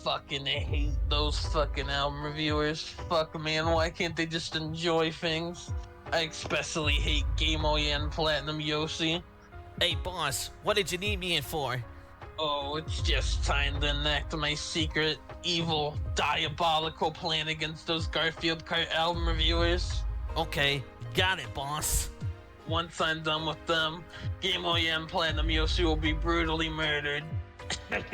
fucking hate those fucking album reviewers. Fuck, man, why can't they just enjoy things? I especially hate Game and Platinum Yoshi. Hey, boss, what did you need me in for? Oh, it's just time to enact my secret, evil, diabolical plan against those Garfield Kart album reviewers. Okay, got it, boss. Once I'm done with them, Game and Platinum Yoshi will be brutally murdered. Bit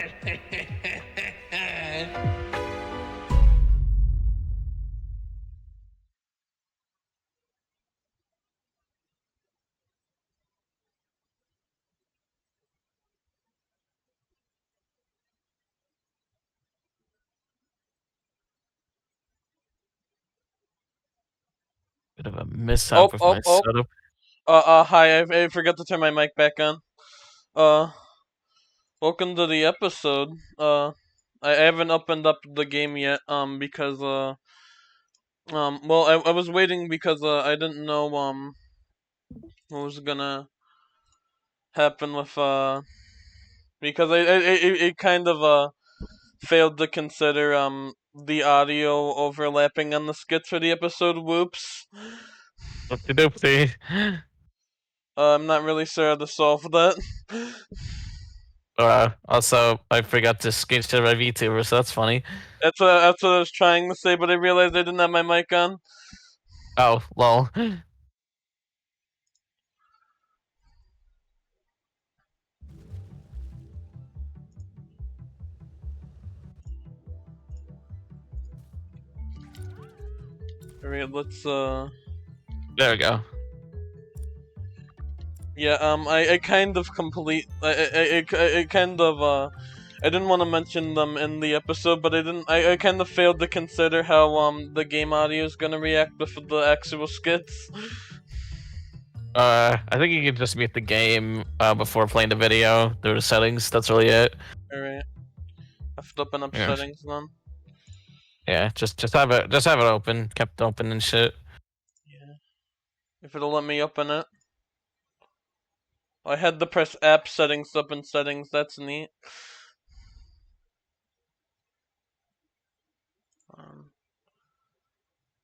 of a mishap with my setup. Hi, I forgot to turn my mic back on. Welcome to the episode. I haven't opened up the game yet, because, well, I was waiting because, I didn't know, what was gonna happen with, because it kind of, failed to consider, the audio overlapping on the skits for the episode. Whoops. Oopsie doopsie. I'm not really sure how to solve that. Also, I forgot to screenshot my VTuber, so that's funny. That's what I was trying to say, but I realized I didn't have my mic on. Oh, lol. Alright, let's, There we go. Yeah, I kind of I kind of, I didn't want to mention them in the episode, but I kind of failed to consider how, the game audio is gonna react with the actual skits. I think you can just mute the game before playing the video through the settings. That's really it. Alright. I have to open up Yeah. settings then. Yeah, just have it open, kept open and shit. Yeah. If it'll let me open it. I had to press app settings up in settings, that's neat.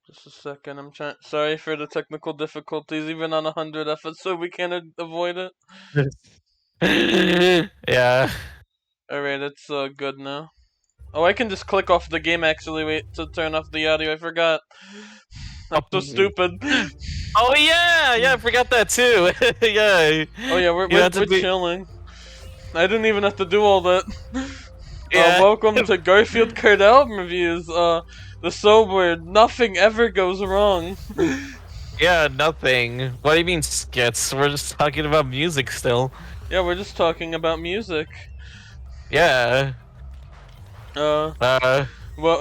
Just a second, I'm trying. Sorry for the technical difficulties. Even on 100 episode, we can't avoid it. Yeah. Alright, it's good now. Oh, I can just click off the game actually, wait, to turn off the audio. I forgot. I'm so stupid. Oh yeah, I forgot that too. Yeah. Oh yeah, we're chilling. I didn't even have to do all that. Yeah. Welcome to Garfield Kart album reviews. The so word, nothing ever goes wrong. Yeah, nothing. What do you mean skits? We're just talking about music still. Yeah, we're just talking about music. Yeah. Well,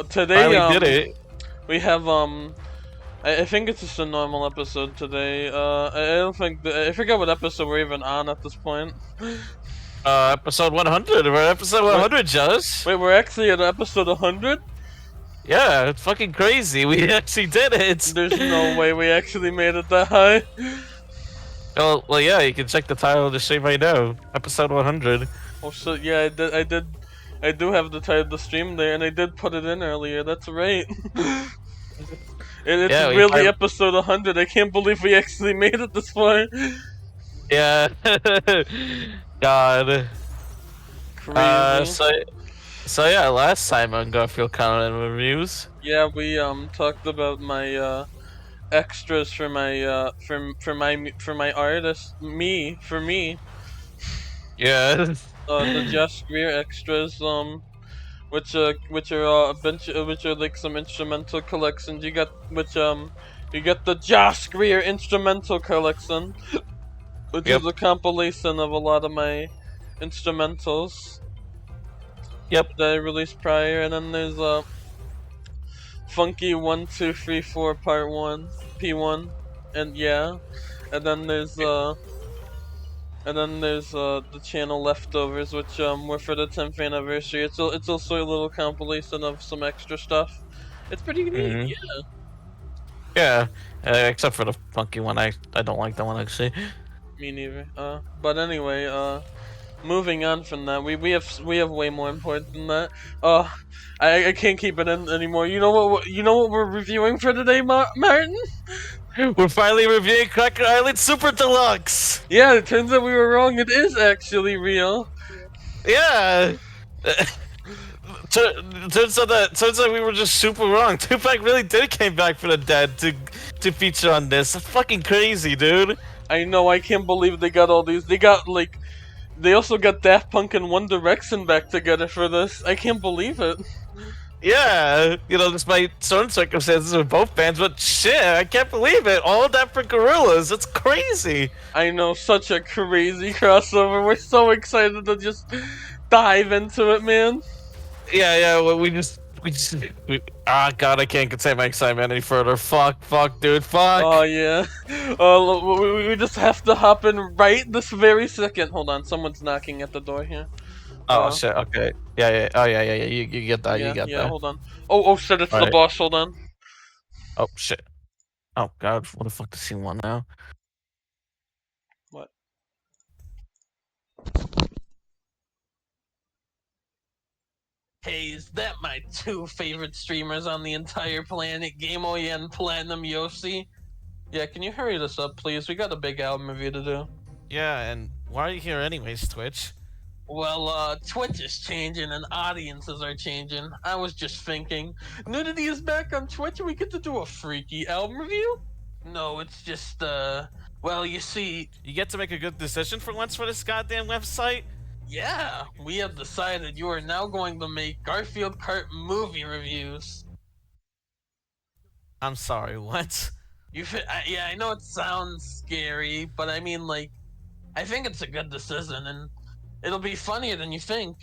today, finally did it. we have, I think it's just a normal episode today. I don't think, I forget what episode we're even on at this point. Episode 100. We're at episode 100, Josh. Wait, we're actually at episode 100? Yeah, it's fucking crazy. We actually did it. There's no way we actually made it that high. Well, yeah, you can check the title of the stream right now. Episode 100. Oh shit, yeah, I do have the title of the stream there, and I did put it in earlier, that's right. It's really episode 100, I can't believe we actually made it this far. Yeah. God. Crazy. So yeah, last time on Garfield Content Reviews. Yeah, we talked about my extras for my for my artist, for me. Yeah. The Josh Greer extras, which are a bunch, which are like some instrumental collections. You got you get the Josh Greer instrumental collection, which is a compilation of a lot of my instrumentals. Yep. That I released prior, and then there's Funky 1 2 3 4 Part 1 P1, and yeah, and then there's the channel Leftovers, which were for the 10th anniversary. It's also a little compilation of some extra stuff. It's pretty neat, yeah. Yeah, except for the funky one, I don't like that one actually. Me neither. But anyway, moving on from that, we have way more important than that. Uh, I can't keep it in anymore. You know what we're reviewing for today, Martin? We're finally reviewing Cracker Island Super Deluxe. Yeah, it turns out we were wrong. It is actually real. Yeah. Turns out we were just super wrong. Tupac really did came back from the dead to feature on this. That's fucking crazy, dude. I know. I can't believe they got all these. They got like. They also got Daft Punk and One Direction back together for this. I can't believe it. Yeah, despite certain circumstances with both bands, but shit, I can't believe it. All of that for Gorillaz. It's crazy. I know, such a crazy crossover. We're so excited to just dive into it, man. Yeah, God, I can't contain my excitement any further. Fuck, dude, fuck. Oh yeah. We just have to hop in right this very second. Hold on, someone's knocking at the door here. Oh shit. Okay. Yeah. Oh yeah. You get that. Yeah, You get yeah. that. Hold on. Oh shit! It's the Alright. boss. Hold on. Oh shit. Oh god. What the fuck does he want now? What? Hey, is that my two favorite streamers on the entire planet, Gameoy and Platinum Yoshi? Yeah, can you hurry this up, please? We got a big album review to do. Yeah, and why are you here anyways, Twitch? Well, Twitch is changing and audiences are changing. I was just thinking, nudity is back on Twitch and we get to do a freaky album review? No, it's just, well, you see, You get to make a good decision for once for this goddamn website? yeah, we have decided you are now going to make Garfield Kart movie reviews. I'm sorry, what? Yeah, I know it sounds scary, but I mean, like, I think it's a good decision, and it'll be funnier than you think.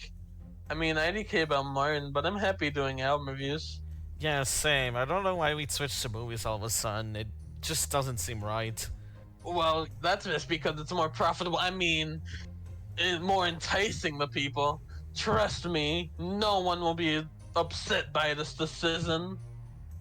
I mean, I IDK about Martin, but I'm happy doing album reviews. Yeah, same. I don't know why we switched to movies all of a sudden. It just doesn't seem right. Well, that's just because it's more profitable. I mean, it's more enticing to people. Trust me, no one will be upset by this decision.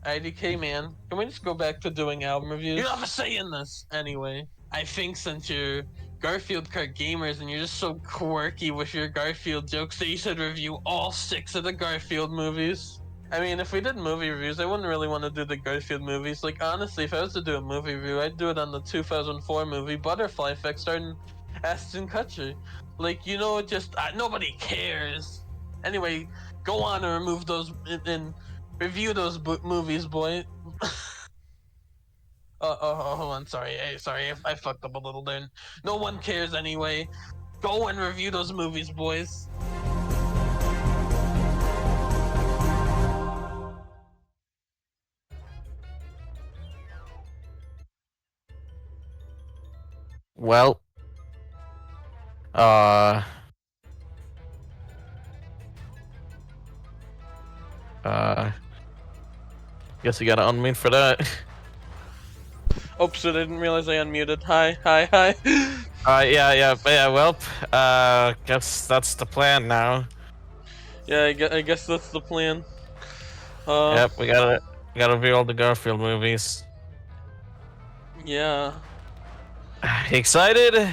IDK, man, can we just go back to doing album reviews? You don't have a say in this! Anyway, I think since you're Garfield Kart gamers and you're just so quirky with your Garfield jokes that you should review all 6 of the Garfield movies. I mean, if we did movie reviews, I wouldn't really want to do the Garfield movies. Like, honestly, if I was to do a movie review, I'd do it on the 2004 movie Butterfly Effect starring Ashton Kutcher. Like, it just, nobody cares. Anyway, go on and remove those and review those movies, boy. Hold on, sorry. Hey, sorry, I fucked up a little there. No one cares anyway. Go and review those movies, boys. Well. Guess you gotta unmute for that. Oops, I didn't realize I unmuted. Hi. Yeah. Well, guess that's the plan now. Yeah, I guess that's the plan. Yep, we gotta review all the Garfield movies. Yeah. Excited?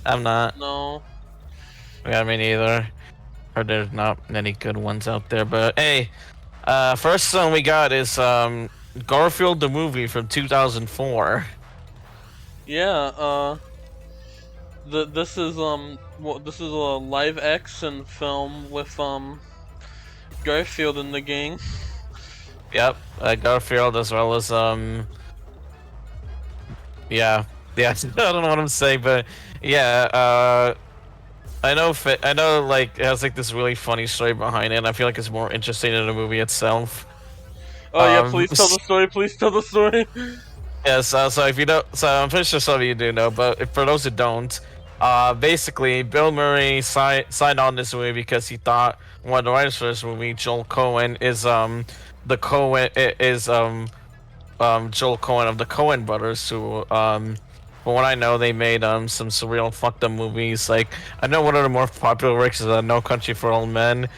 I'm not. No. Yeah, me neither. Heard there's not many good ones out there, but hey, first one we got is Garfield the movie from 2004. Yeah. This is this is a live action film with Garfield in the gang. Yep, Garfield as well as yeah. I don't know what I'm saying, but yeah, I know, like, it has like this really funny story behind it, and I feel like it's more interesting than the movie itself. Oh yeah, please tell the story. Please tell the story. Yeah, so if you don't, so I'm pretty sure some of you do know, but if, for those who don't, basically Bill Murray signed on this movie because he thought one of the writers for this movie, Joel Cohen, is Joel Cohen of the Coen brothers, who from what I know, they made some surreal fucked up movies. Like, I know one of the more popular works is No Country for Old Men.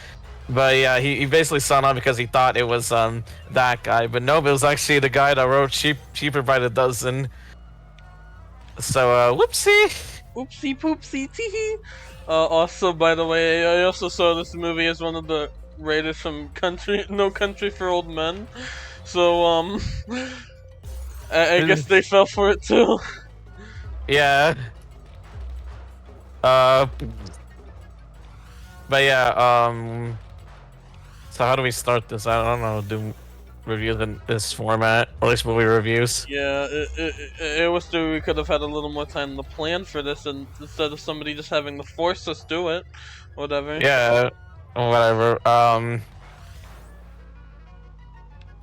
But yeah, he basically signed on because he thought it was that guy. But no, it was actually the guy that wrote Cheaper by the Dozen. So whoopsie. Oopsie poopsie teehee. Also, by the way, I also saw this movie as one of the rated from No Country for Old Men. So, I guess they fell for it too. Yeah. Uh, but yeah, so how do we start this? I don't know, do reviews in this format, or at least movie reviews? Yeah, it was we could have had a little more time to plan for this, and instead of somebody just having to force us do it, whatever. Yeah, whatever.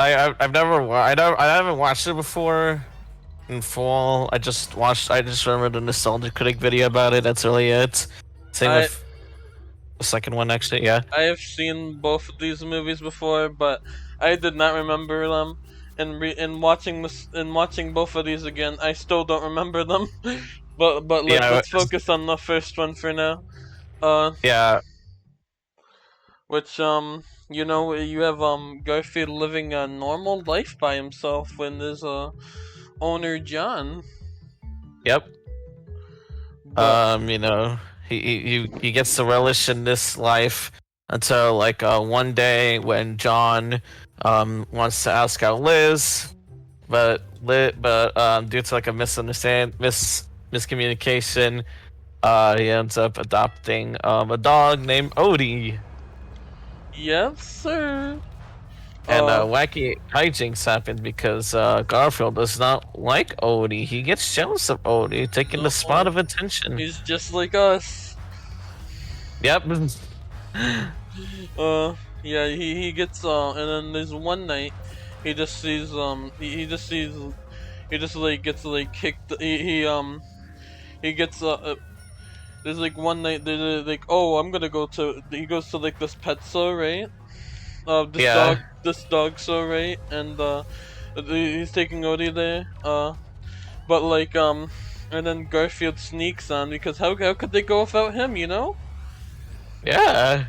I've never I haven't watched it before in full. I just remembered the Nostalgia Critic video about it. That's really it. Same with the second one, actually. Yeah. I have seen both of these movies before, but I did not remember them. And watching both of these again, I still don't remember them. but let's focus on the first one for now. Yeah. Which you know, you have Garfield living a normal life by himself when there's owner John. Yep. You know, he gets to relish in this life until like one day when John wants to ask out Liz, but due to like a miscommunication, he ends up adopting a dog named Odie. Yes, sir. And wacky hijinks happen because Garfield does not like Odie. He gets jealous of Odie, taking the spot of attention. He's just like us. Yep. Yeah, he gets and then there's one night he just sees he just like gets like kicked. He gets there's like one night they're like, oh, I'm gonna go to, he goes to like this pet store, right? This dog store, right? And he's taking Odie there. But like and then Garfield sneaks on because how could they go without him, you know? Yeah.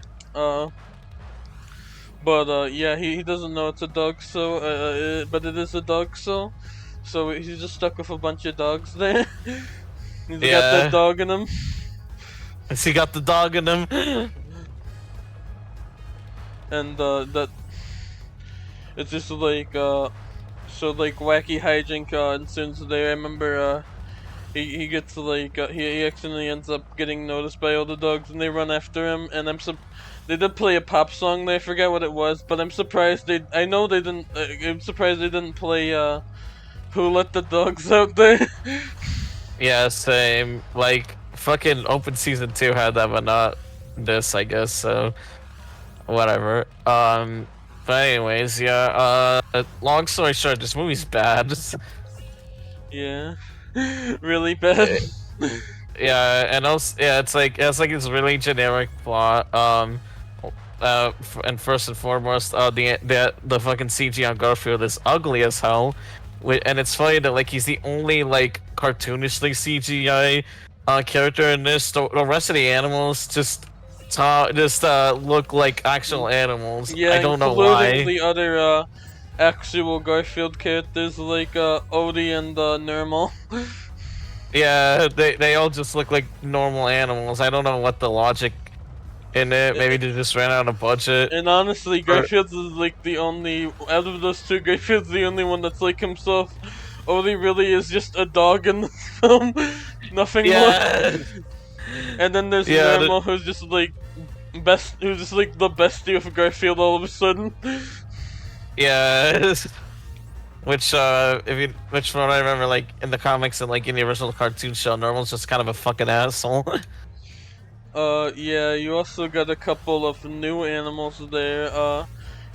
But yeah, he doesn't know it's a dog, so but it is a dog, so he's just stuck with a bunch of dogs there. He's got that dog in him. Has he got the dog in him? And that it's just like so like wacky hijink ensues there. I remember he gets like he accidentally ends up getting noticed by all the dogs and they run after him, and they did play a pop song there, I forget what it was, but I'm surprised I'm surprised they didn't play Who Let the Dogs Out there. Yeah, same. Like fucking Open Season 2 had that, but not this, I guess, so whatever. But anyways, yeah, long story short, this movie's bad. Yeah. Really bad. Yeah, and also, yeah, it's like it's really generic plot. And first and foremost, the fucking CG on Garfield is ugly as hell. And it's funny that like he's the only like cartoonishly CGI character in this. The rest of the animals just look like actual animals. Yeah, I don't know why. Including the other actual Garfield characters like Odie and Nermal. Yeah, they all just look like normal animals. I don't know what the logic in it. Maybe they just ran out of budget. And honestly, Garfield's is like the only, out of those two, Garfield's the only one that's like himself. Odie really is just a dog in the film. Nothing more. And then there's Nermal, who's just like the bestie of Garfield all of a sudden. Yeah. Which from what I remember, like in the comics and like in the original cartoon show, Normal's just kind of a fucking asshole. Yeah, you also got a couple of new animals there.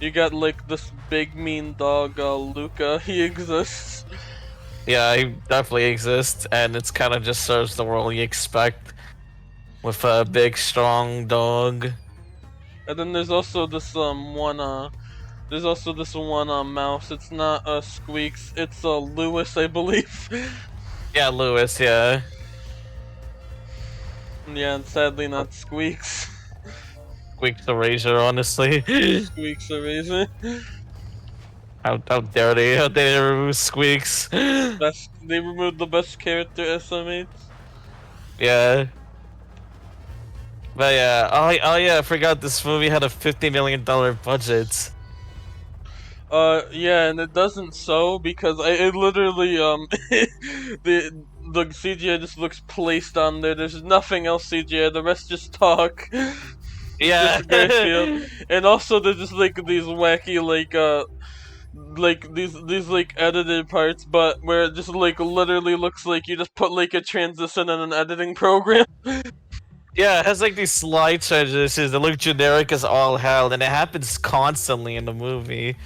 You got like this big mean dog, Luca. He exists. Yeah, he definitely exists, and it's kind of just serves the role you expect with a big, strong dog. And then there's also this one mouse. It's not Squeaks. It's Lewis, I believe. Yeah, Lewis. Yeah. Yeah, and sadly not Squeaks. Squeaks the Razor, honestly. Squeaks the Razor. How dare they? How dare they remove Squeaks? They removed the best character SMH. Yeah. But yeah, oh yeah, I forgot this movie had a $50 million budget. Yeah, and it doesn't so because it literally the CGI just looks placed on there. There's nothing else CGI. The rest just talk. Yeah. Just Garfield, and also there's just like these wacky like these like edited parts, but where it just like literally looks like you just put like a transition in an editing program. Yeah, it has like these slide transitions that look generic as all hell, and it happens constantly in the movie.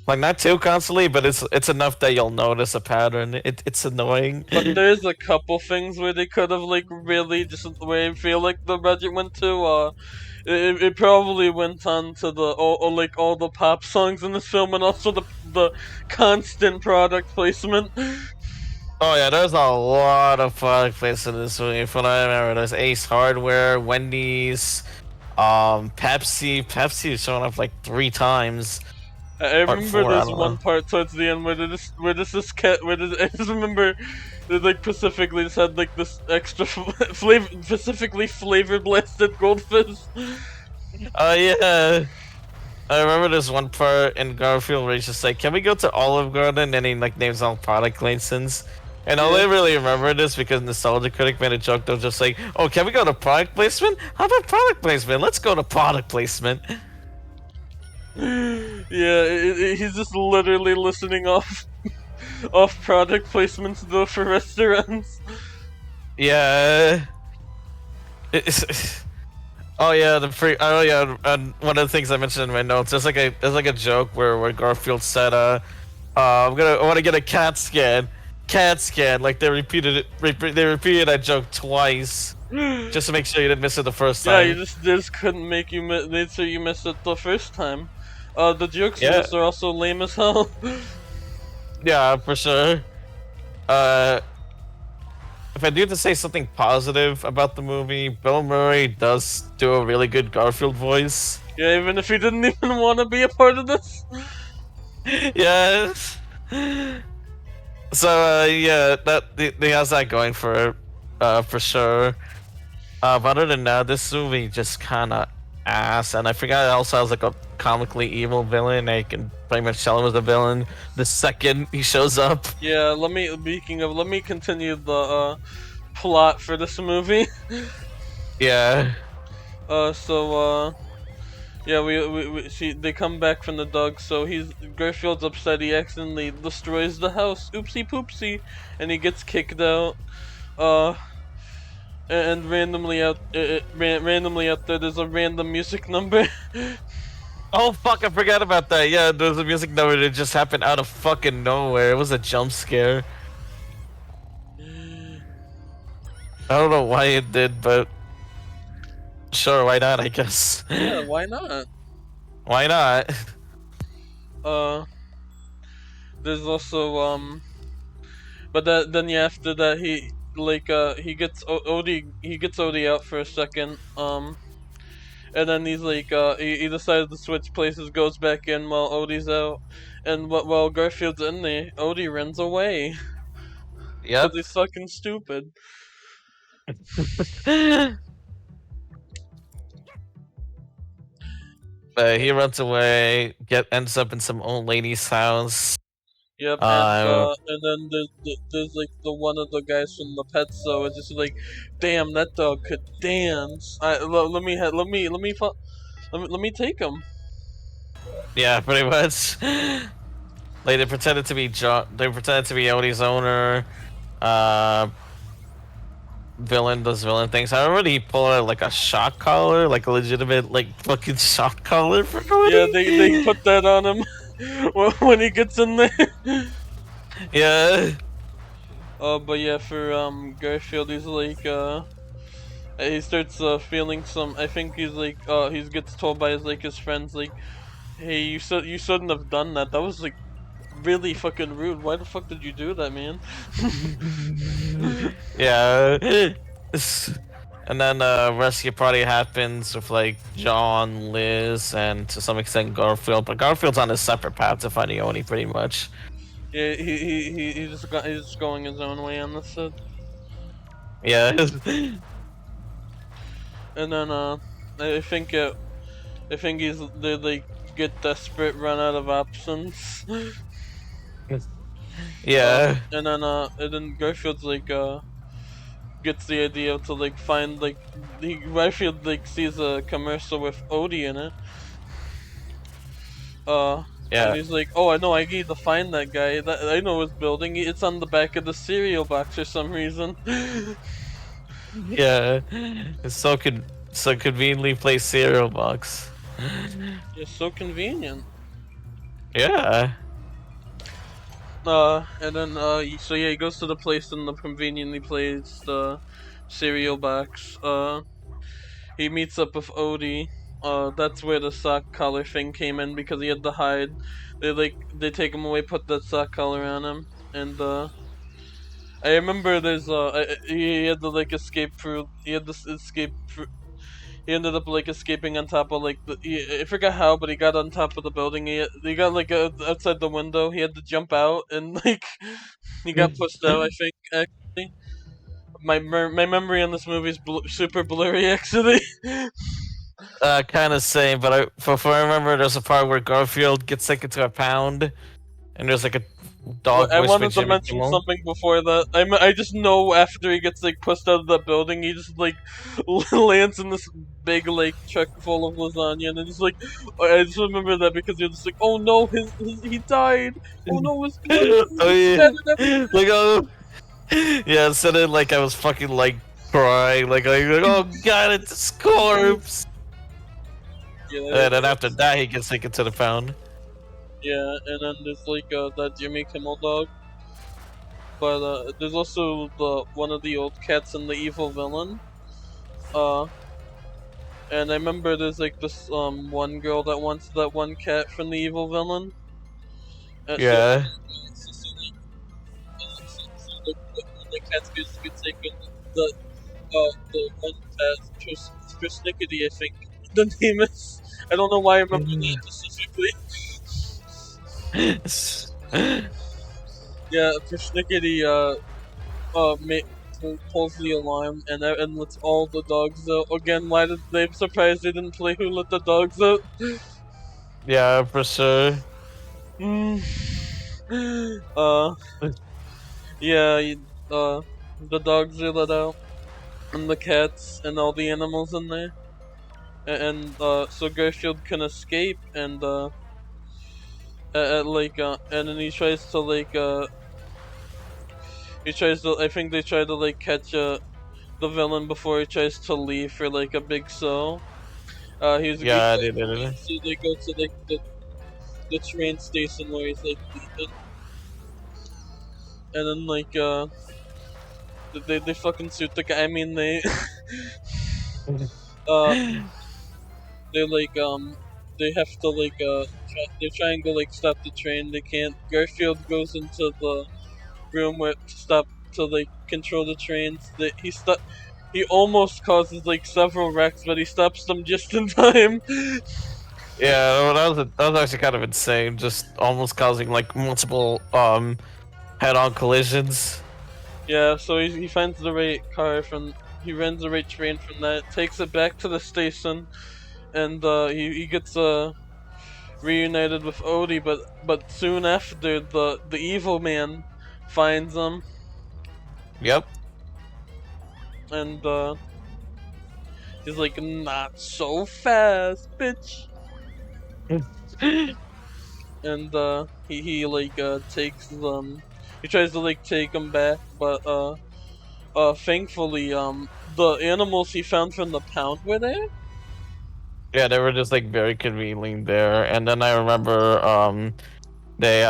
Like not too constantly, but it's enough that you'll notice a pattern. It's annoying. But there's a couple things where they could have like really just where I feel like the budget went to. It probably went on to the like all the pop songs in this film, and also the constant product placement. Oh yeah, there's a lot of product placement in this movie. From what I remember, there's Ace Hardware, Wendy's, Pepsi. Pepsi is showing up like 3 times. I remember four, I there's don't one know. part towards the end where this cat I just remember they like specifically just had like this extra flavor specifically flavored blasted goldfish. Oh yeah. I remember this one part in Garfield where he's just like, "Can we go to Olive Garden?" And he like names all product license. And all I really remember this because Nostalgia Critic made a joke that was just like, "Oh, can we go to product placement? How about product placement? Let's go to product placement." Yeah, he's just literally listening off off product placements though for restaurants. Yeah. It's, oh yeah, oh yeah, and one of the things I mentioned in my notes, there's like a joke where Garfield said, I want to get a CAT scan. Like they repeated that joke twice, just to make sure you didn't miss it the first Yeah, time. you just couldn't make you made sure you missed it the first time. The jokes in Yeah. this are also lame as hell. Yeah, for sure. If I do have to say something positive about the movie, Bill Murray does do a really good Garfield voice. Yeah, even if he didn't even want to be a part of this. Yes. So yeah, he has that going for sure. But other than that, this movie just kind of ass, and I forgot it also has like a comically evil villain. I can pretty much tell him was the villain the second he shows up. Yeah, let me continue the plot for this movie. Yeah. Yeah, we see they come back from the dog, so Garfield's upset. He accidentally destroys the house. Oopsie poopsie, and he gets kicked out. And randomly randomly out there, there's a random music number. Oh fuck! I forgot about that. Yeah, there was a music number that just happened out of fucking nowhere. It was a jump scare. I don't know why it did, but sure, why not? I guess. Yeah, why not? Why not? There's also but then yeah, after that he gets he gets Odie out for a second, and then he's like he decides to switch places, goes back in while Odie's out, and while Garfield's in there, Odie runs away. Yep. Cause he's fucking stupid. He runs away, ends up in some old lady's house. Yep, and then there's like the one of the guys from the pet zoo is just like, damn, that dog could dance. Let me take him. Yeah, pretty much. Like they pretended to be they pretended to be Odie's owner. Villain does villain things. I remember he pulled out like a shock collar, like a legitimate like fucking shock collar for Odie. Yeah, they put that on him when he gets in there. Yeah. But yeah, for Garfield, he's like he starts feeling some. I think he's like he gets told by his friends like, hey, you shouldn't have done that. That was like really fucking rude. Why the fuck did you do that, man? Yeah. And then rescue party happens with like John, Liz, and to some extent Garfield. But Garfield's on a separate path to finding Odie, pretty much. Yeah, he's just going his own way on this. Yeah. And then I think they like get desperate, run out of options. Yeah. And then Garfield's like gets the idea to like find like Garfield like sees a commercial with Odie in it. And Yeah. he's like, oh, I know, I need to find that guy. That I know his building. It's on the back of the cereal box for some reason. Yeah. It's so conveniently placed cereal box. It's so convenient. Yeah. And then so yeah, he goes to the place in the conveniently placed cereal box. He meets up with Odie. That's where the sock collar thing came in because he had to hide. They take him away, put that sock collar on him, and I remember he had to like escape through. He had to escape through. He ended up like escaping on top of like I forgot how, but he got on top of the building. He got like outside the window. He had to jump out and like he got pushed out. I think actually. My memory on this movie is super blurry actually. Kind of same, but if I remember, there's a part where Garfield gets taken to a pound, and there's like a dog I voice by wanted to Jimmy mention Kimmel. something before that. I just know after he gets like pushed out of the building, he just like lands in this big like truck full of lasagna, and it's like I just remember that because you're just like, oh no, he died. Oh no, his blood Oh is yeah, everywhere. like oh yeah. So then like I was fucking like crying, like oh god, it's a corpse. Yeah, And then after that, he gets taken to the pound. yeah, and then there's like that Jimmy Kimmel dog. But there's also one of the old cats and the evil villain. And I remember there's like this one girl that wants that one cat from the evil villain. Yeah. The cat's supposed to be taken. The one cat, Persnickety, I think the name is. I don't know why I remember that specifically. Yeah, Persnickety pulls the alarm and lets all the dogs out. Again, why did I'm surprised they didn't play Who Let the Dogs Out? Yeah, for sure. Yeah, the dogs are let out, and the cats, and all the animals in there. And so Garfield can escape, and and then he tries to I think they try to like catch the villain before he tries to leave for like a big show. He's a Yeah, good they did. so they go to like the train station where he's like leaving, and then like they fucking shoot the guy. I mean they uh they're like they have to like they're trying to like stop the train. They can't. Garfield goes into the room where to stop to like control the trains. He almost causes like several wrecks, but he stops them just in time. Yeah, well, that was actually kind of insane. Just almost causing like multiple head-on collisions. Yeah, so he finds the right car he rents the right train from that, takes it back to the station, and he gets reunited with Odie, but soon after the evil man finds him, Yep. and he's like, not so fast, bitch. And he like takes he tries to like take him back, but thankfully the animals he found from the pound were there. Yeah, they were just like very conveniently there, and then I remember they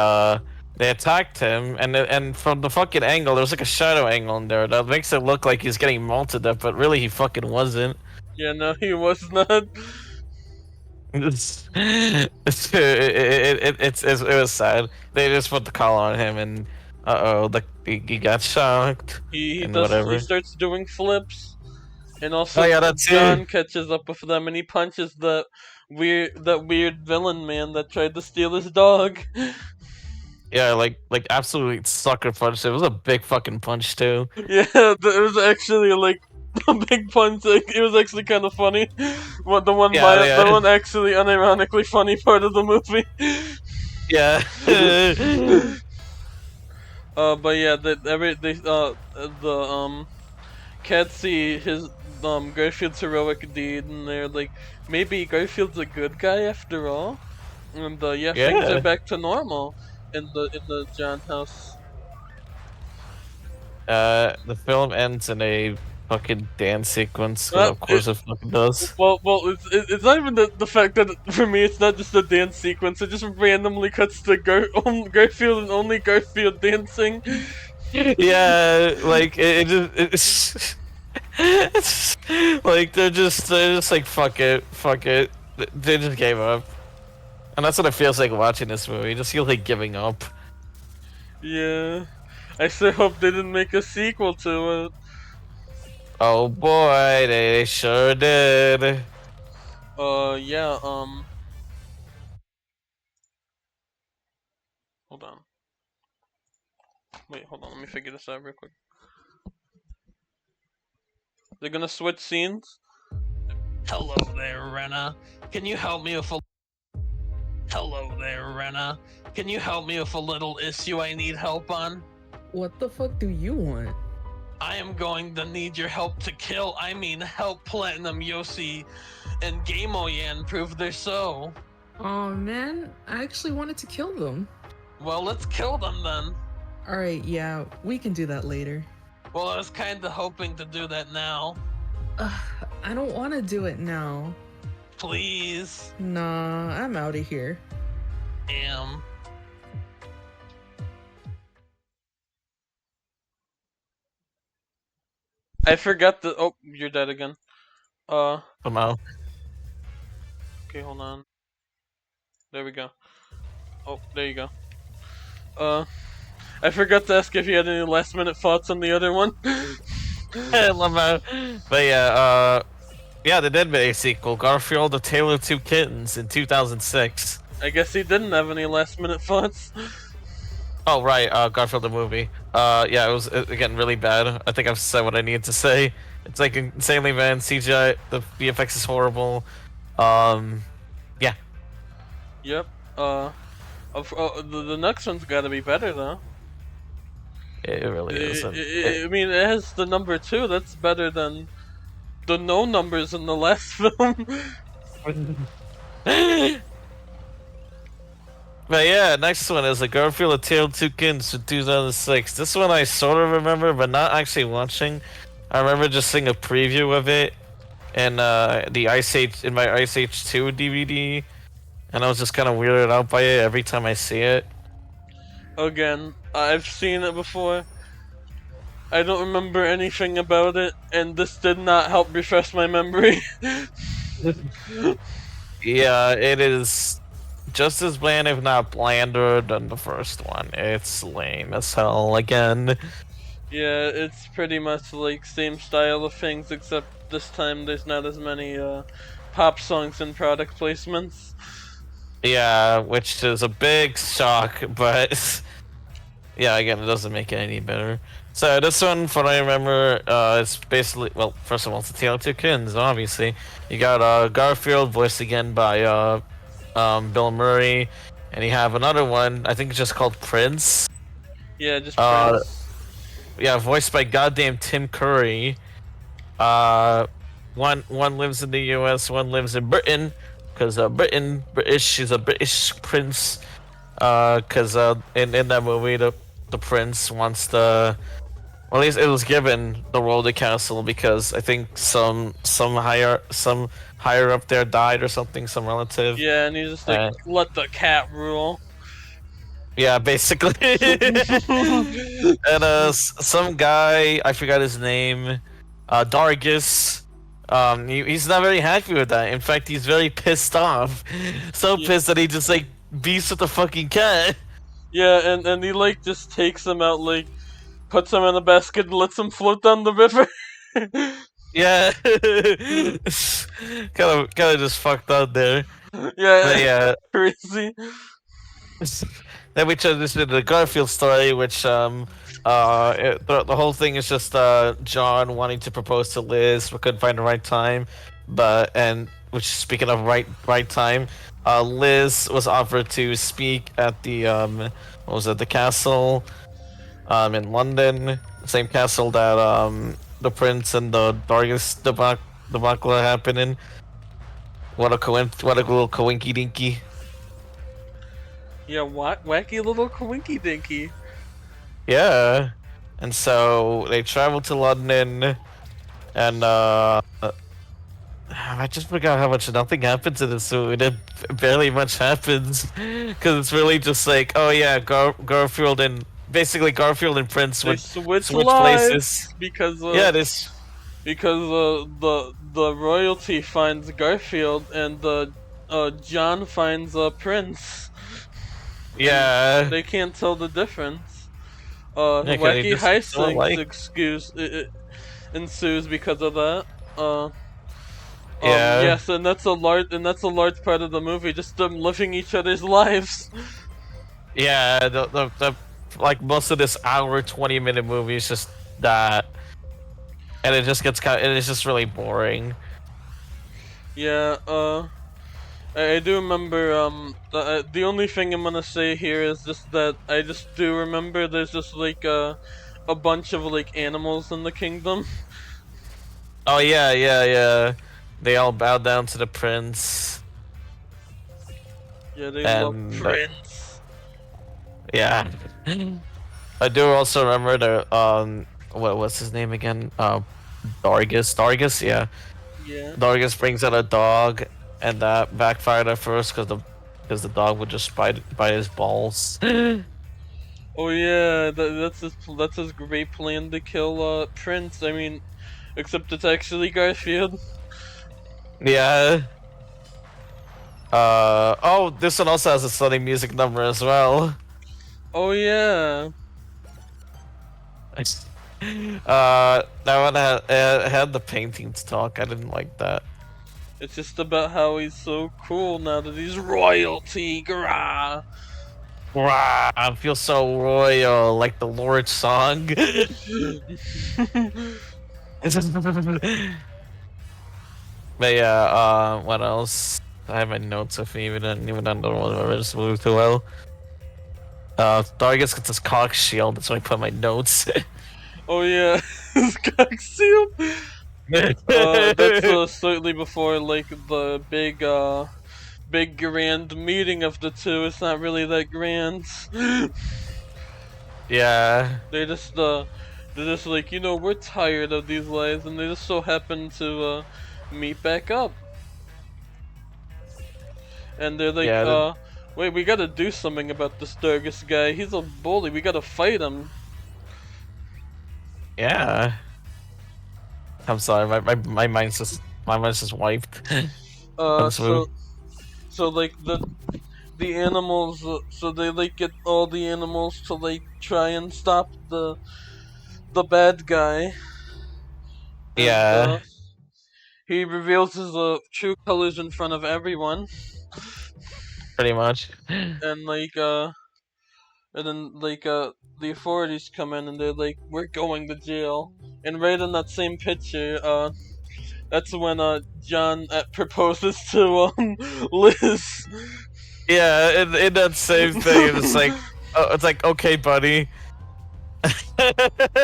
attacked him, and from the fucking angle, there's like a shadow angle in there that makes it look like he's getting mauled to death, but really he fucking wasn't. Yeah, no, he was not. It was sad. They just put the collar on him, and he got shocked and whatever. He starts doing flips, and also Oh yeah, that's John it. catches up with them, and he punches that weird villain man that tried to steal his dog. Yeah, like absolutely sucker punch. It was a big fucking punch too. Yeah, it was actually like a big punch. Like, it was actually kind of funny. What Yeah, the yeah, one actually unironically funny part of the movie. yeah. But yeah, the cats see his Garfield's heroic deed, and they're like, maybe Garfield's a good guy after all. And yeah, things are Yeah. back to normal in the John house. The film ends in a fucking dance sequence, because Uh, of it, course it fucking does. it's not even the fact that for me it's not just a dance sequence. It just randomly cuts to Garfield and only Garfield dancing. Yeah, like it's like they're just like fuck it. They just gave up, and that's what it feels like watching this movie. It just feels like giving up. Yeah, I sure hope they didn't make a sequel to it. Oh boy, they sure did. Yeah. Hold on. Wait, hold on. Let me figure this out real quick. They're gonna switch scenes. Hello there, Rena. Can you help me with a Hello there, Rena. Can you help me with a little issue I need help on? What the fuck do you want? I am going to need your help to help Platinum Yoshi and Gamoyan prove they're so. Oh man, I actually wanted to kill them. Well, let's kill them then. Alright, yeah, we can do that later. Well, I was kinda hoping to do that now. I don't want to do it now. Please. Nah, I'm out of here. I forgot the. Oh, you're dead again. Somehow. Okay, hold on. There we go. Oh, there you go. I forgot to ask if you had any last minute thoughts on the other one. But yeah, they did make a sequel, Garfield: The Tale of Two Kittens, in 2006. I guess he didn't have any last minute thoughts. Oh right, Garfield the movie. Yeah, it was again really bad. I think I've said what I needed to say. It's like insanely bad. CGI, the VFX is horrible. Yeah. Yep. The next one's got to be better though. It really is. I mean, it has the number 2. That's better than the no numbers in the last film. But yeah, next one is the Garfield: A Tale of Two Kittens from 2006. This one I sort of remember, but not actually watching. I remember just seeing a preview of it in the Ice Age in my Ice Age 2 DVD, and I was just kind of weirded out by it every time I see it. Again, I've seen it before. I don't remember anything about it, and this did not help refresh my memory. Yeah, it is just as bland, if not blander, than the first one. It's lame as hell again. Yeah, it's pretty much like same style of things, except this time there's not as many pop songs and product placements. Yeah, which is a big shock, but yeah, again, it doesn't make it any better. So this one, from what I remember, it's basically, well, first of all, it's a Tale of Two Kittens, obviously. You got Garfield, voiced again by Bill Murray, and you have another one, I think it's just called Prince. Yeah, just Prince. Yeah, voiced by goddamn Tim Curry. One lives in the U.S., one lives in Britain, because British, she's a British prince. Because in that movie, the prince wants to, well, at least it was given the role to castle because I think some higher up there died or something, some relative. Yeah, and he's just like, let the cat rule. Yeah, basically. And some guy, I forgot his name, Dargis. He's not very happy with that. In fact, he's very pissed off. So pissed that he just like beats with the fucking cat. Yeah, and he like just takes him out, like puts him in a basket and lets him float down the river. Yeah. kind of just fucked out there. Yeah. But yeah. Crazy. then we transition to the Garfield story, which the whole thing is just John wanting to propose to Liz, but couldn't find the right time. Which, speaking of right time, Liz was offered to speak at the what was it, the castle in London, same castle that the prince and the Dargis debacle happened in. What a little coinky dinky. Yeah, wacky little coinky dinky. Yeah, and so they traveled to London, and I just forgot how much nothing happens in this movie. Barely much happens, because it's really just like, oh yeah, Garfield and Prince They would switch switch lives places. because Yeah, this. because the royalty finds Garfield and John finds Prince. Yeah. They can't tell the difference. Yeah, 'cause they Wacky just heist don't like- ensues because of that. Yeah. Yes, and that's a large part of the movie, just them living each other's lives. Yeah, the like most of this hour 20-minute movie is just that, and it just gets it's just really boring. Yeah, I do remember, the only thing I'm gonna say here is just that I just do remember there's just like a bunch of like animals in the kingdom. Oh yeah. They all bow down to the prince. Yeah, they love And, Prince. Yeah. I do also remember the what's his name again? Dargis, yeah. Yeah. Dargis brings out a dog, and that backfired at first because the dog would just bite his balls. Oh yeah, that's his great plan to kill Prince. I mean, except it's actually Garfield. Yeah. Oh, this one also has a stunning music number as well. Oh yeah. That one had the paintings talk. I didn't like that. It's just about how he's so cool now that he's royalty. Grah. Wow, I feel so royal, like the Lord song. But yeah, what else? I have my notes with me, even though I just moved too well. Dargis gets his cock shield, that's why I put my notes. Oh yeah, his cock seal. That's slightly before like the big grand meeting of the two. It's not really that grand. Yeah. They're just like, we're tired of these lies, and they just so happen to meet back up. And they're like, Yeah, wait, we gotta do something about this Dargis guy. He's a bully. We gotta fight him. Yeah. I'm sorry, my mind's just wiped. So like the animals, so they like get all the animals to like try and stop the bad guy. And, Yeah. he reveals his true colors in front of everyone, Pretty much. and like and then like the authorities come in and they're like, we're going to jail. And right in that same picture, that's when John proposes to Liz. Yeah, in that same thing, it's like, okay, buddy.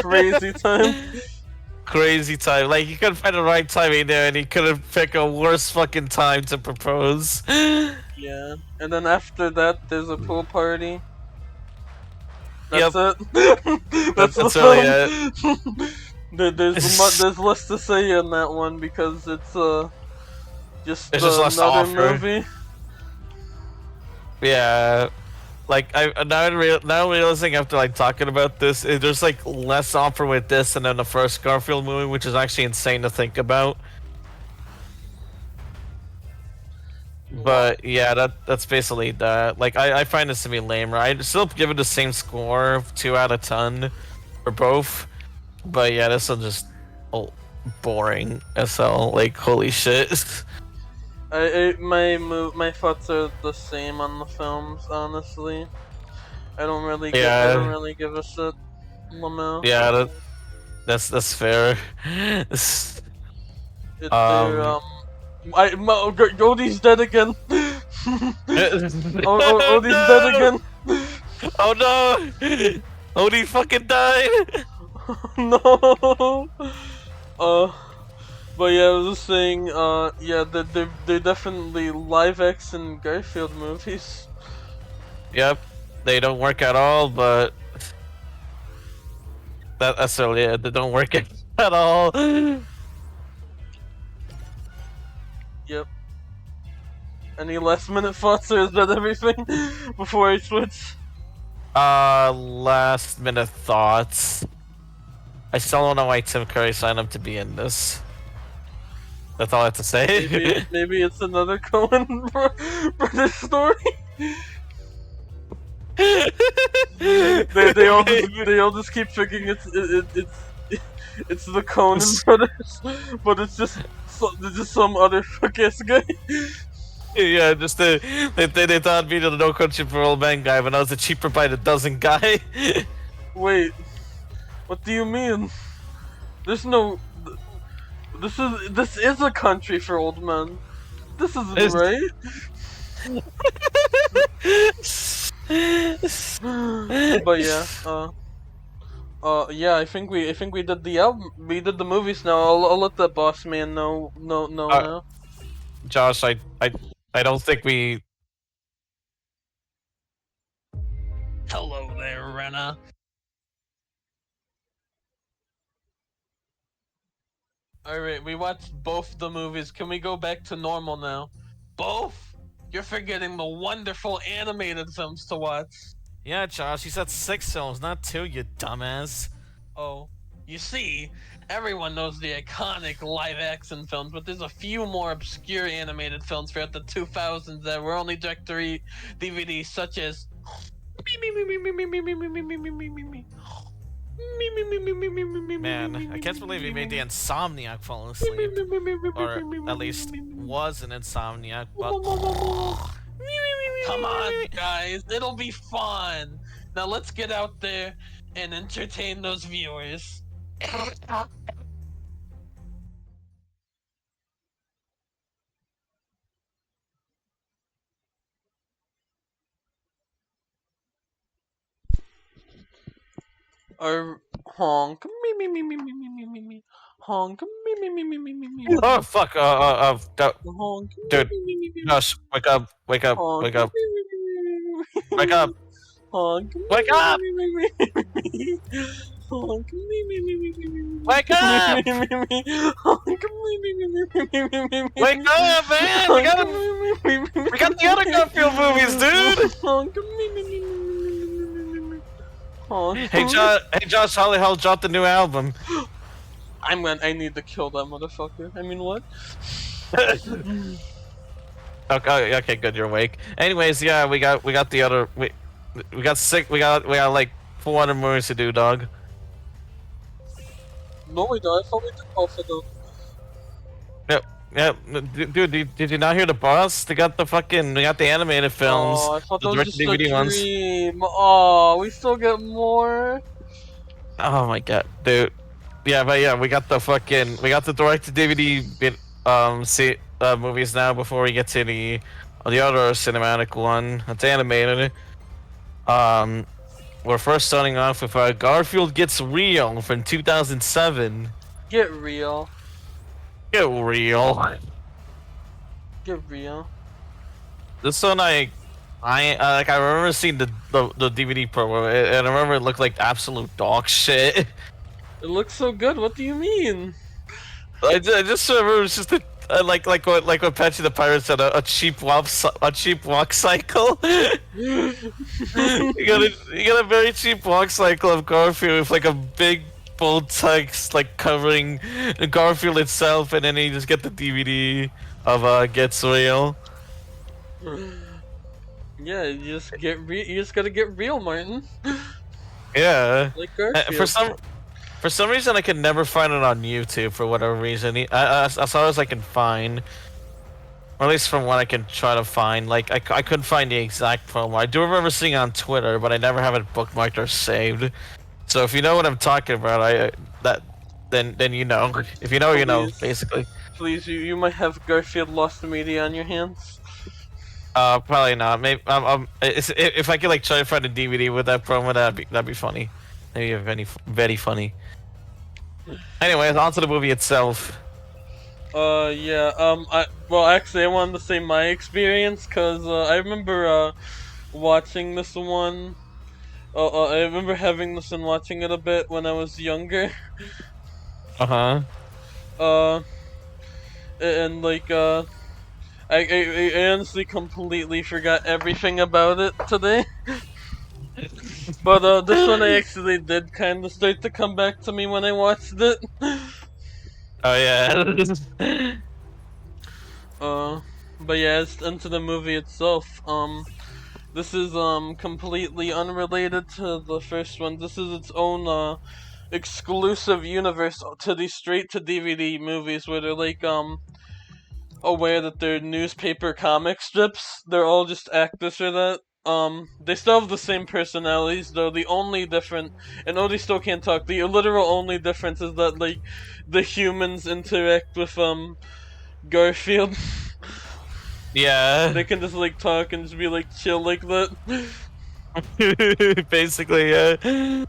Crazy time. Crazy time. Like, he couldn't find the right timing there, and he couldn't pick a worse fucking time to propose. Yeah, and then after that, there's a pool party. That's Yep. it. That's the really film. There's less to say in that one because it's just It's just less to another offer. movie. Yeah. Like, now realizing after like talking about this, there's like less offer with this than in the first Garfield movie, which is actually insane to think about. But yeah, that's basically that. Like, I find this to be lame. I'd still give it the same score of 2 out of 10 for both. But yeah, this is just boring as hell. Like, holy shit. My thoughts are the same on the films, honestly. I don't really give a shit. Lamau. Yeah, that's fair. It's Odie's dead again. Odie's dead again. Oh no! Odie fucking died! No. But yeah, I was just saying. Yeah, they're definitely live action Garfield movies. Yep, they don't work at all, but that's really it. They don't work at all. Yep. Any last minute thoughts, or is that everything before I switch? Last minute thoughts. I still don't know why Tim Curry signed up to be in this. That's all I have to say. Maybe it's another Cohen Brothers story. they all just keep thinking it's the Coen Brothers, but it's just some other fuck ass guy. Yeah, just they thought me the No Country for Old Men guy, but I was a cheaper by the dozen guy. Wait, what do you mean? There's no. This is a country for old men. This isn't right. But yeah, yeah. I think we did the album. We did the movies now. I'll let the boss man know now. Josh, I don't think we. Hello there, Renna. Alright, we watched both the movies. Can we go back to normal now? Both? You're forgetting the wonderful animated films to watch. Yeah, Josh, you said 6 films, not 2, you dumbass. Oh, you see, everyone knows the iconic live-action films, but there's a few more obscure animated films throughout the 2000s that were only directory DVDs, such as Man, I can't believe he made the Insomniac fall asleep. Or at least was an Insomniac, but... Come on, guys, it'll be fun! Now let's get out there and entertain those viewers. Or honk me honk me Oh fuck! honk Dude, Josh, wake up! Wake up! Wake up! Wake up! honk Wake up! honk Wake up! Wake up, man! We got the other Garfield movies, dude. Hey Josh, how the hell dropped the new album? I need to kill that motherfucker. I mean, what? Okay, good, you're awake. Anyways, yeah, we got the other we got like 400 movies to do, dog. No, we don't. I thought we did both of them. Yep, dude, did you not hear the boss? They got the animated films. Oh, I thought the that was just direct DVD a ones. dream. Oh, we still get more. Oh my god, dude. Yeah, but yeah, we got the direct DVD movies now before we get to the other cinematic one. It's animated. We're first starting off with Garfield Gets Real from 2007. Get real. Get real. Get real. This one I remember seeing the DVD promo, and I remember it looked like absolute dog shit. It looks so good. What do you mean? I just remember it was just like what Patchy the Pirate said, a cheap walk cycle. you got a very cheap walk cycle of Garfield with like a big bold text like covering Garfield itself, and then you just get the DVD of Gets Real. Yeah, you just gotta get real, Martin. Yeah. Like Garfield. For some reason, I can never find it on YouTube for whatever reason. As far as I can find. Or at least from what I can try to find. Like, I couldn't find the exact promo. I do remember seeing it on Twitter, but I never have it bookmarked or saved. So if you know what I'm talking about, then you know. If you know, you know, Please. basically. Please, you might have Garfield Lost Media on your hands. Probably not. Maybe if I could like try to find a DVD with that promo, that'd be funny. Maybe very funny. Anyways, on to the movie itself. Yeah, actually, I wanted to say my experience, cause, I remember, watching this one. I remember having this and watching it a bit when I was younger. Uh-huh. And like, I honestly completely forgot everything about it today. But, this one I actually did kind of start to come back to me when I watched it. Oh yeah. But yeah, it's into the movie itself. This is, completely unrelated to the first one. This is its own, exclusive universe to these straight-to-DVD movies where they're, like, aware that they're newspaper comic strips. They're all just actors for that. They still have the same personalities, though. The only difference, and Odie still can't talk, the literal only difference is that, like, the humans interact with, Garfield. Yeah. They can just, like, talk and just be, like, chill like that. Basically, yeah.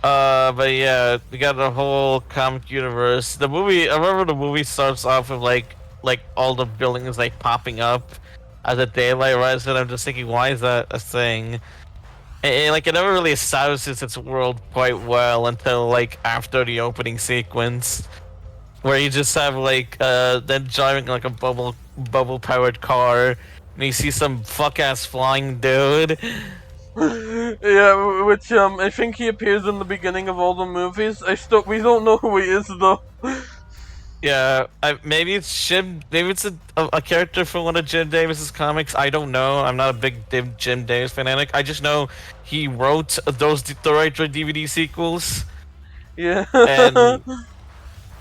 But yeah, we got the whole comic universe. The movie, I remember the movie starts off with like all the buildings like popping up as the daylight rises, and I'm just thinking, why is that a thing? And like it never really establishes its world quite well until like after the opening sequence, where you just have like them driving like a bubble powered car, and you see some fuck ass flying dude. Yeah, which, I think he appears in the beginning of all the movies. We don't know who he is, though. Yeah, maybe it's Jim. Maybe it's a character from one of Jim Davis's comics. I don't know. I'm not a big Jim Davis fanatic. I just know he wrote the Retro DVD sequels. Yeah.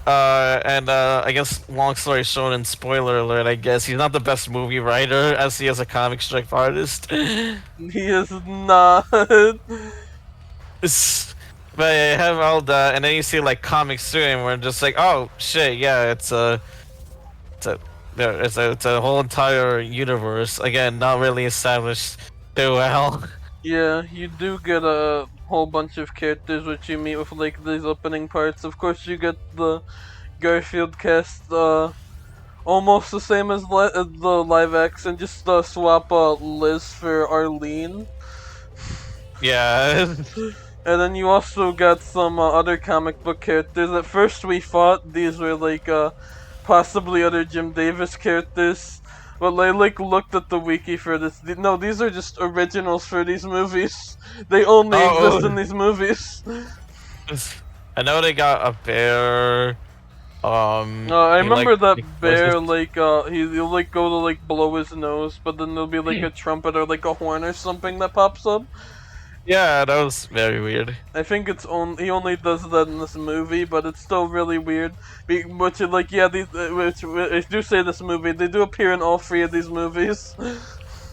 And I guess long story short, and spoiler alert, I guess he's not the best movie writer as he is a comic strip artist. He is not. But I have all that, and then you see like comics too, and we're just like, oh shit, yeah, it's a whole entire universe. Again, not really established too well. Yeah, you do get a whole bunch of characters which you meet with, like, these opening parts. Of course, you get the Garfield cast, almost the same as the live action, just swap Liz for Arlene. Yeah. And then you also got some other comic book characters. At first we thought these were like possibly other Jim Davis characters, but I like looked at the wiki for this. No, these are just originals for these movies. They only exist in these movies. I know they got a bear. I remember that bear, like, he'll like go to like blow his nose, but then there'll be like a trumpet or like a horn or something that pops up. Yeah, that was very weird. I think he only does that in this movie, but it's still really weird. Which, like, yeah, which I do say this movie, they do appear in all three of these movies.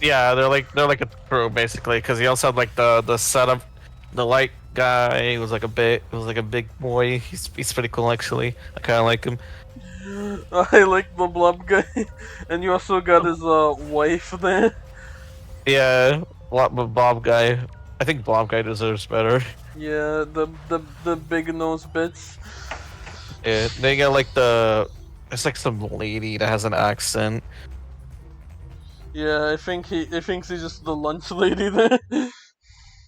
Yeah, they're like a crew basically, because he also had like the setup, the light guy. He was like a big boy. He's pretty cool actually. I kind of like him. I like the blob guy, and you also got his wife there. Yeah, Bob guy. I think Blob guy deserves better. Yeah, the big nose bitch. Yeah, they got like it's like some lady that has an accent. Yeah, I think he's just the lunch lady there.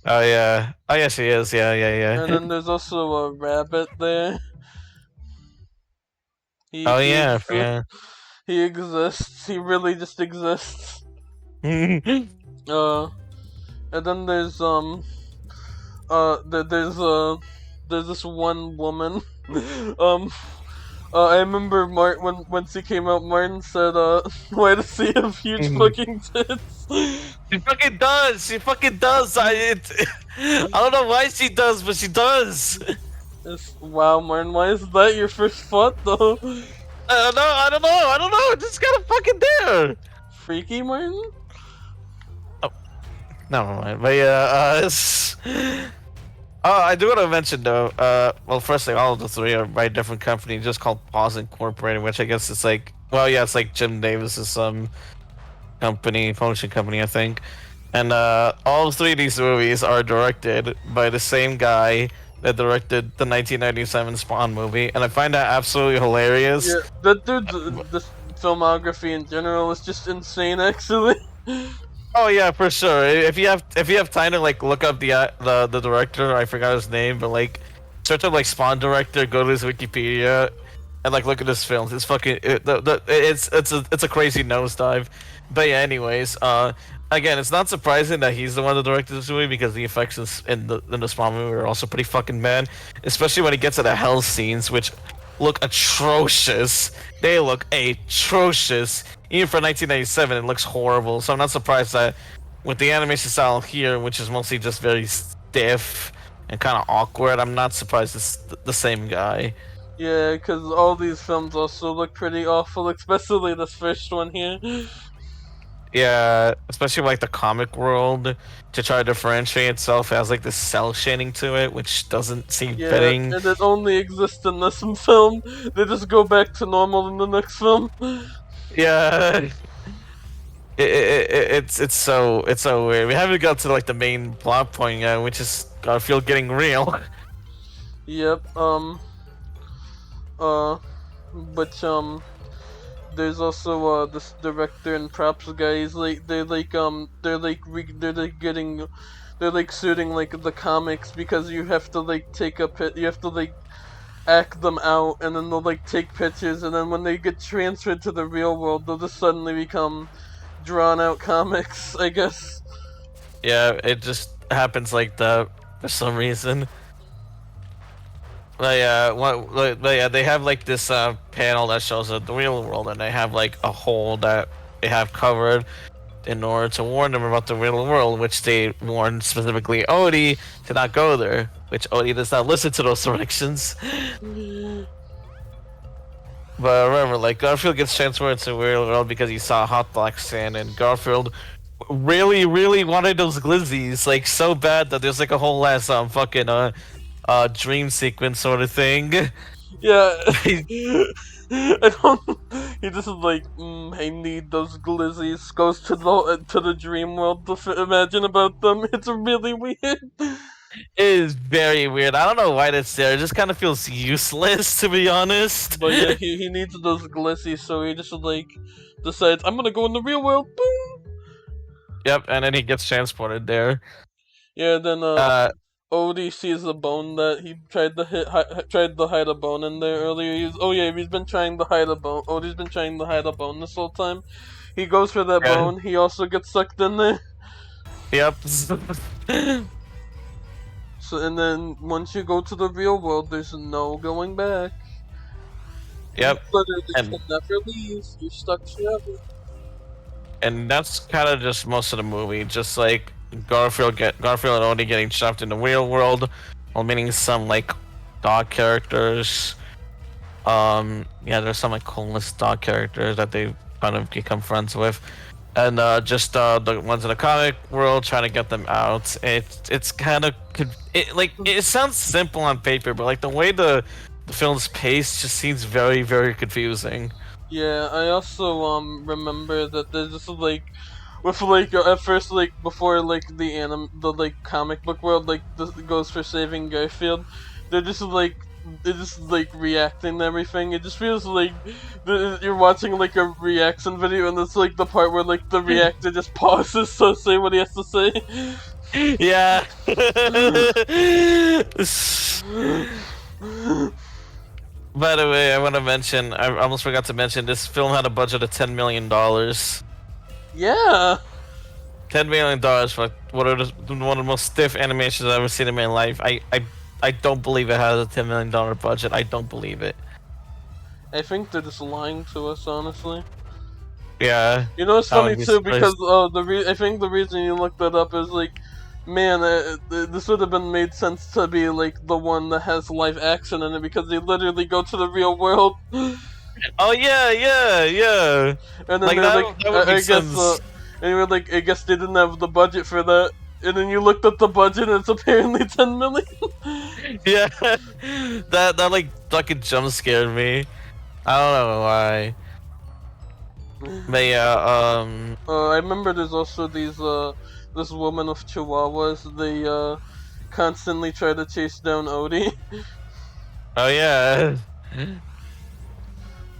Oh yeah, I guess he is. Yeah. And then there's also a rabbit there. Oh yeah, yeah. He exists. He really just exists. And then there's there's this one woman. I remember when she came out, Martin said, "Why does she have huge fucking tits?" She fucking does. She fucking does. I don't know why she does, but she does. Wow, Martin, why is that your first thought though? No, I don't know. It's just kind of fucking there. Freaky Martin? Never mind. But yeah, I do want to mention though. Well, firstly, all of the three are by a different company, just called Pause Incorporated, which I guess it's like, well, yeah, it's like Jim Davis's company, publishing company, I think. And all three of these movies are directed by the same guy that directed the 1997 Spawn movie, and I find that absolutely hilarious. Yeah, that dude's this filmography in general is just insane, actually. Oh yeah, for sure. If you have time to like look up the director, I forgot his name, but like search up like Spawn director, go to his Wikipedia, and like look at his films. It's fucking it's a crazy nosedive. But yeah, anyways, again, it's not surprising that he's the one that directed this movie because the effects in the Spawn movie are also pretty fucking bad, especially when he gets to the hell scenes, which look atrocious. They look atrocious. Even for 1997, it looks horrible. So I'm not surprised that with the animation style here, which is mostly just very stiff and kind of awkward, I'm not surprised it's the same guy. Yeah, because all these films also look pretty awful, especially this first one here. Yeah, especially like the comic world, to try to differentiate itself, has like this cell shading to it, which doesn't seem Yeah, fitting. and it only exists in this film. They just go back to normal in the next film. Yeah. It's so weird. We haven't got to like the main plot point yet, which is Garfield getting real. Yep, there's also, this director and props guy, he's like, they're like suiting, like, the comics, because you have to, like, you have to, like, act them out, and then they'll, like, take pictures, and then when they get transferred to the real world, they'll just suddenly become drawn-out comics, I guess. Yeah, it just happens like that for some reason. But yeah, they have like this panel that shows the real world, and they have like a hole that they have covered in order to warn them about the real world, which they warn specifically Odie to not go there, which Odie does not listen to those directions. But remember, like, Garfield gets transferred to the real world because he saw Hot Black Sand, and Garfield really, really wanted those glizzies, like, so bad that there's like a whole ass fucking dream sequence sort of thing. Yeah, I don't. He just is like, I need those glizzies. Goes to the dream world to imagine about them. It's really weird. It is very weird. I don't know why that's there. It just kind of feels useless, to be honest. But yeah, he needs those glizzies, so he just like decides, I'm gonna go in the real world. Boom. Yep, and then he gets transported there. Yeah, then Odie sees a bone that he tried to hide a bone in there earlier. He's been trying to hide a bone. Odie's been trying to hide a bone this whole time. He goes for that bone. He also gets sucked in there. Yep. So, and then once you go to the real world, there's no going back. Yep. You can never leave. You're stuck forever. And that's kind of just most of the movie. Just like Garfield and Odie getting shoved in the real world, while meeting some like dog characters. Yeah, there's some like coolest dog characters that they kind of become friends with, and just the ones in the comic world, trying to get them out. It's kind of it sounds simple on paper, but like the way the film's paced just seems very, very confusing. Yeah, I also remember that there's just like with like at first, like before like the like comic book world like this goes for saving Garfield, they're just like reacting to everything. It just feels like you're watching like a reaction video, and it's like the part where like the reactor just pauses to say what he has to say. Yeah. By the way, I want to mention, I almost forgot to mention, this film had a budget of $10 million. Yeah. $10 million for one of the most stiff animations I've ever seen in my life. I don't believe it has a $10 million budget. I don't believe it. I think they're just lying to us, honestly. Yeah. You know, it's funny too surprised. because I think the reason you looked that up is like, man, this would have been made sense to be like the one that has live action in it because they literally go to the real world. Oh yeah, yeah. And then Like, they're that- like, that would I make guess, sense. and you were like, I guess they didn't have the budget for that. And then you looked at the budget, and it's apparently 10 million. Yeah, that like fucking jump scared me. I don't know why. But yeah, I remember there's also these, this woman with chihuahuas. They, constantly try to chase down Odie. oh yeah.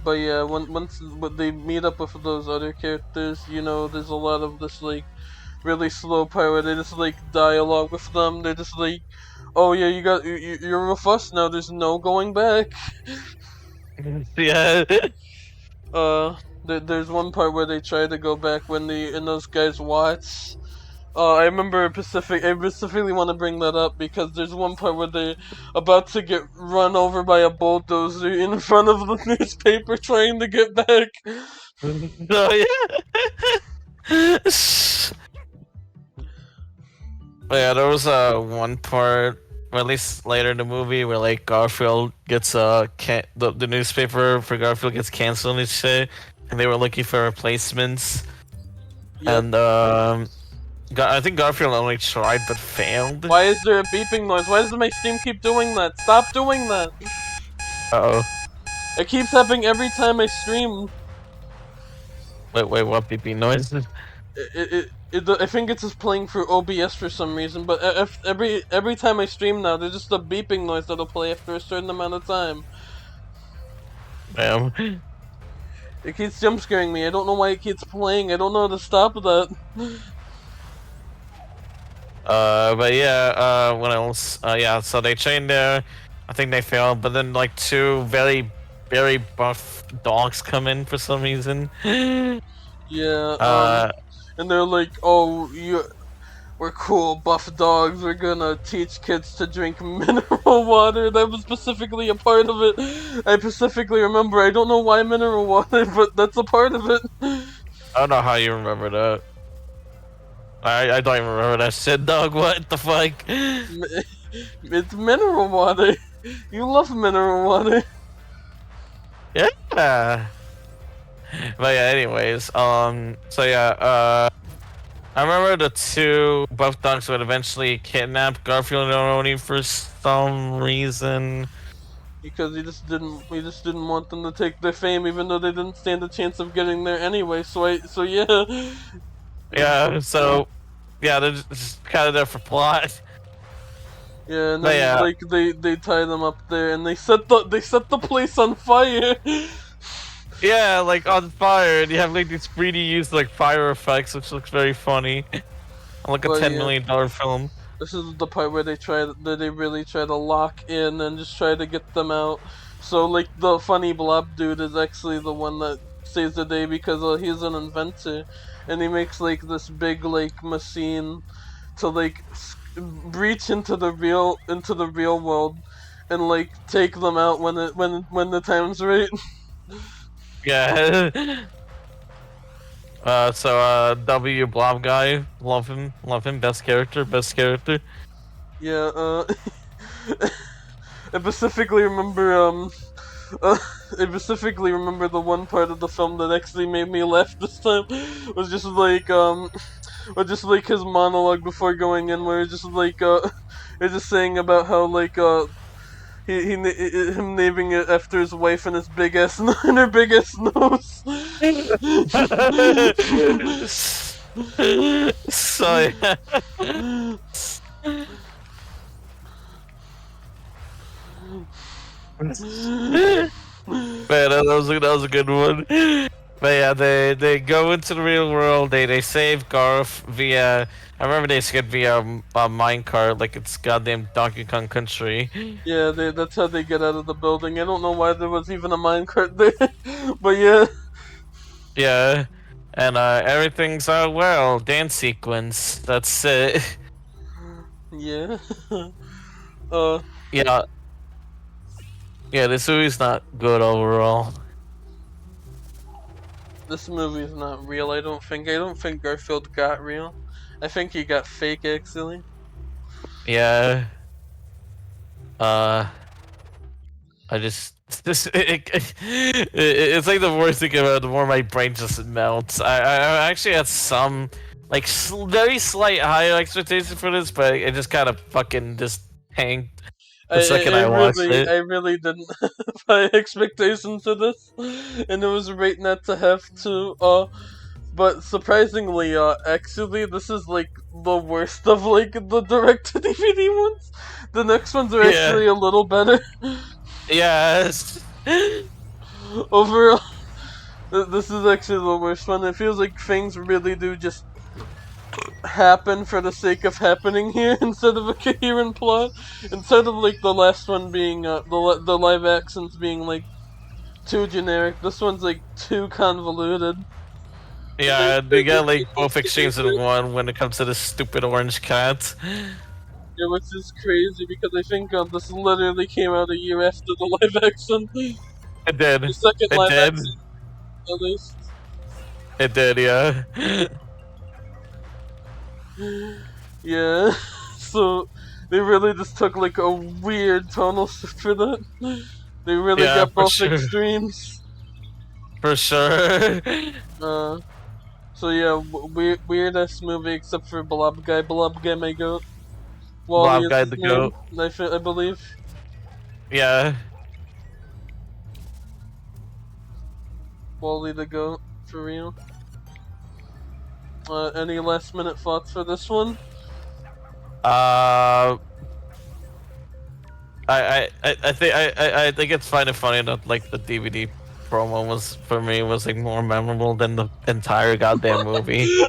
But yeah, once they meet up with those other characters, you know, there's a lot of this like really slow part where they just like dialogue with them. They're just like, "Oh yeah, you're with us now. There's no going back." Yeah. There's one part where they try to go back when in those guys' watch. I remember I specifically want to bring that up because there's one part where they're about to get run over by a bulldozer in front of the newspaper trying to get back. Oh yeah. But yeah, there was one part, or at least later in the movie, where like Garfield gets the newspaper for Garfield gets canceled and shit, and they were looking for replacements. Yep. And I think Garfield only tried but failed. Why is there a beeping noise? Why does my Steam keep doing that? Stop doing that! Uh oh. It keeps happening every time I stream. Wait, what beeping noise? I think it's just playing through OBS for some reason, but every time I stream now, there's just a beeping noise that'll play after a certain amount of time. Damn. It keeps jump scaring me. I don't know why it keeps playing. I don't know how to stop that. But yeah, what else? Yeah, so they trained there. I think they failed, but then like two very, very buff dogs come in for some reason. Yeah, and they're like, "Oh, we're cool buff dogs. We're gonna teach kids to drink mineral water." That was specifically a part of it. I specifically remember. I don't know why mineral water, but that's a part of it. I don't know how you remember that. I don't even remember that shit, dog. What the fuck? It's mineral water. You love mineral water. Yeah. But yeah, anyways, so yeah, I remember the two buff dogs would eventually kidnap Garfield and Odie for some reason. Because he just didn't want them to take their fame, even though they didn't stand a chance of getting there anyway. So yeah. Yeah, so yeah, they're just kind of there for plot. Yeah, and But then yeah. like they tie them up there, and they set the place on fire. Yeah, like on fire, and you have like these 3D used like fire effects, which looks very funny. Like a Well, $10 yeah. million film. This is the part where they really try to lock in and just try to get them out. So like the funny blob dude is actually the one that saves the day because he's an inventor, and he makes like this big like machine to like breach into the real world and like take them out when the time's right. Yeah. So W Blob guy, love him, best character. Yeah, I specifically remember, I specifically remember the one part of the film that actually made me laugh this time was just like, was just like his monologue before going in, where it's just like, it's just saying about how like, him naming it after his wife and his big ass and her big ass nose. So yeah. Man, that was a good one. But yeah, they go into the real world. They save Garth via. I remember they escaped via a minecart, like it's goddamn Donkey Kong Country. Yeah, that's how they get out of the building. I don't know why there was even a minecart there, but yeah. Yeah, and everything's well. Dance sequence. That's it. Yeah. Yeah. Yeah, this movie's not good overall. This movie is not real. I don't think Garfield got real. I think he got fake actually. Yeah. I I just it's like the worst thing about it, the more my brain just melts. I actually had some like very slight higher expectations for this, but it just kind of fucking just tanked the second I watched it. I really didn't have high expectations for this, and it was right not to have to. But surprisingly, actually, this is like the worst of like the direct-to-DVD ones. The next ones are Yeah. actually a little better. Yes. Overall, this is actually the worst one. It feels like things really do just happen for the sake of happening here instead of a coherent plot. Instead of like the last one being the live actions being like too generic, this one's like too convoluted. Yeah, they got like both extremes in one when it comes to this stupid orange cat. Yeah, which is crazy because I think this literally came out a year after the live action. It did. The second It live did. action, at least. It did, yeah. Yeah, so they really just took like a weird tonal shift for that. They really Yeah, got for both sure. extremes. For sure. So yeah, weird ass movie except for Blob Guy. Blob Guy my goat. Blob is Guy his the name, goat. I believe. Yeah. Wally the goat, for real. Any last minute thoughts for this one? I think it's kind of funny that like the DVD promo was for me was like more memorable than the entire goddamn movie. You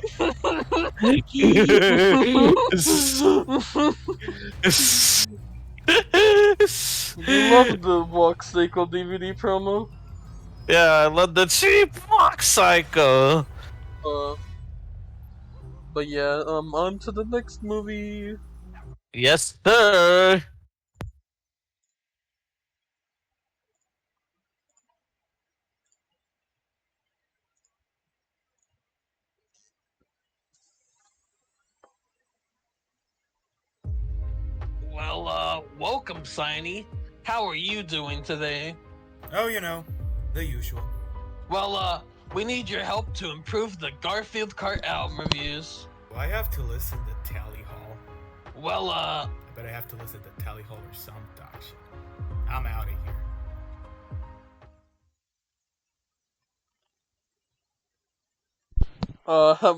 love the Walk Cycle DVD promo. Yeah, I love the cheap walk cycle. But yeah, on to the next movie. Yes, sir. Well, welcome, Signy. How are you doing today? Oh, the usual. Well, we need your help to improve the Garfield Kart album reviews. Do I have to listen to Tally Hall? Well, I bet I have to listen to Tally Hall or some dog shit. I'm out of here.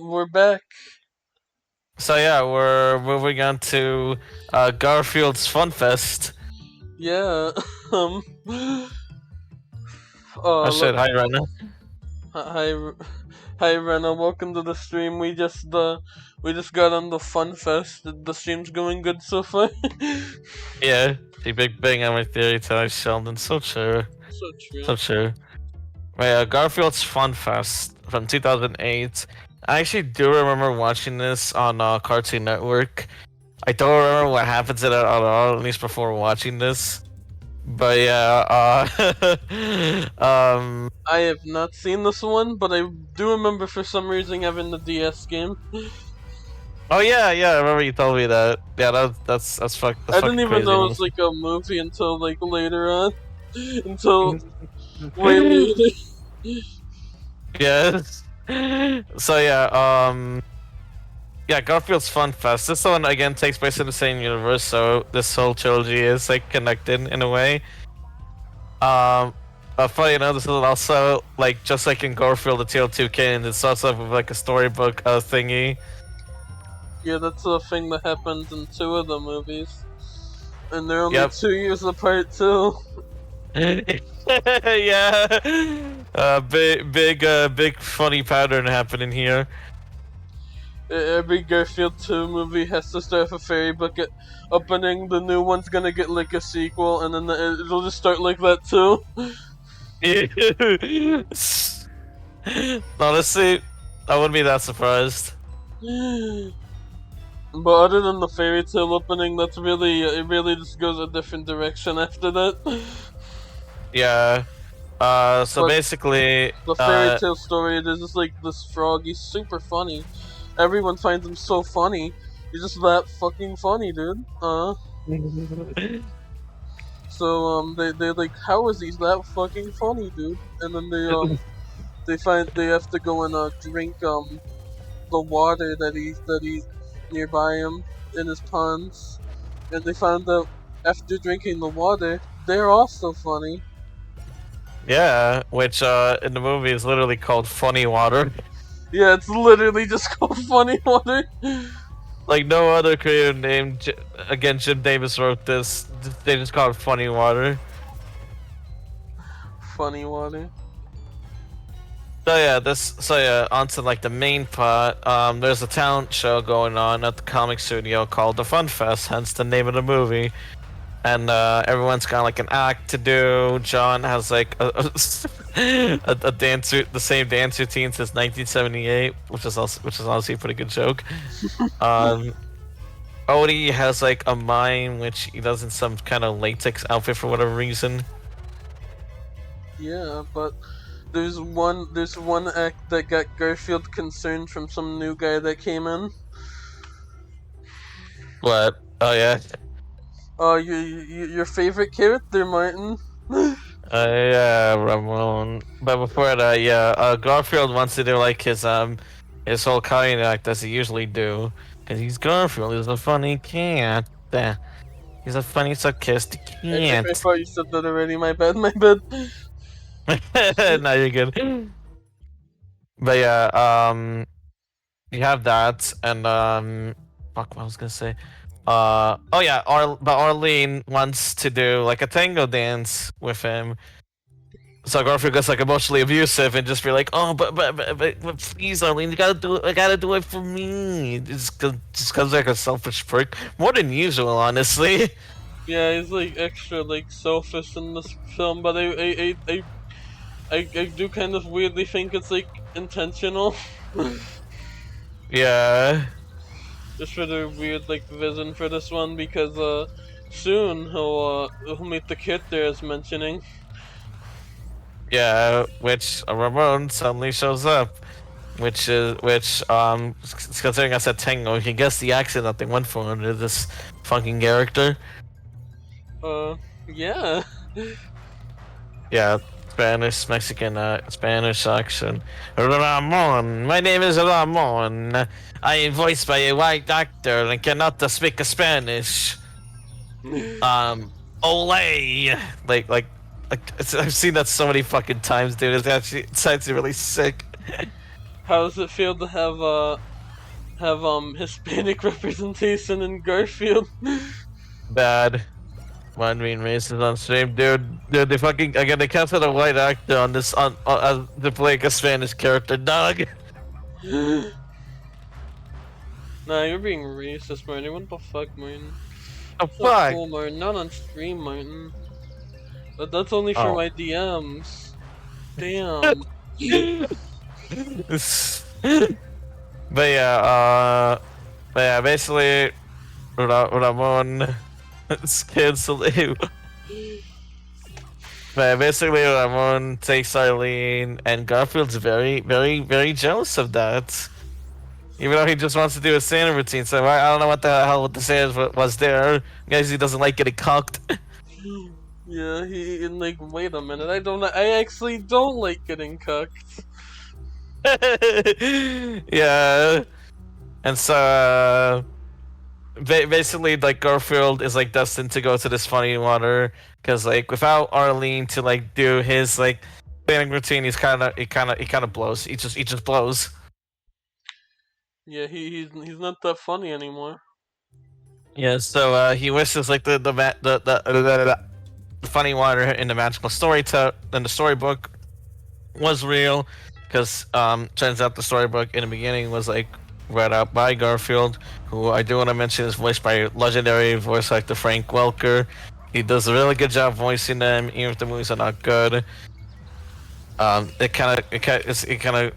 We're back. So yeah, we're moving on to Garfield's Fun Fest. Yeah, Oh shit, hi Rena. Hi, Rena. Welcome to the stream. We just got on the Fun Fest. The stream's going good so far. Yeah, the big bang on my theory tonight, Sheldon. So true. So true. So true. Right, Garfield's Fun Fest from 2008. I actually do remember watching this on Cartoon Network. I don't remember what happens in it at all, at least before watching this. But yeah, I have not seen this one, but I do remember for some reason having the DS game. oh yeah, I remember you told me that. Yeah, that's fuck. That's I didn't even crazy, know it man. was like a movie until like later on. Until way later. Yes. So yeah, Garfield's Fun Fest. This one again takes place in the same universe, so this whole trilogy is like connected in a way. But funny enough, this is also like just like in Garfield the TL2 Kane, it starts off with like a storybook thingy. Yeah, that's a thing that happens in 2 of the movies. And they're only Yep. 2 years apart too. Yeah. Big funny pattern happening here. Every Garfield 2 movie has to start with a fairy bucket opening. The new one's gonna get like a sequel, and then it'll just start like that too. Honestly, I wouldn't be that surprised. But other than the fairy tale opening, that's really it really just goes a different direction after that. Yeah. So But basically, The fairy tale story, there's just like this frog, he's super funny. Everyone finds him so funny. He's just that fucking funny, dude. so they're like, how is he that fucking funny, dude? And then they have to go and drink the water that he's nearby him in his ponds, and they found out after drinking the water they're also funny. Yeah, which in the movie is literally called funny water. Yeah, it's literally just called funny water. Like no other creator named again Jim Davis wrote this. They just call it funny water. Funny water. So yeah, onto like the main plot. There's a talent show going on at the comic studio called the Fun Fest, hence the name of the movie. And everyone's got like an act to do. John has like a dance, the same dance routine since 1978, which is honestly a pretty good joke. Odie has like a mime which he does in some kind of latex outfit for whatever reason. Yeah, but there's one act that got Garfield concerned from some new guy that came in. What? Oh yeah. Your favorite character, Martin. Yeah, Ramon. But before that, yeah, Garfield wants to do like his whole kind act as he usually do, cause he's Garfield. He's a funny cat. He's a funny sarcastic I cat. thought you said that already. My bad. My bad. No, you're good. But yeah, you have that, and fuck, what I was gonna say. Oh yeah, but Arlene wants to do like a tango dance with him. So Garfield gets like emotionally abusive and just be like, oh, but please, Arlene, you gotta do it for me. Just cause like a selfish prick, more than usual, honestly. Yeah, he's like extra like selfish in this film, but I do kind of weirdly think it's like intentional. Yeah. Just for the weird like vision for this one, because soon he'll meet the kid there is mentioning. Yeah, which Ramon suddenly shows up, which considering I said tango, you can guess the accent that they went for under this fucking character. Yeah. Yeah, Spanish, Mexican, Spanish accent. Ramon, my name is Ramon. I am voiced by a white actor and cannot speak Spanish. Ole! Like, I've seen that so many fucking times, dude. It's actually really sick. How does it feel to have Hispanic representation in Garfield? Bad. One being racist on stream, dude. They fucking again. They casted a white actor on this to play like a Spanish character, dog. Nah, you're being racist, Martin. What the fuck, Martin? The That's not fuck? cool, Martin. Not on stream, Martin. But that's only for Oh. my DMs. Damn. But yeah, basically, Ramon cancel you. But basically, Ramon takes Arlene, and Garfield's very, very, very jealous of that. Even though he just wants to do a Santa routine, so I don't know what the hell the Santa was there. Guys, he doesn't like getting cocked. Yeah, and like, wait a minute. I actually don't like getting cucked. Yeah, and so basically, like Garfield is like destined to go to this funny water because like without Arlene to like do his like planning routine, he kind of blows. He just blows. Yeah, he's not that funny anymore. Yeah, so he wishes like the funny water in the magical in the storybook was real, because turns out the storybook in the beginning was like read out by Garfield, who I do want to mention is voiced by legendary voice actor Frank Welker. He does a really good job voicing them, even if the movies are not good. It kind of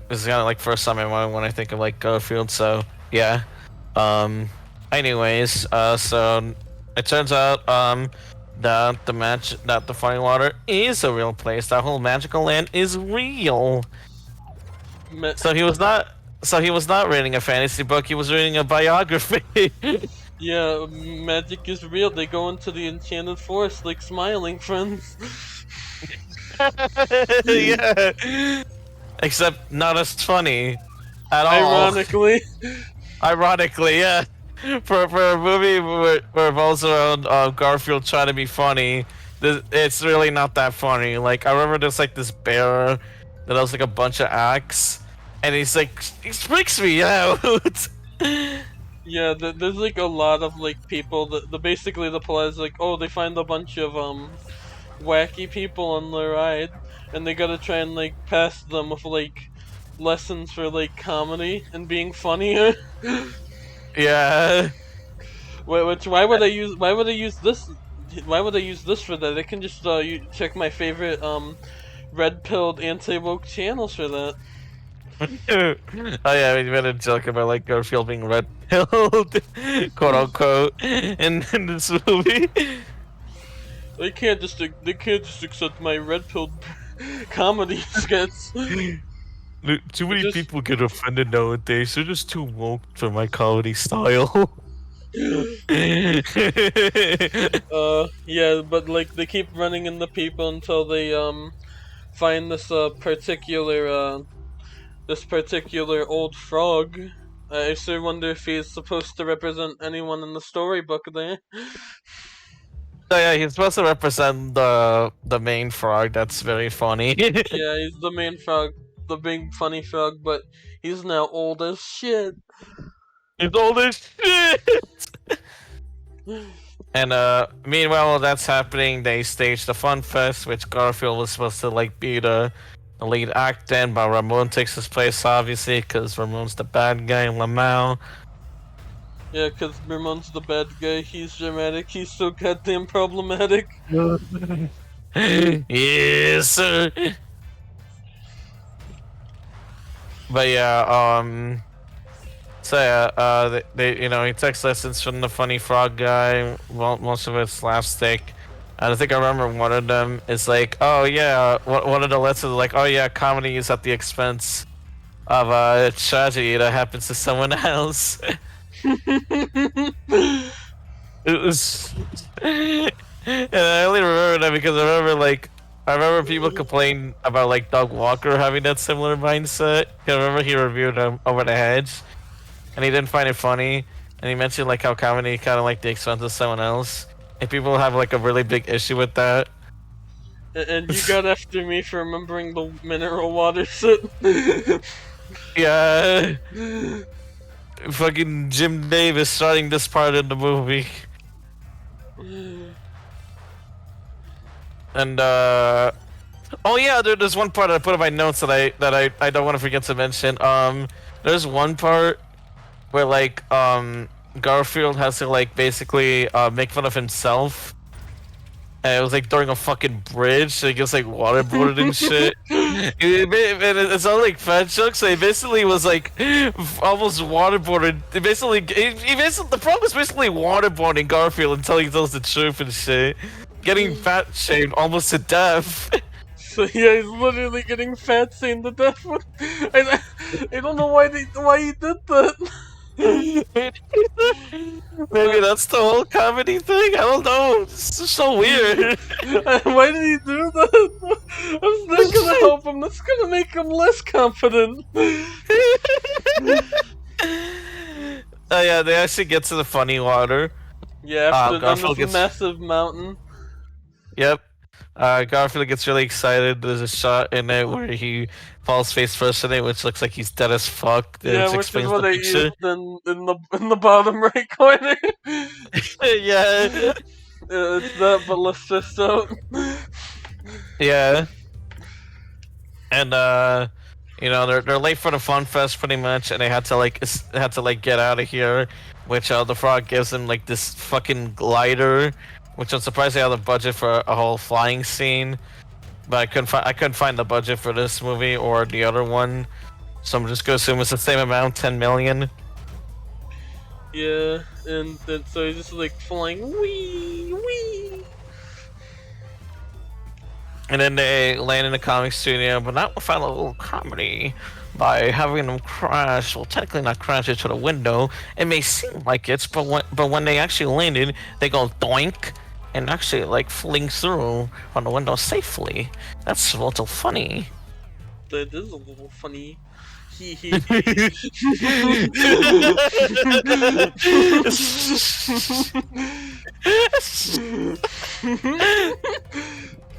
is like first time when I think of like Garfield. So yeah. Anyways, so it turns out that the funny water is a real place. That whole magical land is real. So he was not reading a fantasy book. He was reading a biography. Yeah, magic is real. They go into the enchanted forest like smiling friends. Yeah. Except not as funny at all. Ironically. Ironically, yeah. For a movie where it revolves around Garfield trying to be funny, it's really not that funny. Like, I remember there's like this bear that has like a bunch of acts, and he's like, he freaks me out. Yeah, there's like a lot of like people that basically the plot is like, oh, they find a bunch of wacky people on the ride, and they gotta try and like pass them with like lessons for like comedy and being funnier. Yeah. Which why would I use this? Why would I use this for that? I can just check my favorite red pilled anti woke channels for that. Oh yeah, we made a joke about like Garfield being red pilled, quote unquote, in this movie. They can't just accept my red pilled comedy skits. Too many Just- people get offended nowadays. They're just too woke for my comedy style. Yeah, but like they keep running into people until they find this particular old frog. I sure wonder if he's supposed to represent anyone in the storybook there. So yeah, he's supposed to represent the main frog. That's very funny. Yeah, he's the main frog, the big funny frog, but he's now old as shit. He's old as shit. And meanwhile, while that's happening, they stage the Fun Fest, which Garfield was supposed to like be the lead act in, but Ramon takes his place obviously because Ramon's the bad guy in Lamau. Yeah, because Ramon's the bad guy, he's dramatic, he's so goddamn problematic. Yes, sir. But yeah, so yeah, they he takes lessons from the funny frog guy. Well, most of it's slapstick. And I think I remember one of them is like, oh yeah, one of the lessons is like, oh yeah, comedy is at the expense of a tragedy that happens to someone else. It was, and I only remember that because I remember people complain about like Doug Walker having that similar mindset. I remember he reviewed Over the Hedge, and he didn't find it funny, and he mentioned like how comedy kind of like the expense of someone else, and people have like a really big issue with that. And you got after me for remembering the mineral water shit. Yeah, fucking Jim Davis starting this part in the movie. And oh yeah, there's one part I put in my notes that I don't want to forget to mention. There's one part where like Garfield has to like basically make fun of himself. And it was like during a fucking bridge, so he gets like waterboarded and shit. It's all like fat jokes. So he basically was like almost waterboarded. He basically the problem is basically waterboarding Garfield until he tells the truth and shit. Getting fat shamed almost to death. So yeah, he's literally getting fat shamed to death. I don't know why he did that. Maybe that's the whole comedy thing. I don't know. It's just so weird. Why did he do that? That's not gonna help him. That's gonna make him less confident. Oh yeah, they actually get to the funny water. Yeah, after Garfield on this gets- massive mountain. Yep. Garfield gets really excited. There's a shot in it where he falls face first in it, which looks like he's dead as fuck. Yeah, which is explains what the I picture. used in the bottom right corner. Yeah. It's that, but let's just out. Yeah. And they're late for the Fun Fest pretty much, and they had to get out of here. Which the frog gives them like this fucking glider, which I'm surprised they had the budget for a whole flying scene. But I couldn't find the budget for this movie or the other one, so I'm just gonna assume it's the same amount, 10 million. Yeah, and then so he's just like flying, wee. And then they land in a comic studio, but not without a little comedy by having them crash. Well, technically not crash into the window. It may seem like it's, but when they actually landed, they go doink and actually like fling through on the window safely. That's a little funny. That is a little funny. He.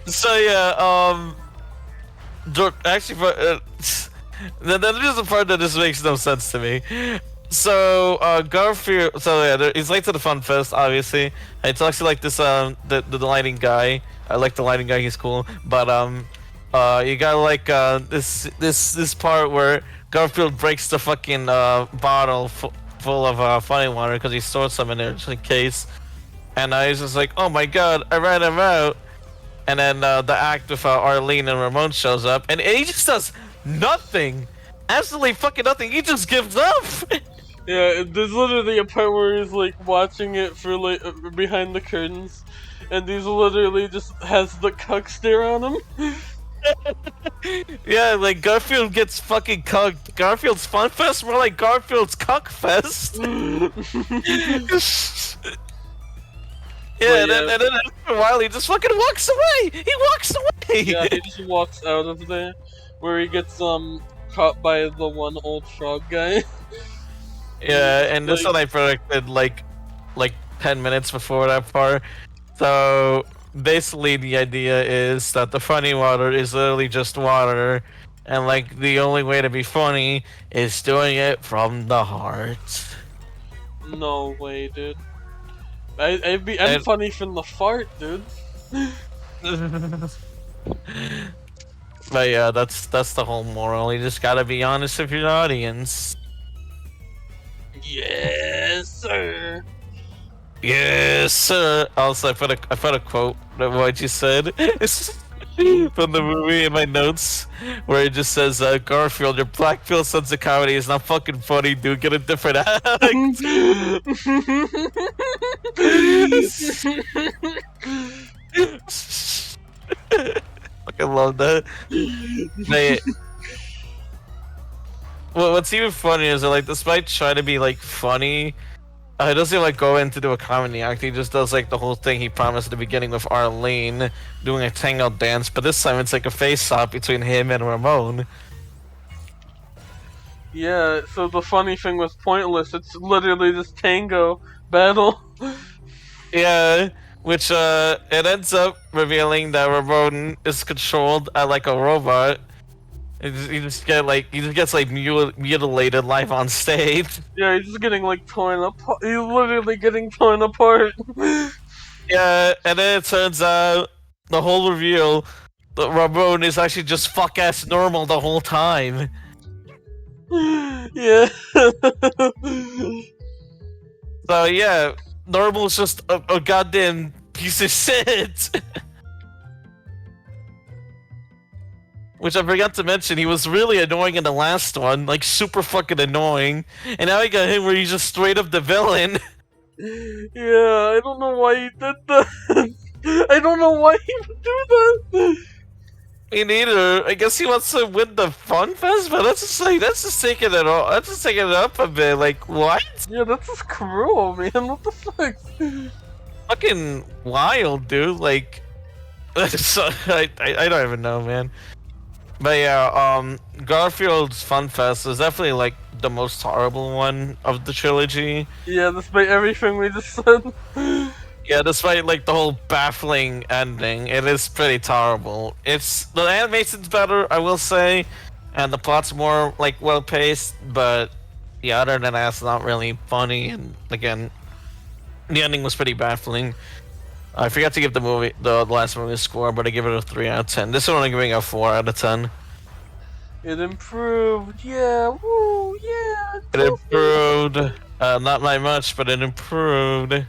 So yeah, actually, there's a part that just makes no sense to me. So Garfield, so yeah, he's late to the fun fest. Obviously, he talks to like this the lighting guy. I like the lighting guy; he's cool. But you got like this part where Garfield breaks the fucking bottle full of funny water because he stored some in there just in case. And he's just like, oh my god, I ran him out. And then the act with Arlene and Ramon shows up, and he just does nothing. Absolutely fucking nothing. He just gives up. Yeah, there's literally a part where he's like watching it for like behind the curtains, and he's literally just has the cuck stare on him. Yeah, like Garfield gets fucking cucked. Garfield's Fun Fest, more like Garfield's Cuck Fest. Yeah, and then after a while he just fucking walks away. He walks away. Yeah, he just walks out of there, where he gets caught by the one old frog guy. Yeah, and this one I predicted like 10 minutes before that part. So basically the idea is that the funny water is literally just water, and like the only way to be funny is doing it from the heart. No way, dude. I'm funny from the fart, dude. But yeah, that's the whole moral. You just gotta be honest with your audience. Yes, sir. Yes, sir. Also, I put a quote of what you said from the movie in my notes, where it just says, "Garfield, your black pill sense of comedy is not fucking funny, dude. Get a different act." Fucking love that. Well, what's even funnier is that, like, despite trying to be like funny, he doesn't like go in to do a comedy act. He just does like the whole thing he promised at the beginning with Arlene doing a tango dance, but this time it's like a face-off between him and Ramon. Yeah, so the funny thing was pointless. It's literally this tango battle. Yeah, which it ends up revealing that Ramon is controlled like a robot. He just gets like mutilated live on stage. Yeah, he's just getting like torn apart. He's literally getting torn apart. Yeah, and then it turns out the whole reveal that Ramon is actually just fuck-ass normal the whole time. Yeah. So yeah, Normal's just a goddamn piece of shit. Which I forgot to mention, he was really annoying in the last one, like super fucking annoying. And now I got him where he's just straight up the villain. Yeah, I don't know why he did that. I don't know why he would do that. Me neither. I guess he wants to win the Fun Fest, but that's just taking it up a bit. Like, what? Yeah, that's just cruel, man. What the fuck? Fucking wild, dude. Like, so, I don't even know, man. But yeah, Garfield's Fun Fest is definitely like the most horrible one of the trilogy. Yeah, despite everything we just said. Yeah, despite like the whole baffling ending, it is pretty terrible. The animation's better, I will say, and the plot's more like well paced, but yeah, other than that, it's not really funny. And again, the ending was pretty baffling. I forgot to give the last movie a score, but I give it a 3 out of 10. This one I'm giving a 4 out of 10. It improved, yeah, woo, yeah. It improved, not by much, but it improved.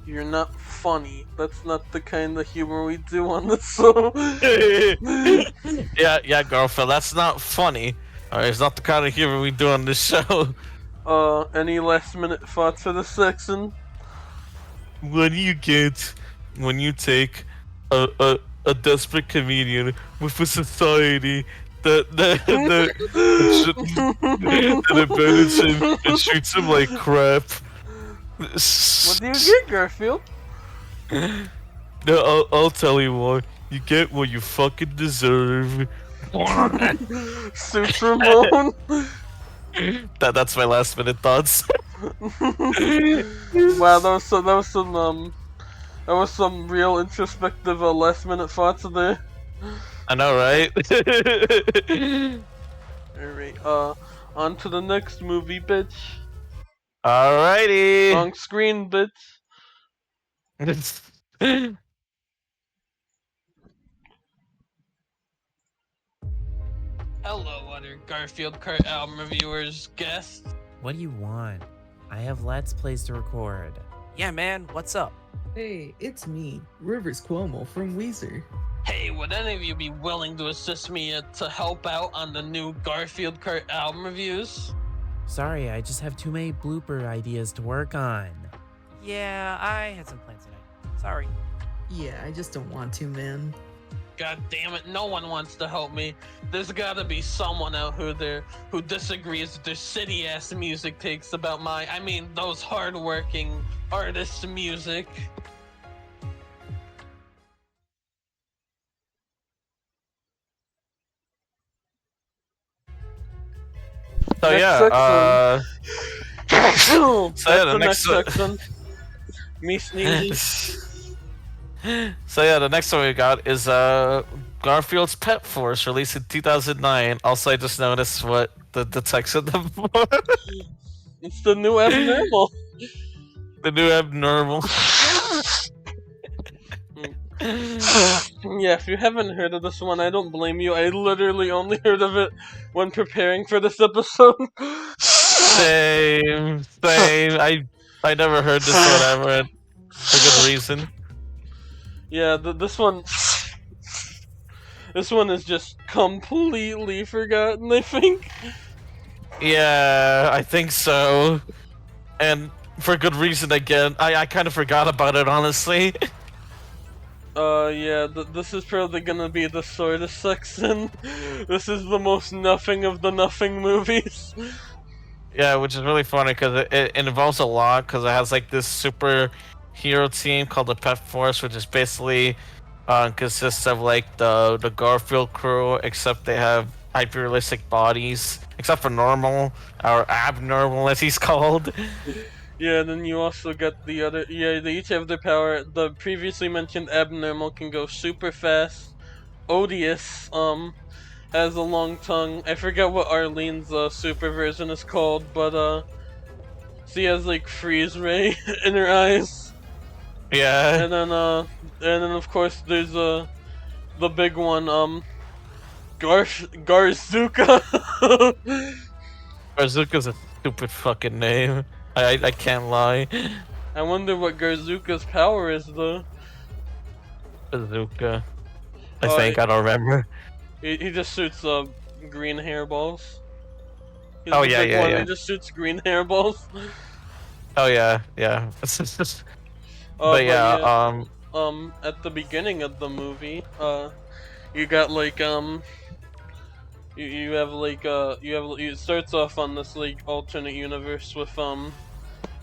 You're not funny. That's not the kind of humor we do on the show. yeah, Garfield, that's not funny. Alright, it's not the kind of humor we do on this show. Any last minute thoughts for this section? when you take a desperate comedian with a society that abandons him and treats him like crap. What do you get, Garfield? No, I'll tell you what. You get what you fucking deserve. Suits Ramon. That's my last minute thoughts. Wow, that was some real introspective last minute thoughts there. I know, right? Alright, on to the next movie, bitch. Alrighty. Wrong screen, bitch. Hello, other Garfield Kart album reviewers, guests. What do you want? I have Let's Plays to record. Yeah, man, what's up? Hey, it's me, Rivers Cuomo from Weezer. Hey, would any of you be willing to assist me to help out on the new Garfield Kart album reviews? Sorry, I just have too many blooper ideas to work on. Yeah, I had some plans tonight. Sorry. Yeah, I just don't want to, man. God damn it, no one wants to help me. There's gotta be someone out there who disagrees with their city ass music takes about those hardworking artists' music. So Next yeah, That's yeah, the the next next section. Me sneezing. so yeah, the next one we got is Garfield's Pet Force, released in 2009. Also, I just noticed what the text of the It's the new abnormal. the new abnormal. Yeah, if you haven't heard of this one, I don't blame you. I literally only heard of it when preparing for this episode. Same. I never heard this one ever, and for good reason. Yeah, this one is just completely forgotten, I think. Yeah, I think so, and for good reason again. I kind of forgot about it, honestly. Yeah, this is probably gonna be the sort of section. This is the most nothing of the nothing movies. Yeah, which is really funny because it involves a lot, because it has like this super hero team called the Pet Force, which is basically consists of like the Garfield crew, except they have hyper realistic bodies, except for normal or abnormal as he's called. Yeah, then you also get the other. Yeah, they each have their power. The previously mentioned abnormal can go super fast. Odious has a long tongue. I forget what Arlene's super version is called, but she has like freeze ray in her eyes. Yeah. And then of course there's the big one, Garzuka. Garzuka's a stupid fucking name. I can't lie. I wonder what Garzuka's power is though. Bazooka. I Oh, think I don't remember. He just shoots green hairballs. He's Oh, the yeah, big yeah, one, yeah. He just shoots green hairballs. Oh yeah, yeah. But yeah, at the beginning of the movie, you got like it starts off on this like alternate universe with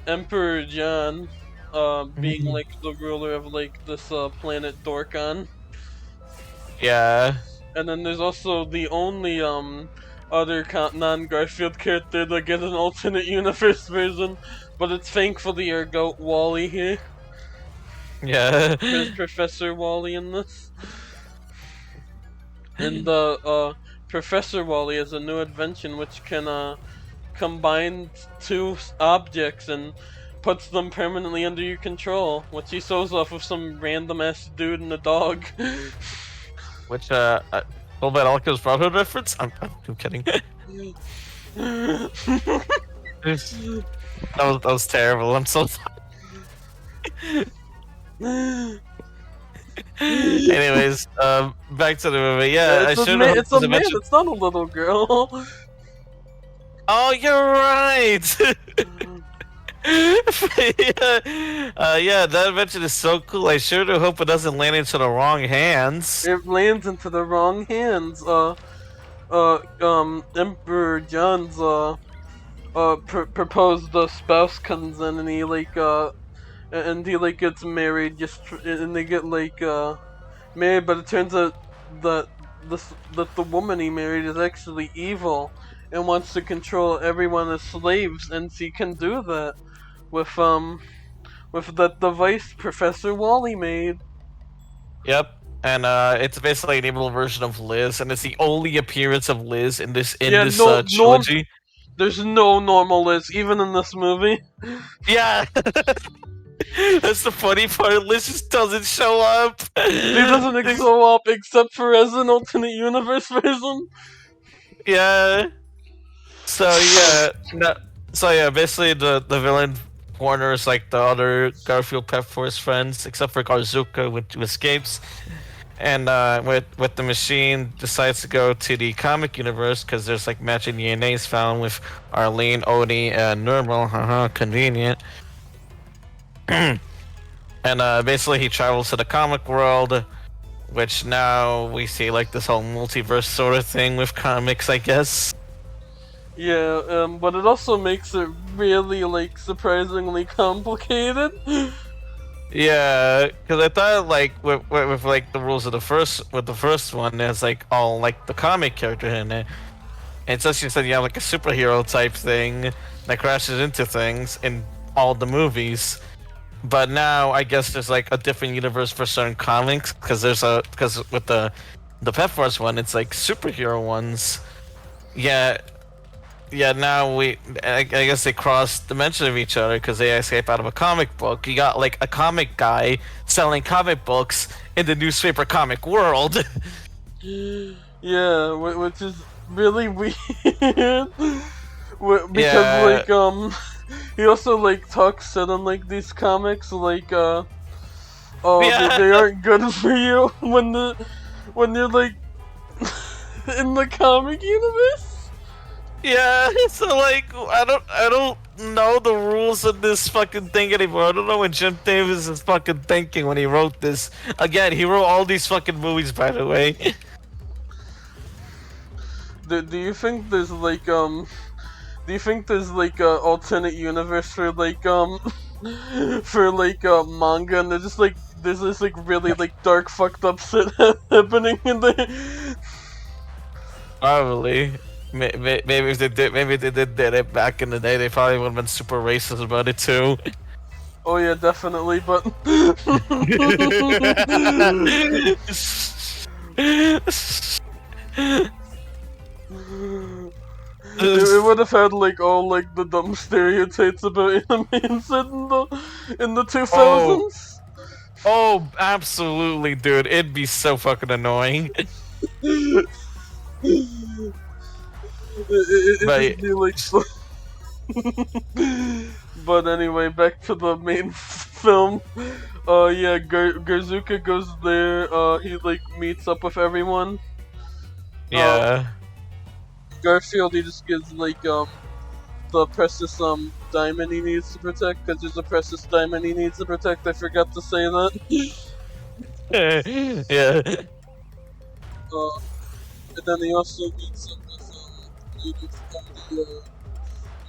Emperor John being like the ruler of like this planet Dorkon. yeah. And then there's also the only other non-Garfield character that gets an alternate universe version, but it's thankfully our goat Wally here. Yeah. There's Professor Wally in this. And Professor Wally is a new invention which can combine two objects and puts them permanently under your control, which he shows off with some random ass dude and a dog. Which Full Metal Alchemist Brotherhood reference? I'm kidding. that was terrible. I'm so sorry. Anyways, back to the movie. Yeah, it's I a should man, have it's a man, mentioned. it's not a little girl. Oh, you're right. Yeah, that invention is so cool. I sure do hope it doesn't land into the wrong hands. It lands into the wrong hands. Emperor John's proposed spouse comes in and he gets married and they get married, but it turns out that the woman he married is actually evil and wants to control everyone as slaves, and she can do that with that device Professor Wally made. Yep. And it's basically an evil version of Liz, and it's the only appearance of Liz in this trilogy. There's no normal Liz, even in this movie. Yeah. That's the funny part. Liz just doesn't show up. He doesn't show up except for as an alternate universe version. Yeah. So basically the villain corners like the other Garfield Pep Force friends, except for Garzuka, who escapes, and with the machine decides to go to the comic universe because there's like matching DNAs found with Arlene, Odie, and Normal. Haha, convenient. And basically he travels to the comic world, which now we see like this whole multiverse sort of thing with comics, I guess. Yeah, but it also makes it really surprisingly complicated. Yeah, because I thought with like the rules of the first one, there's like all like the comic character in it. And so she said you have like a superhero type thing that crashes into things in all the movies. But now I guess there's like a different universe for certain comics because with the Pep Force one, it's like superhero ones. Yeah. Now I guess they cross dimensions of each other because they escape out of a comic book. You got like a comic guy selling comic books in the newspaper comic world. Yeah, which is really weird. Because he also talks shit on these comics they aren't good for you when you're in the comic universe. Yeah, so I don't know the rules of this fucking thing anymore. I don't know what Jim Davis is fucking thinking when he wrote this. Again, he wrote all these fucking movies, by the way. Do you think there's a alternate universe for manga, and there's just there's this really dark fucked up shit happening in there? Probably. Maybe if they did it back in the day, they probably would have been super racist about it too. Oh yeah, definitely, but it would have had all the dumb stereotypes about anime and shit in the 2000s. Oh, absolutely, dude! It'd be so fucking annoying. It'd be so... But anyway, back to the main film. Garzuka goes there. He meets up with everyone. Yeah. Garfield, he just gives the precious diamond he needs to protect, because there's a precious diamond he needs to protect. I forgot to say that. Yeah. And then he also meets up with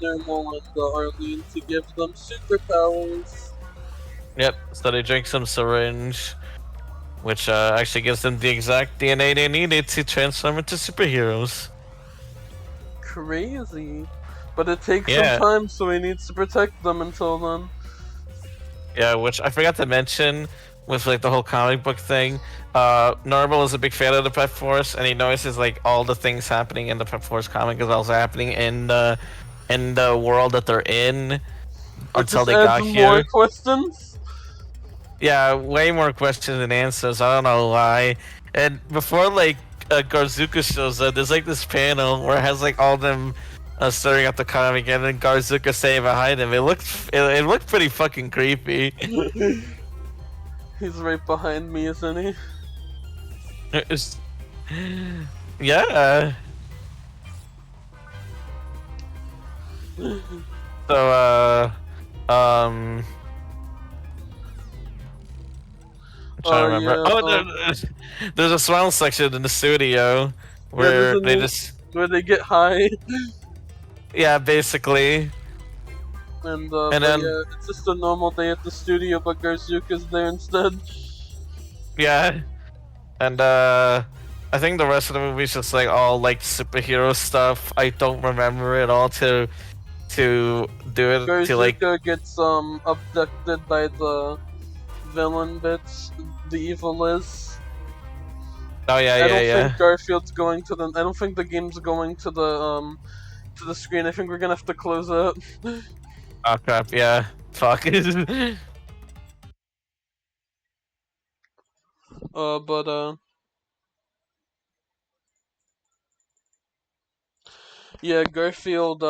Normal and Arlene to give them superpowers. Yep. So they drink some syringe, which actually gives them the exact DNA they needed to transform into superheroes. Crazy. But it takes some time, so he needs to protect them until then. Yeah, which I forgot to mention with the whole comic book thing. Normal is a big fan of the Pep Force, and he notices all the things happening in the Pep Force comic is also happening in the world that they're in until they got here. More questions? Yeah, way more questions than answers. I don't know why. And before Garzuka shows up, there's this panel where it has all them staring at the comic, and then Garzuka staying behind him. It looked pretty fucking creepy. He's right behind me, isn't he? Yeah. So I'm trying to remember. Yeah, Oh, there's a smile section in the studio where there's a they new- just where they get high, yeah, basically. and And then- yeah, it's just a normal day at the studio, but Garzuka's there instead. Yeah, and I think the rest of the movie is just like all like superhero stuff. I don't remember it all to do it to like. Garzuka gets abducted by the villain bitch, the evil Liz. Oh yeah, I yeah, don't yeah. think Garfield's going to the. I don't think the game's going to the screen. I think we're gonna have to close out. Oh crap, yeah. Fuck. But yeah, Garfield.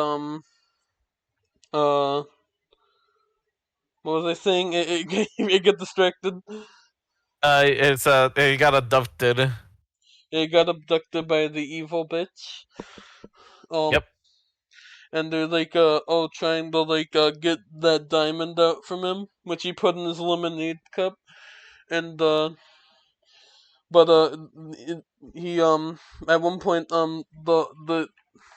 What was I saying? It get distracted. It's he got abducted. He got abducted by the evil bitch. Yep. And they're like, trying to like, get that diamond out from him, which he put in his lemonade cup, and he at one point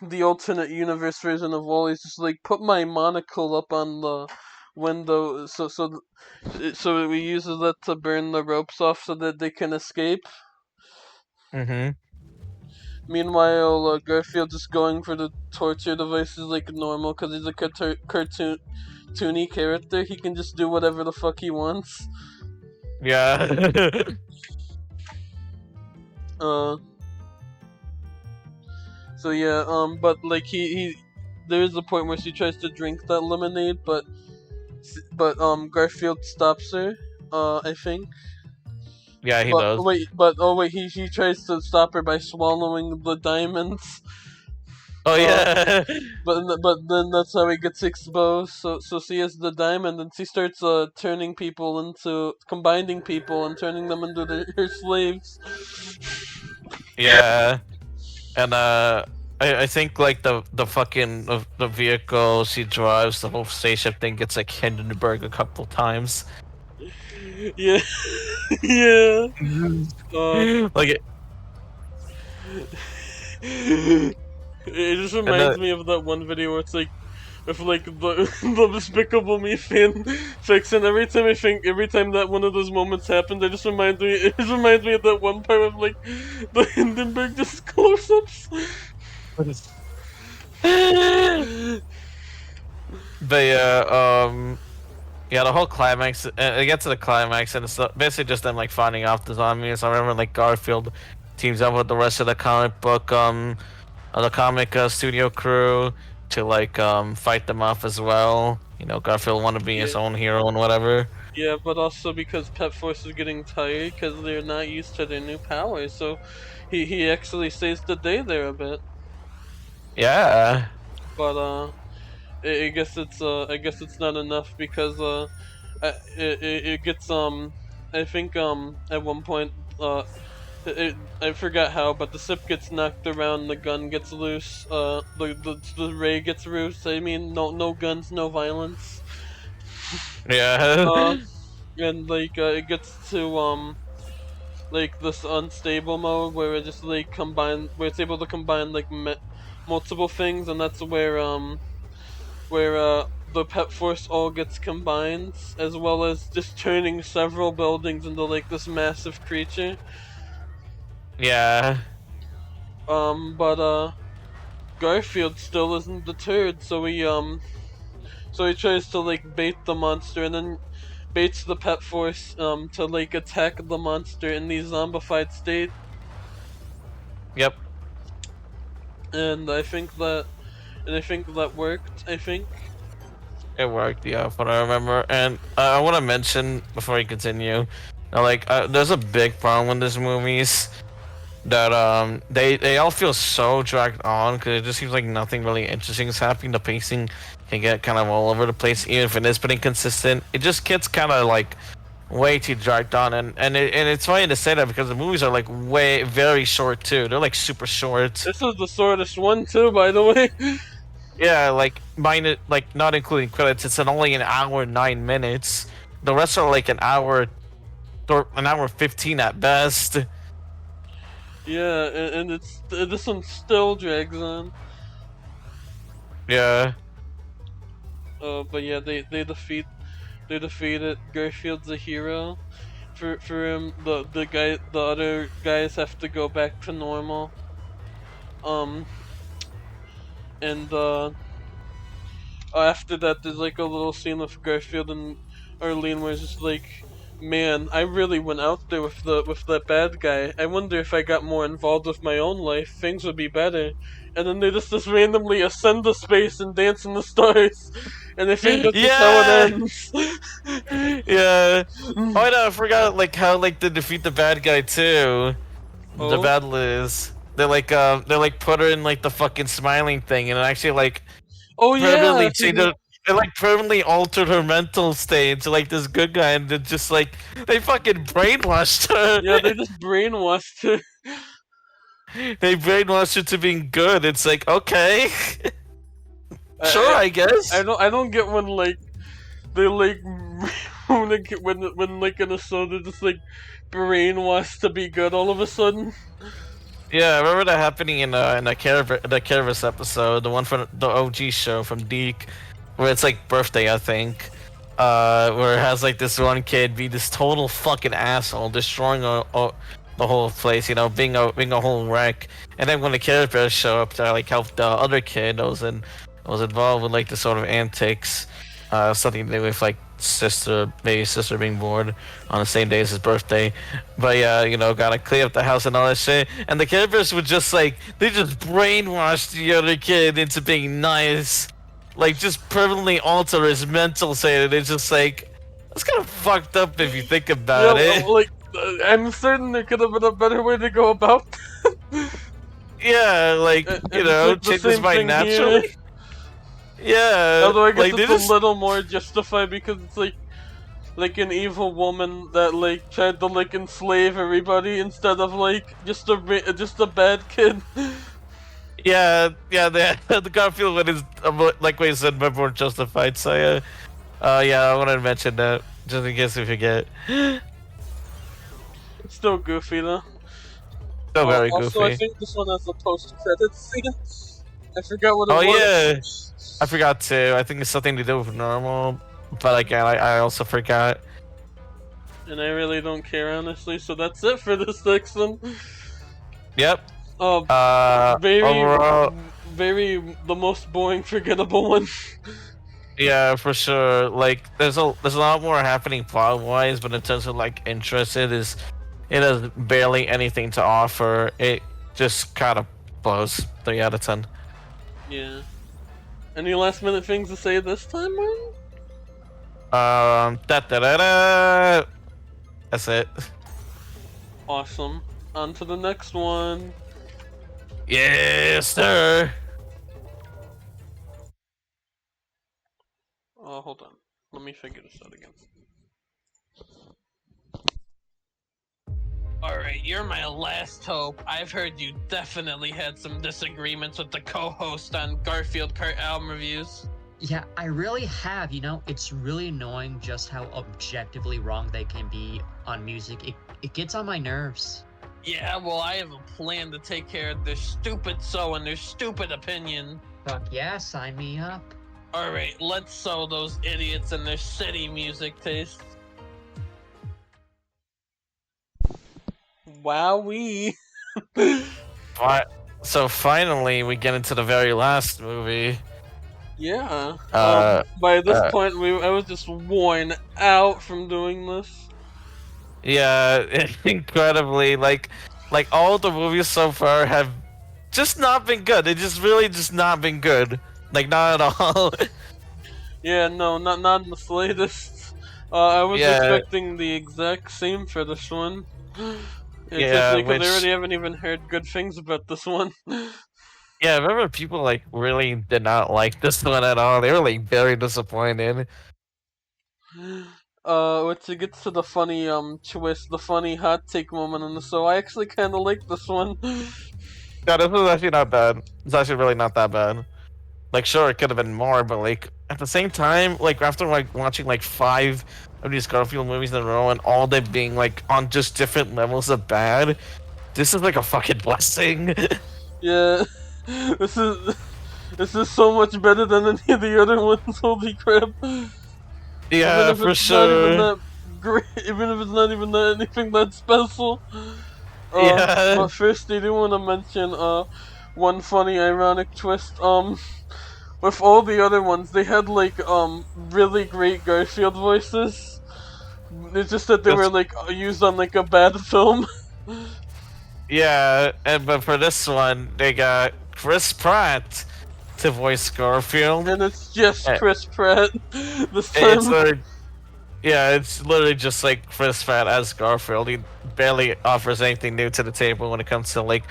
the alternate universe version of Wally's just like put my monocle up on the window, so he uses that to burn the ropes off so that they can escape. Mm-hmm. Meanwhile, Garfield just going for the torture devices like normal because he's a cartoony character. He can just do whatever the fuck he wants. Yeah. So yeah, but like he there is a point where she tries to drink that lemonade, but Garfield stops her. I think. Yeah, he but, does. Wait, he tries to stop her by swallowing the diamonds. Oh yeah. But then that's how he gets exposed. So she has the diamond, and she starts combining people and turning them into her slaves. Yeah. And I think like the fucking the vehicle she drives, the whole spaceship thing gets like Hindenburg a couple times. Yeah, yeah. Like It just reminds me of that one video where it's like, if like the Despicable Me fan fix, and every time that one of those moments happens, it just reminds me of that one part of like the Hindenburg just close-ups. But yeah, the whole climax, it gets to the climax, and it's basically just them like fighting off the zombies. I remember like Garfield teams up with the rest of the comic book, the comic studio crew to like fight them off as well. You know, Garfield wanted to be his own hero and whatever. Yeah, but also because Pet Force is getting tired because they're not used to their new powers, so he actually saves the day there a bit. Yeah. But I guess it's not enough because it gets I think at one point I forgot how, but the ship gets knocked around, the gun gets loose, the ray gets loose. I mean, no guns, no violence. Yeah. And like it gets to like this unstable mode where it just like where it's able to combine like multiple things, and that's where the Pet Force all gets combined, as well as just turning several buildings into like this massive creature. Yeah. But Garfield still isn't deterred, so he tries to like bait the monster, and then baits the Pet Force to like attack the monster in the zombified state. Yep. And I think that worked. I think. It worked, yeah, from what I remember. And I want to mention before we continue, like, there's a big problem with these movies that they all feel so dragged on because it just seems like nothing really interesting is happening. The pacing can get kind of all over the place, even if it is pretty consistent. It just gets kind of like way too dragged on, and it's funny to say that because the movies are like very short too. They're like super short. This is the shortest one too, by the way. Yeah, like mine, like not including credits. It's only an hour 9 minutes. The rest are like or an hour 15 at best. Yeah, and this one still drags on. Yeah. But yeah, they defeat it. Garfield's a hero. For him, the other guys have to go back to normal. And after that, there's like a little scene with Garfield and Arlene where it's just like, man, I really went out there with that bad guy. I wonder if I got more involved with my own life, things would be better. And then they just randomly ascend to space and dance in the stars. And I think that's just how it ends. Yeah. Oh, I know. I forgot like how like they defeat the bad guy too. The Oh. bad Liz. They're like put her in like the fucking smiling thing, and it actually like Oh permanently yeah. changed her. It like permanently altered her mental state to like this good guy, and it just like they fucking brainwashed her. Yeah, they just brainwashed her. They brainwashed her to being good. It's like okay, sure, I guess. I don't get when like they like when like in a show they're just like brainwashed to be good all of a sudden. Yeah, I remember that happening in the Caravis episode, the one from the OG show from Deke, where it's like birthday, I think. Where it has like this one kid be this total fucking asshole, destroying the whole place, you know, being a whole wreck. And then when the Care Bears show up to like help the other kid that was involved with like the sort of antics, something to do with like baby sister being born on the same day as his birthday. But yeah, you know, gotta clean up the house and all that shit. And the Care Bears would just like they just brainwashed the other kid into being nice. Like just permanently alter his mental state, and it's just like that's kind of fucked up if you think about it. Like I'm certain there could have been a better way to go about that. Yeah, like And you it's know, like the change his same mind thing naturally. here. Yeah, Although I guess like they it's just a little more justified because it's like an evil woman that like tried to like enslave everybody instead of like just a bad kid. yeah the Garfield one is like what you said, more justified. So yeah, I wanted to mention that just in case we forget. Still goofy though. So very Also, I goofy. think this one has a post-credit scene. I forgot what it Oh was. yeah, I forgot too. I think it's something to do with normal, but again, I also forgot. And I really don't care honestly. So that's it for this section. Yep. Very, Overall, very the most boring, forgettable one. yeah, for sure. Like, there's a lot more happening plot wise, but in terms of like interest, it has barely anything to offer. It just kind of blows 3 out of 10. Yeah. Any last minute things to say this time, Martin? Da da da da. That's it. Awesome. On to the next one. Yes, sir. Oh, hold on. Let me figure this out again. Alright, you're my last hope. I've heard you definitely had some disagreements with the co-host on Garfield Kart album reviews. Yeah, I really have. You know, it's really annoying just how objectively wrong they can be on music. It gets on my nerves. Yeah, well, I have a plan to take care of their stupid sow and their stupid opinion. Fuck yeah, sign me up. Alright, let's sow those idiots and their shitty music tastes. Wowee. So finally, we get into the very last movie. Yeah. Uh, by this point, I was just worn out from doing this. Yeah, incredibly. Like all the movies so far have just not been good. They just really just not been good. Like not at all. Yeah, no, not in the slightest. I was Yeah. expecting the exact same for this one. Yeah, Especially because which- I already haven't even heard good things about this one. Yeah, I remember people like really did not like this one at all. They were like very disappointed. Once it gets to the funny twist, the funny hot take moment in the show, I actually kind of like this one. Yeah, this was actually not bad. It's actually really not that bad. Like, sure, it could have been more, but like at the same time, like after like watching like 5 of these Garfield movies in a row and all them being like on just different levels of bad, this is like a fucking blessing. Yeah, this is so much better than any of the other ones. Holy crap! Yeah, even if for it's not even sure. that great, even if it's not even that anything that special. Yeah. But first, I do want to mention one funny ironic twist. With all the other ones, they had like really great Garfield voices. It's just that they were like used on like a bad film. Yeah, but for this one, they got Chris Pratt to voice Garfield. And it's just Eh. Chris Pratt this It's time. literally, yeah, it's literally just like Chris Pratt as Garfield. He barely offers anything new to the table when it comes to like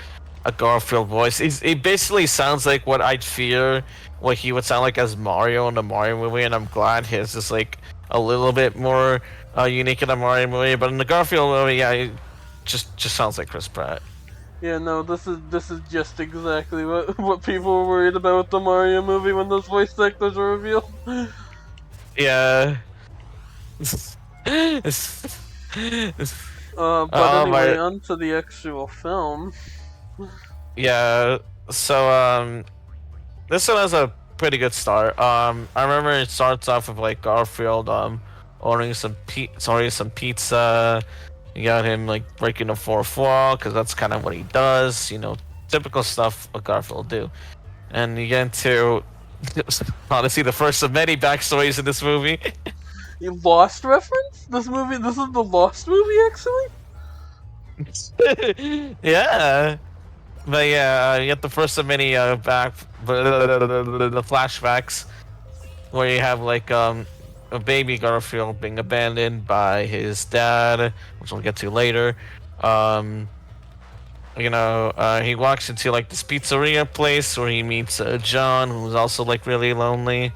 a Garfield voice. He basically sounds like what I'd fear what he would sound like as Mario in the Mario movie, and I'm glad his is like a little bit more unique in the Mario movie. But in the Garfield movie, yeah, he just sounds like Chris Pratt. Yeah, no, this is just exactly what people were worried about with the Mario movie when those voice actors were revealed. Yeah. But Oh, anyway, my- on to the actual film. Yeah, so this one has a pretty good start. I remember it starts off with like Garfield ordering some pizza. You got him like breaking the fourth wall because that's kind of what he does. You know, typical stuff what Garfield will do. And you get into honestly the first of many backstories in this movie. You Lost reference? This is the Lost movie, actually? Yeah. But yeah, you get the first of many the flashbacks where you have like a baby Garfield being abandoned by his dad, which we'll get to later. He walks into like this pizzeria place where he meets John, who's also like really lonely,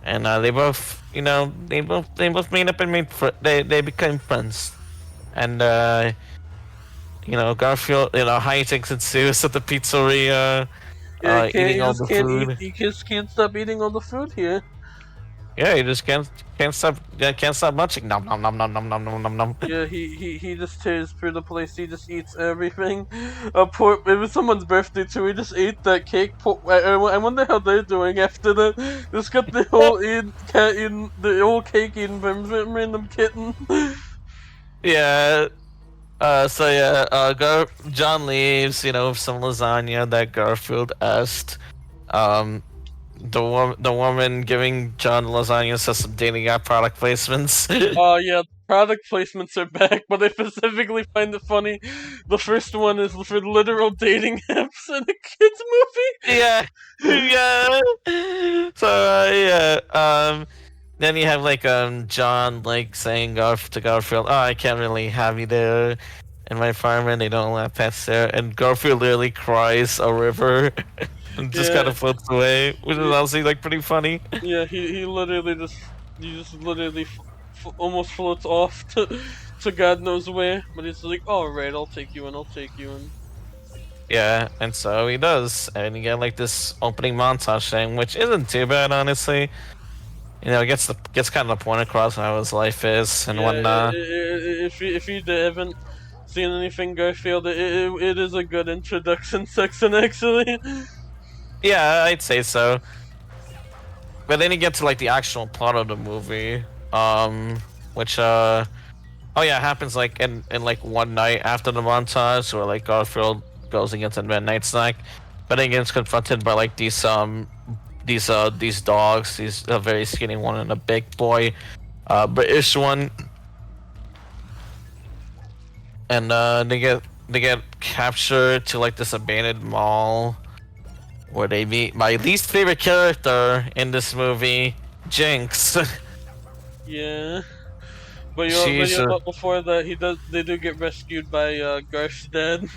and they both meet up and they become friends, and Garfield, hijinks ensues at the pizzeria, eating all the food. You just can't stop eating all the food here. Yeah, you just can't stop munching. Nom nom nom nom nom nom nom nom nom. Yeah, he just tears through the place. He just eats everything. It was someone's birthday too. He just ate that cake. I wonder how they're doing after that. Just got the whole cake eaten by some random kitten. Yeah. John leaves, with some lasagna that Garfield asked. The woman giving John lasagna says some dating app product placements. Yeah, product placements are back, but I specifically find it funny. The first one is for literal dating apps in a kids movie. Yeah. So then you have like John like saying to Garfield, "Oh, I can't really have you there in my apartment. They don't let pets there." And Garfield literally cries a river and just kind of floats away, which is honestly like pretty funny. Yeah, he just literally almost floats off to God knows where, but he's like, "All right, I'll take you in." Yeah, and so he does, and you get like this opening montage thing, which isn't too bad, honestly. It gets kind of the point across how his life is and whatnot. If you haven't seen anything Garfield, it is a good introduction section, actually. Yeah, I'd say so. But then you get to like the actual plot of the movie, which happens like in like one night after the montage, where like Garfield goes and gets a midnight snack, but then gets confronted by like these dogs, a very skinny one and a big boy, British one, and they get captured to like this abandoned mall, where they meet my least favorite character in this movie, Jinx. Yeah, but before that, they do get rescued by Garth's dad.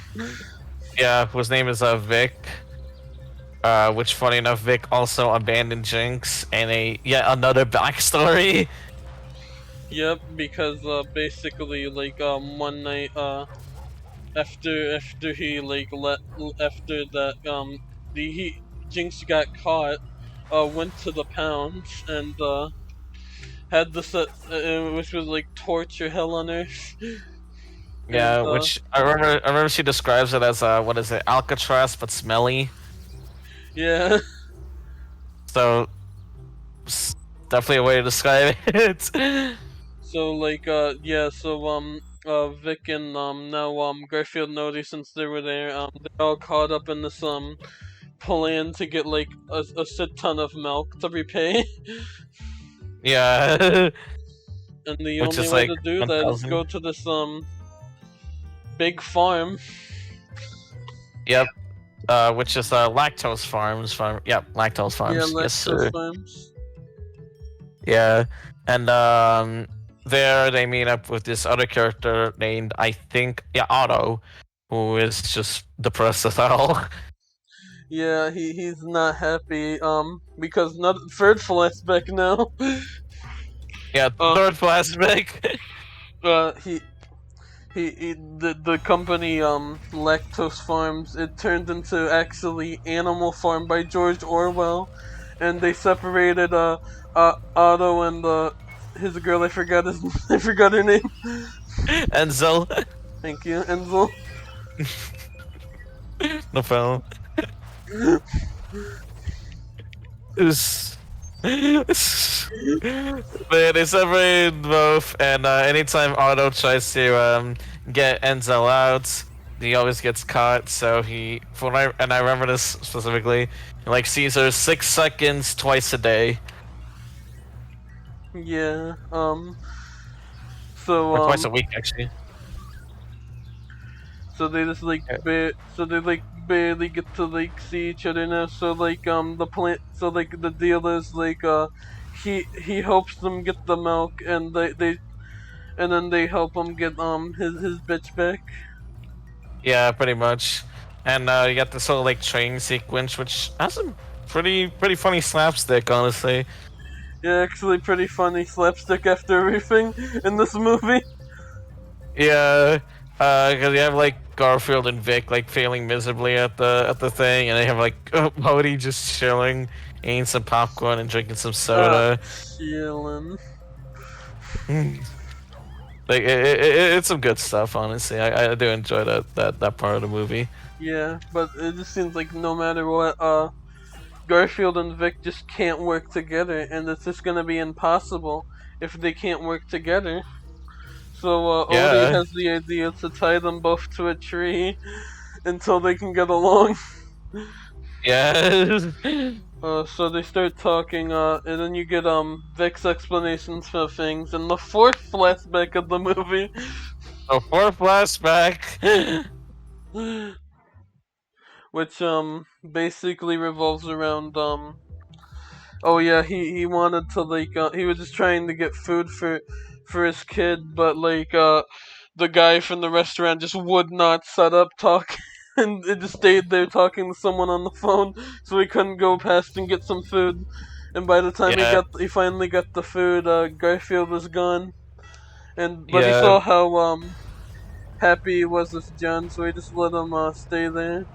Yeah, whose name is Vic. Which, funny enough, Vic also abandoned Jinx, and yet another backstory. Yep, because basically like one night after he like Jinx got caught, went to the pounds and had the set, which was like torture hell on earth. Yeah, And, which I remember she describes it as what is it, Alcatraz but smelly. yeah. So definitely a way to describe it. So like yeah, so Vic and now Garfield and Odie, since they were there, they're all caught up in this plan to get like a shit ton of milk to repay. Yeah. And the Which only is way like to do that is 1,000. go to this big farm. Yep. Which is Lactose Farms farm. Yep, Lactose Farms. Yeah, Yes, sir. Lactose Farms. Yeah, and there they meet up with this other character named, I think, Otto, who is just depressed as hell. Yeah, he's not happy because not third flashback now. Yeah, third flashback. The company Lactose Farms, it turned into actually Animal Farm by George Orwell, and they separated Otto and his girl. I forgot her name. Enzo. Thank you, Enzo. No problem. But they separated both, and anytime Otto tries to get Enzo out, he always gets caught. So I remember this specifically. He, like, sees her 6 seconds twice a day. Yeah. So Or twice a week, actually. So they just like barely get to like see each other now. So like the deal is like he helps them get the milk, and then they help him get his bitch back. Yeah, pretty much. And you got this whole like train sequence, which has some pretty funny slapstick, honestly. Yeah, actually pretty funny slapstick after everything in this movie. Yeah, because you have like Garfield and Vic like failing miserably at the thing, and they have like Bodhi just chilling, eating some popcorn and drinking some soda. Chillin'. Like it's some good stuff, honestly. I do enjoy that part of the movie. Yeah, but it just seems like no matter what, Garfield and Vic just can't work together, and it's just gonna be impossible if they can't work together. So Odie has the idea to tie them both to a tree until they can get along. Yeah. So they start talking, and then you get Vic's explanations for things, and the fourth flashback of the movie. The fourth flashback. Which basically revolves around oh yeah, he wanted to like he was just trying to get food for his kid, but like the guy from the restaurant just would not shut up talking, and it just stayed there talking to someone on the phone, so he couldn't go past and get some food. And by the time he finally got the food, Garfield was gone, but he saw how happy he was with John, so he just let him stay there.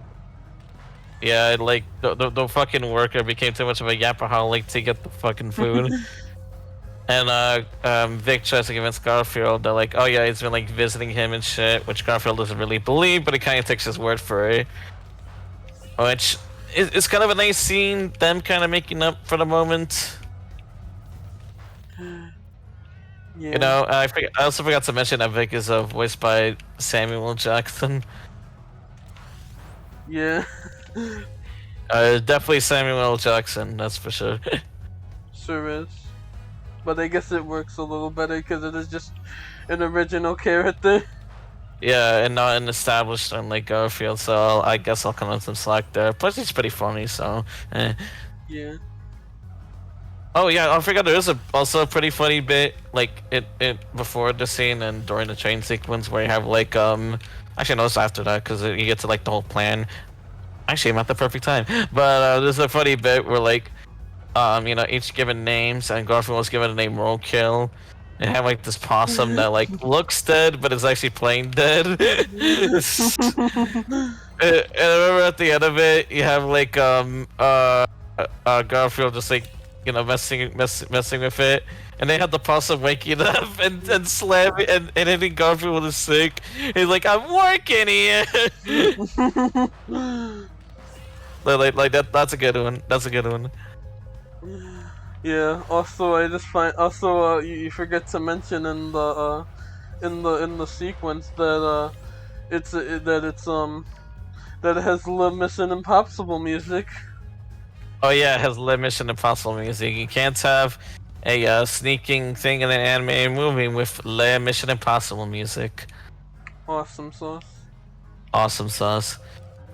Yeah, like the fucking worker became too much of a yapaholic to get the fucking food. And Vic tries to convince Garfield that like, oh yeah, he's been like visiting him and shit, which Garfield doesn't really believe, but he kind of takes his word for it. Which is kind of a nice scene, them kind of making up for the moment. Yeah. You know, I also forgot to mention that Vic is voiced by Samuel L. Jackson. Yeah. Definitely Samuel L. Jackson, that's for sure. Sure is. But I guess it works a little better because it is just an original character. Yeah, and not an established one like Garfield, so I guess I'll come on some slack there. Plus, he's pretty funny, so. Yeah. Oh yeah, I forgot there is also a pretty funny bit like it before the scene and during the train sequence where you have like actually no, it's after that because you get to like the whole plan. Actually, I'm at the perfect time, but there's a funny bit where like you know, each given names, and Garfield was given the name Roadkill. And have like this possum that like looks dead but is actually playing dead. And I remember at the end of it, you have like Garfield just like messing with it, and they had the process of waking up and slamming and hitting Garfield with his stick. He's like, I'm working here. like that. That's a good one. That's a good one. Yeah. Also, I just find you forget to mention in the sequence that that it has the Mission Impossible music. Oh yeah, it has Mission Impossible music. You can't have a sneaking thing in an animated movie with Mission Impossible music. Awesome sauce. Awesome sauce.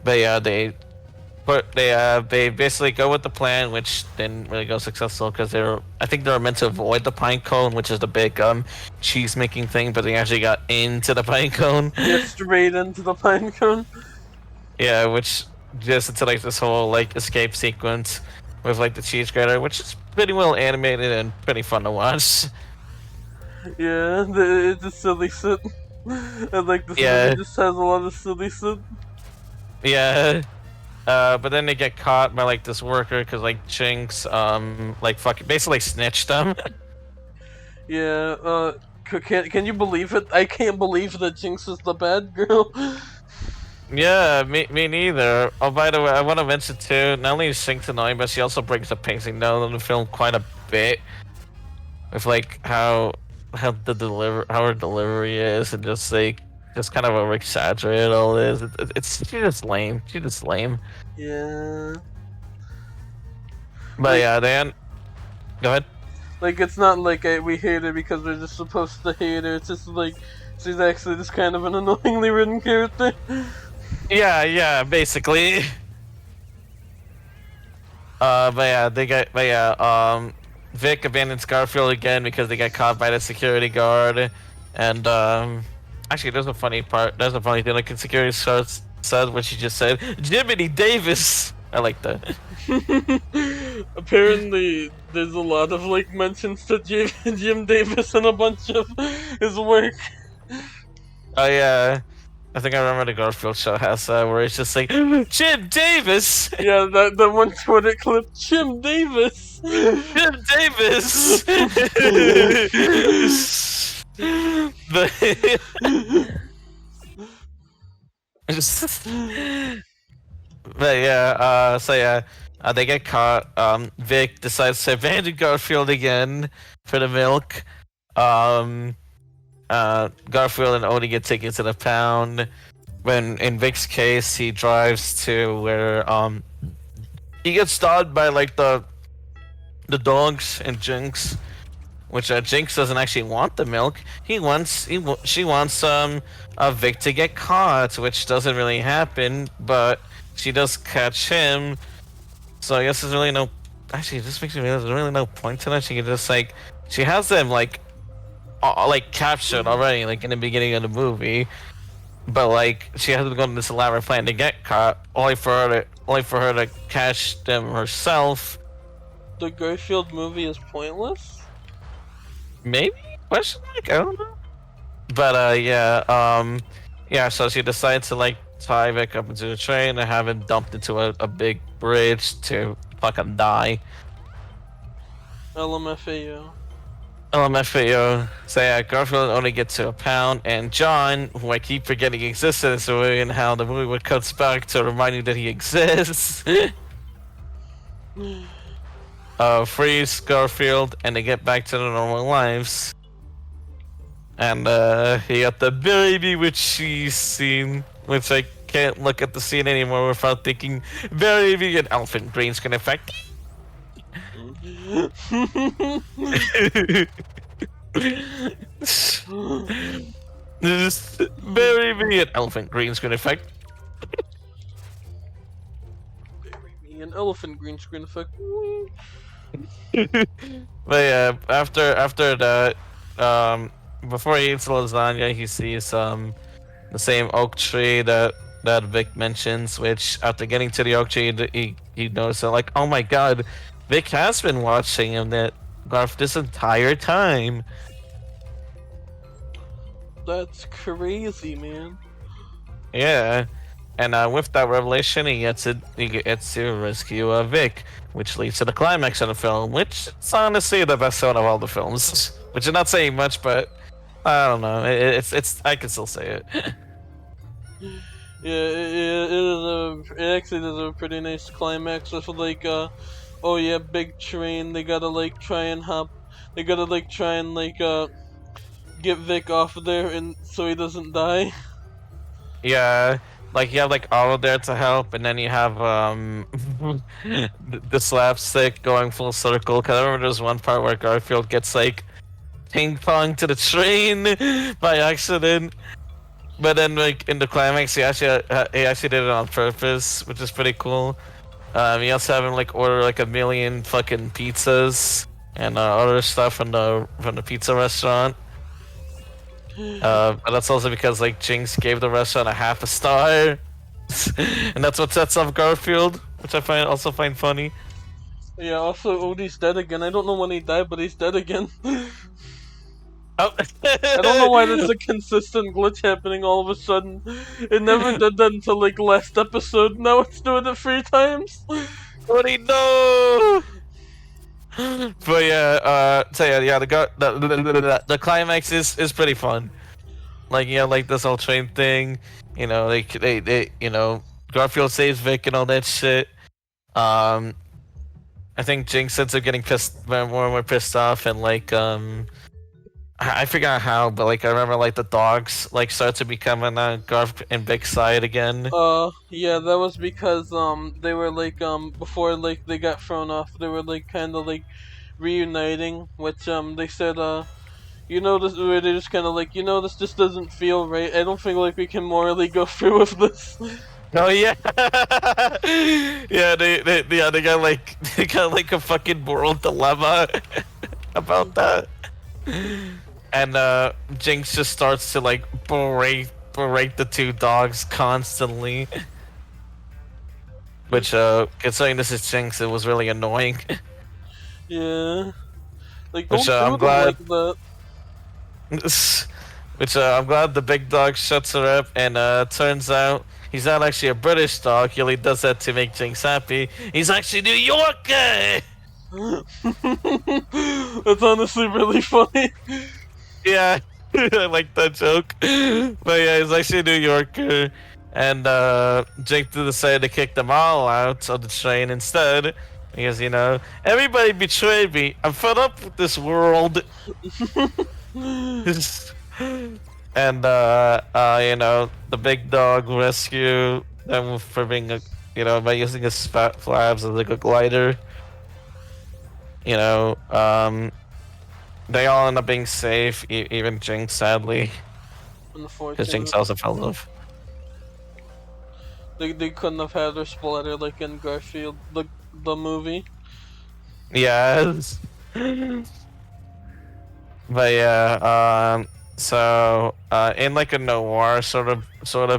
But yeah, they basically go with the plan, which didn't really go successful because I think they were meant to avoid the pine cone, which is the big cheese making thing, but they actually got into the pine cone. Yeah, straight into the pine cone. Yeah, which just into like this whole like escape sequence with like the cheese grater, which is pretty well animated and pretty fun to watch. Yeah, it's a silly shit. And like this movie just has a lot of silly shit. Yeah. But then they get caught by like this worker because like Jinx like fucking basically snitched them. Yeah, can you believe it? I can't believe that Jinx is the bad girl. Yeah, me neither. Oh, by the way, I want to mention too, not only is Jinx annoying, but she also brings the pacing down in the film quite a bit. With like how her delivery is, and just like kind of over exaggerated all this. She's just lame. She's just lame. Yeah. But yeah, then go ahead. Like it's not like we hate her because we're just supposed to hate her. It's just like she's actually just kind of an annoyingly written character. Yeah, basically. Vic abandons Garfield again because they get caught by the security guard, and actually, there's a funny part. There's a funny thing like the security guard said what she just said. Jiminy Davis. I like that. Apparently, there's a lot of like mentions to Jim Davis in a bunch of his work. Oh yeah, I think I remember the Garfield show has where it's just like Jim Davis. Yeah, that one Twitter clip, Jim Davis. Jim Davis. They get caught. Vic decides to abandon Garfield again for the milk. Garfield and Odie get taken to the pound. When in Vic's case, he drives to where he gets stopped by like the dogs and Jinx, which Jinx doesn't actually want the milk. She wants Vic to get caught, which doesn't really happen, but she does catch him. So I guess there's really no. Actually, this makes me realize there's really no point to that. She can just like she has them like captured already, like in the beginning of the movie. But like she has to go on this elaborate plan to get caught, only for her to catch them herself. The Garfield movie is pointless? Maybe? Question mark? I don't know. But so she decides to like tie Vic up into a train and have him dumped into a big bridge to fucking die. LMFAO. So yeah, Garfield only gets to a pound, and John, who I keep forgetting exists in this movie, and how the movie would cuts back to remind you that he exists. Frees Garfield, and they get back to their normal lives. And he got the baby with cheese scene, which I can't look at the scene anymore without thinking baby and elephant green screen effect. This bury me an elephant green screen effect. Bury me an elephant green screen effect. But yeah, after that, before he eats lasagna, he sees the same oak tree that Vic mentions. Which after getting to the oak tree, he noticed that like, oh my god, Vic has been watching him this entire time. That's crazy, man. Yeah, And with that revelation, he gets to rescue Vic, which leads to the climax of the film, which is honestly the best one of all the films. Which is not saying much, but I don't know. It's I can still say it. Yeah, it actually is a pretty nice climax with like oh yeah, big train. They gotta like try and get Vic off of there and so he doesn't die. Yeah, like you have like Otto there to help, and then you have the slapstick going full circle. Cause I remember there's one part where Garfield gets like ping pong to the train by accident, but then like in the climax he actually did it on purpose, which is pretty cool. You also have him like order like 1,000,000 fucking pizzas and other stuff from the pizza restaurant. But that's also because like Jinx gave the restaurant a 0.5 star, and that's what sets off Garfield, which I also find funny. Yeah, also Odie's dead again. I don't know when he died, but he's dead again. Oh. I don't know why there's a consistent glitch happening all of a sudden. It never did that until like last episode. Now it's doing it 3 times. Odie, no! But yeah, so yeah, the climax is pretty fun. Like like this whole train thing, they Garfield saves Vic and all that shit. I think Jinx ends up getting more and more pissed off, and like I forgot how, but like I remember like the dogs like start to become on Garf and Vic's side again. Yeah, that was because they were like before like they got thrown off, they were like kind of like reuniting, which they said this where they just kind of like this just doesn't feel right. I don't think like we can morally go through with this. Oh yeah, yeah. They got like a fucking moral dilemma about that. And Jinx just starts to like berate the 2 dogs constantly. Which considering this is Jinx, it was really annoying. Yeah. Like don't Which do I'm them glad like that. Which I'm glad the big dog shuts her up, and turns out he's not actually a British dog. He only does that to make Jinx happy. He's actually New Yorker. That's honestly really funny. Yeah, I like that joke. But yeah, he's actually a New Yorker, and Jinx decided to kick them all out of the train instead. Because, everybody betrayed me. I'm fed up with this world. And, the big dog rescue them for being by using his flaps as like a glider. They all end up being safe, even Jinx, sadly. Because Jinx also fell in love. They couldn't have had her splatter like in Garfield, the movie. Yes. But yeah, so in like a noir sort of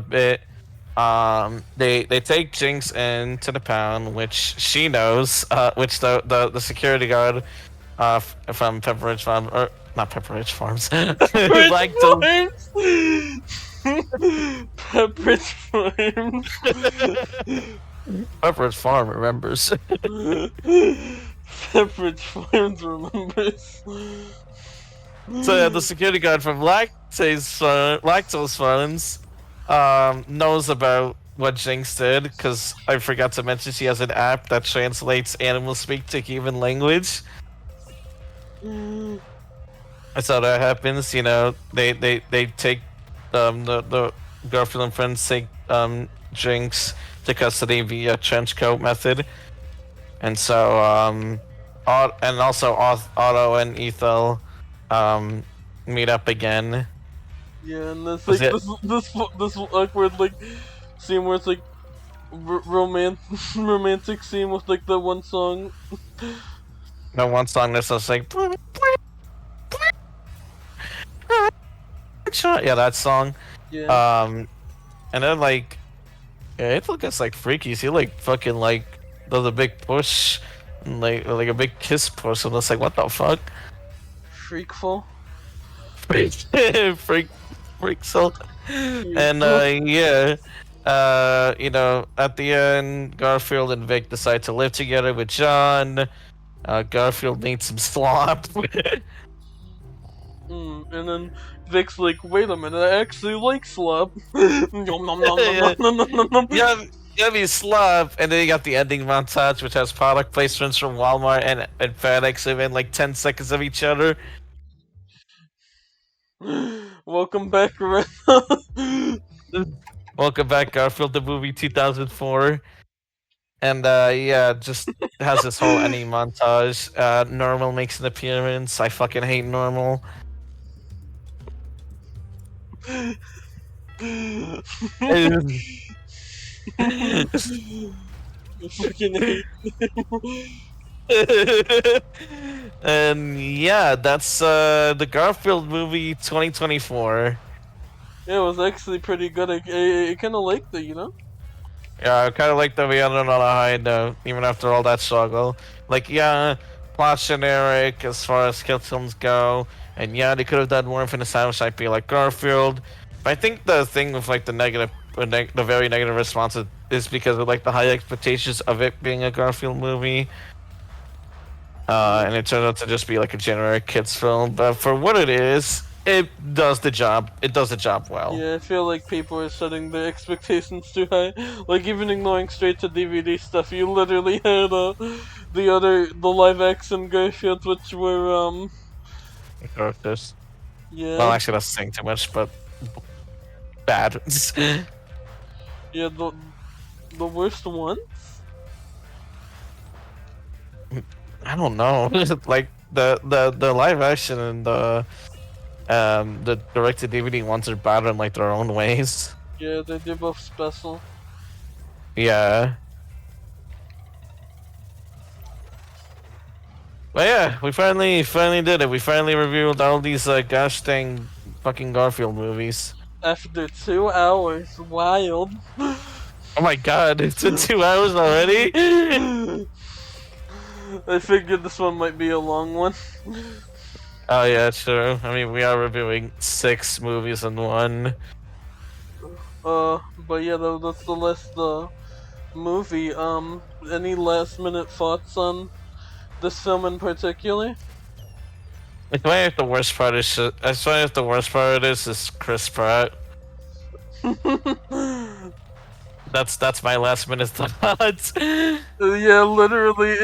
bit, they take Jinx into the pound, which she knows, which the security guard from Pepperidge Farm, or not Pepperidge Farms, Pepperidge Farms. Pepperidge Farm remembers. Pepperidge Farms remembers. So yeah, the security guard from Lactose Farms knows about what Jinx did, because I forgot to mention she has an app that translates animal speak to human language. That's how that happens. They take the Garfield and friends take Jinx to custody via trench coat method, and so and also Otto and Ethel meet up again. Yeah, and there's like this awkward like scene where it's like romantic scene with like the one song. No, one song that's just like yeah, that song. Yeah. And then like it gets like freaky. He like fucking like does a big push, and, like a big kiss push, and it's like what the fuck? Freakful. Freakful. And yeah, You know, at the end, Garfield and Vic decide to live together with John. Garfield needs some slop. And then Vic's like, wait a minute, I actually like slop. Nom, nom, nom, nom, nom, nom, nom, nom. Yeah, me slop. And then you got the ending montage, which has product placements from Walmart and FedEx within like 10 seconds of each other. Welcome back, Ren. Welcome back, Garfield, the movie 2004. And yeah, just has this whole ending montage. Normal makes an appearance. I fucking hate Normal. I fucking hate And yeah, that's the Garfield movie 2024. Yeah, it was actually pretty good. I kind of liked it, you know? Yeah, I kind of like that we ended on a high note, even after all that struggle. Like, yeah, plot generic as far as kill films go, and yeah, they could have done more Infinite Silence IP like Garfield. But I think the thing with like the the very negative response is because of like the high expectations of it being a Garfield movie. And it turned out to just be like a generic kids film, but for what it is, it does the job. It does the job well. Yeah, I feel like people are setting their expectations too high. Like, even ignoring straight to DVD stuff, you literally had the live action Garfield, which were Characters. yeah. Well, actually, that's saying too much, but bad. Yeah, the worst one. I don't know. Like the live action and the direct to DVD ones are bad in like their own ways. Yeah, they're both special. Yeah. But yeah, we finally did it. We finally reviewed all these gosh dang fucking Garfield movies. After 2 hours, wild. Oh my god, it's been 2 hours already? I figured this one might be a long one. Oh yeah, true. I mean, we are reviewing 6 movies in one. But yeah, that's the last movie. Any last minute thoughts on this film in particular? I find if the worst part is is Chris Pratt. That's my last minute thoughts. Yeah, literally.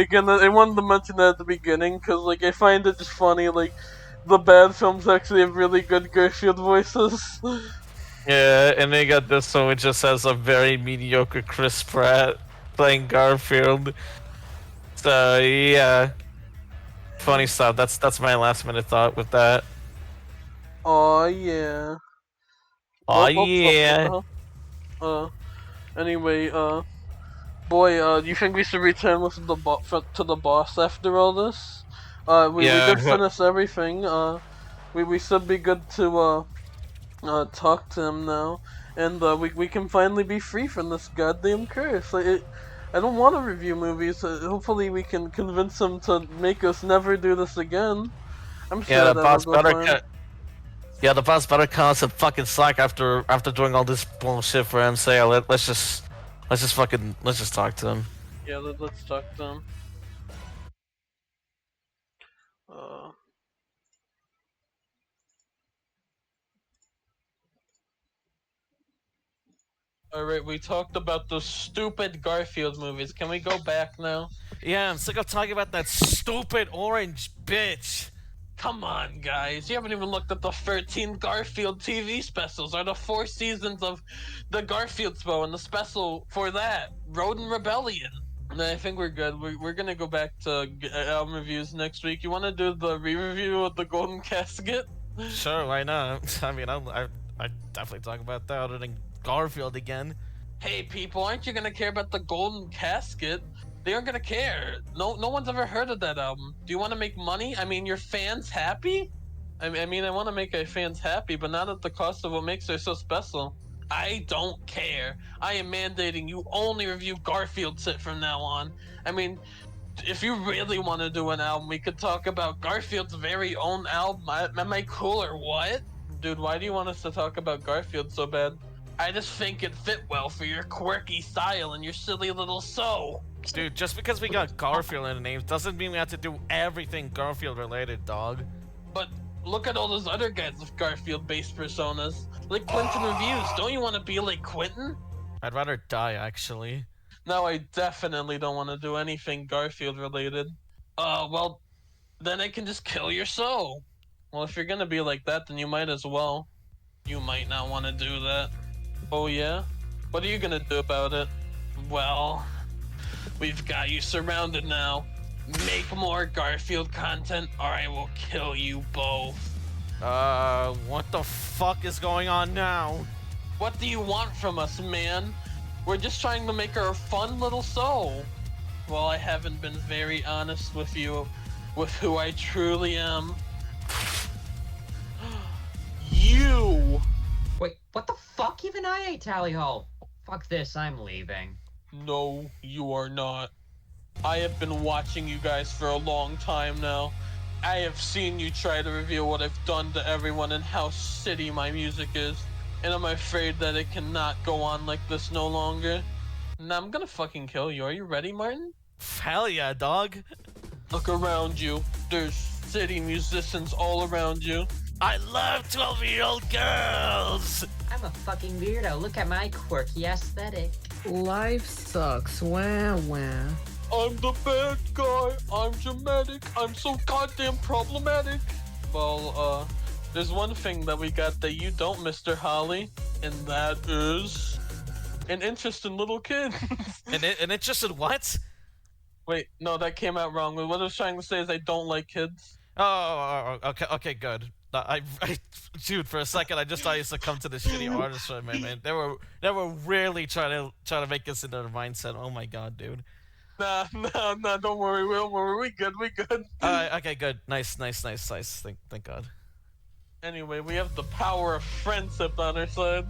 Again, I wanted to mention that at the beginning because, like, I find it just funny. Like, the bad films actually have really good Garfield voices. Yeah, and they got this one which just has a very mediocre Chris Pratt playing Garfield. So yeah, funny stuff. That's my last minute thought with that. Aw, yeah. Oh yeah. Anyway, boy, do you think we should return with to the boss after all this? We did finish everything. We should be good to talk to him now, and we can finally be free from this goddamn curse. I don't want to review movies. Hopefully, we can convince him to make us never do this again. I'm sure Yeah, the that'll boss go better fine. cut. Yeah, the boss better cut us some fucking slack after doing all this bullshit for him. So yeah, let's just talk to him. Yeah, let's talk to him. Alright, we talked about those stupid Garfield movies. Can we go back now? Yeah, I'm sick of talking about that stupid orange bitch. Come on, guys. You haven't even looked at the 13 Garfield TV specials or the 4 seasons of the Garfield Show and the special for that, Rodent Rebellion. No, I think we're good. We're gonna go back to album reviews next week. You want to do the re-review of the Golden Casket? Sure, why not? I mean, I definitely talk about that other than Garfield again. Hey, people, aren't you gonna care about the Golden Casket? They aren't gonna care. No one's ever heard of that album. Do you want to make money? I mean, your fans happy? I mean, I want to make our fans happy, but not at the cost of what makes her so special. I don't care. I am mandating you only review Garfield shit from now on. I mean, if you really want to do an album, we could talk about Garfield's very own album. Am I cool or what? Dude, why do you want us to talk about Garfield so bad? I just think it fit well for your quirky style and your silly little soul. Dude, just because we got Garfield in the name doesn't mean we have to do everything Garfield related, dog. But look at all those other guys with Garfield-based personas. Like Quentin Reviews. Don't you want to be like Quentin? I'd rather die, actually. No, I definitely don't want to do anything Garfield related. Well, then I can just kill your soul. Well, if you're gonna be like that, then you might as well. You might not want to do that. Oh yeah? What are you gonna do about it? Well, we've got you surrounded now. Make more Garfield content or I will kill you both. What the fuck is going on now? What do you want from us, man? We're just trying to make her a fun little soul. Well, I haven't been very honest with you, with who I truly am. You! Wait, what the fuck? Even I ate Tally Hall. Fuck this, I'm leaving. No, you are not. I have been watching you guys for a long time now. I have seen you try to reveal what I've done to everyone and how shitty my music is. And I'm afraid that it cannot go on like this no longer. And I'm gonna fucking kill you. Are you ready, Martin? Hell yeah, dog. Look around you. There's city musicians all around you. I love 12-year-old girls! I'm a fucking weirdo. Look at my quirky aesthetic. Life sucks. Wah wah. I'm the bad guy. I'm dramatic. I'm so goddamn problematic. Well, there's one thing that we got that you don't, Mr. Holly, and that is an interest in little kids. An interest in what? Wait, no, that came out wrong. What I was trying to say is I don't like kids. Oh, okay, good. Dude, for a second I just thought you succumbed to the shitty artist man. They were really trying to make us into their mindset. Oh my god, dude. Nah, don't worry, we good. Okay, good. Nice. Thank God. Anyway, we have the power of friendship on our side.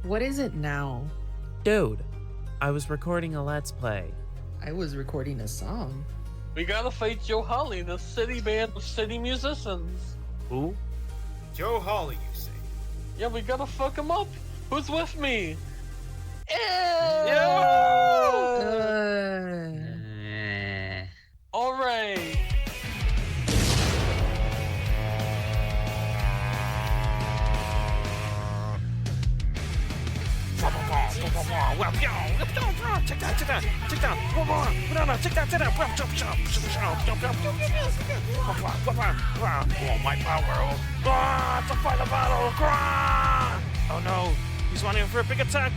What is it now? Dude, I was recording a Let's Play. I was recording a song. We gotta fight Joe Holly, the city band of city musicians. Who? Joe Holly, you say? Yeah, we gotta fuck him up. Who's with me? Alright. My power. To fight a battle. Oh no, he's running for a big attack.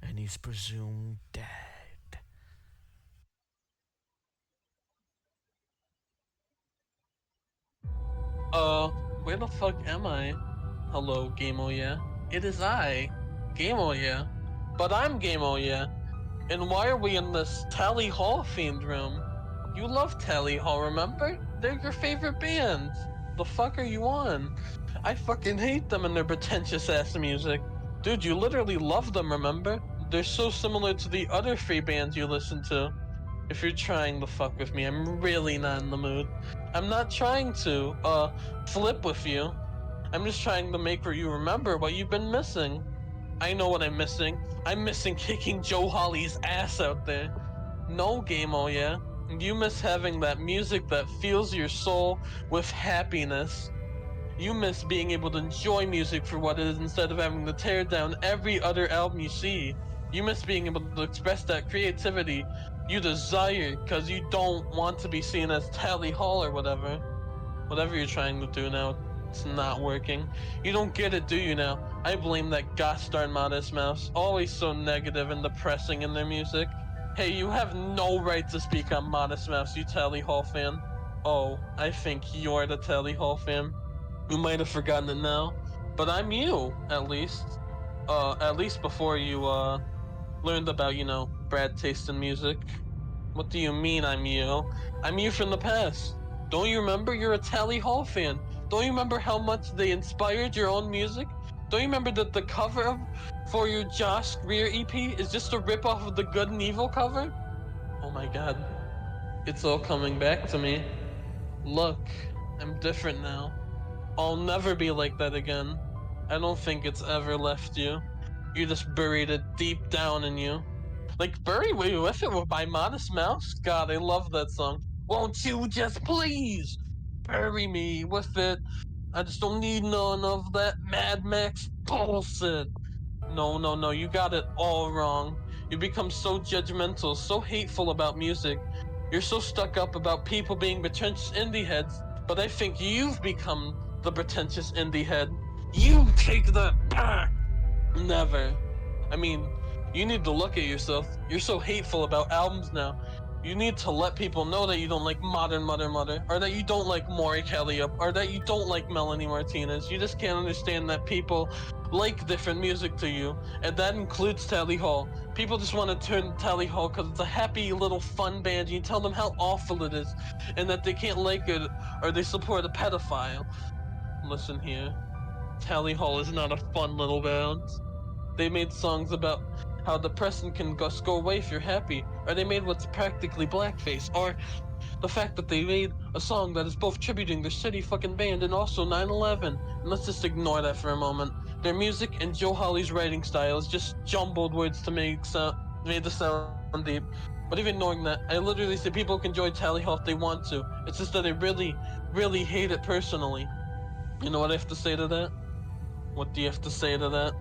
And he's presumed dead. Where the fuck am I? Hello, Game-O-Yeah. It is I, Game-O-Yeah. But I'm Game-O-Yeah. And why are we in this Tally Hall themed room? You love Tally Hall, remember? They're your favorite band. The fuck are you on? I fucking hate them and their pretentious ass music. Dude, you literally love them, remember? They're so similar to the other free bands you listen to. If you're trying to fuck with me, I'm really not in the mood. I'm not trying to, flip with you. I'm just trying to make you remember what you've been missing. I know what I'm missing. I'm missing kicking Joe Holly's ass out there. No, Game-O-Yeah. You miss having that music that fills your soul with happiness. You miss being able to enjoy music for what it is instead of having to tear down every other album you see. You miss being able to express that creativity you desire because you don't want to be seen as Tally Hall or whatever. Whatever you're trying to do now, it's not working. You don't get it, do you now? I blame that gosh darn Modest Mouse, always so negative and depressing in their music. Hey, you have no right to speak on Modest Mouse, you Tally Hall fan. Oh, I think you're the Tally Hall fan. You might have forgotten it now, but I'm you, at least. At least before you, learned about, bad taste in music. What do you mean I'm you? I'm you from the past. Don't you remember you're a Tally Hall fan? Don't you remember how much they inspired your own music? Don't you remember that the cover for your Josh Greer EP is just a ripoff of the Good and Evil cover? Oh my god. It's all coming back to me. Look, I'm different now. I'll never be like that again. I don't think it's ever left you. You just buried it deep down in you. Like, Bury Me With It by Modest Mouse? God, I love that song. Won't you just please bury me with it? I just don't need none of that Mad Max bullshit. No, no, no, you got it all wrong. You become so judgmental, so hateful about music. You're so stuck up about people being pretentious indie heads, but I think you've become the pretentious indie head. You take that back! Never. I mean, you need to look at yourself. You're so hateful about albums now. You need to let people know that you don't like Modern Mother Mother, or that you don't like Maury Kelly Up, or that you don't like Melanie Martinez. You just can't understand that people like different music to you, and that includes Tally Hall. People just want to turn to Tally Hall because it's a happy little fun band. You tell them how awful it is, and that they can't like it, or they support a pedophile. Listen here. Tally Hall is not a fun little band. They made songs about how depression can just go away if you're happy, or they made what's practically blackface, or the fact that they made a song that is both tributing their shitty fucking band and also 9/11. And let's just ignore that for a moment. Their music and Joe Holly's writing style is just jumbled words to made the sound deep. But even ignoring that, I literally say people can enjoy Tally Hall if they want to. It's just that I really, really hate it personally. You know what I have to say to that? What do you have to say to that?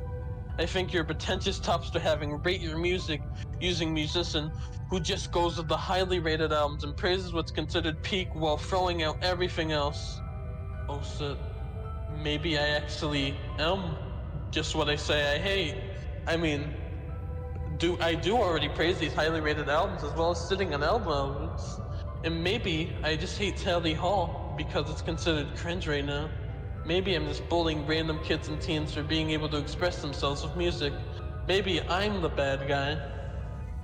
I think you're a pretentious topster having rate your music using musician who just goes with the highly rated albums and praises what's considered peak while throwing out everything else. Oh shit. Maybe I actually am just what I say I hate. I mean, I do already praise these highly rated albums as well as sitting on albums. And maybe I just hate Tally Hall because it's considered cringe right now. Maybe I'm just bullying random kids and teens for being able to express themselves with music. Maybe I'm the bad guy.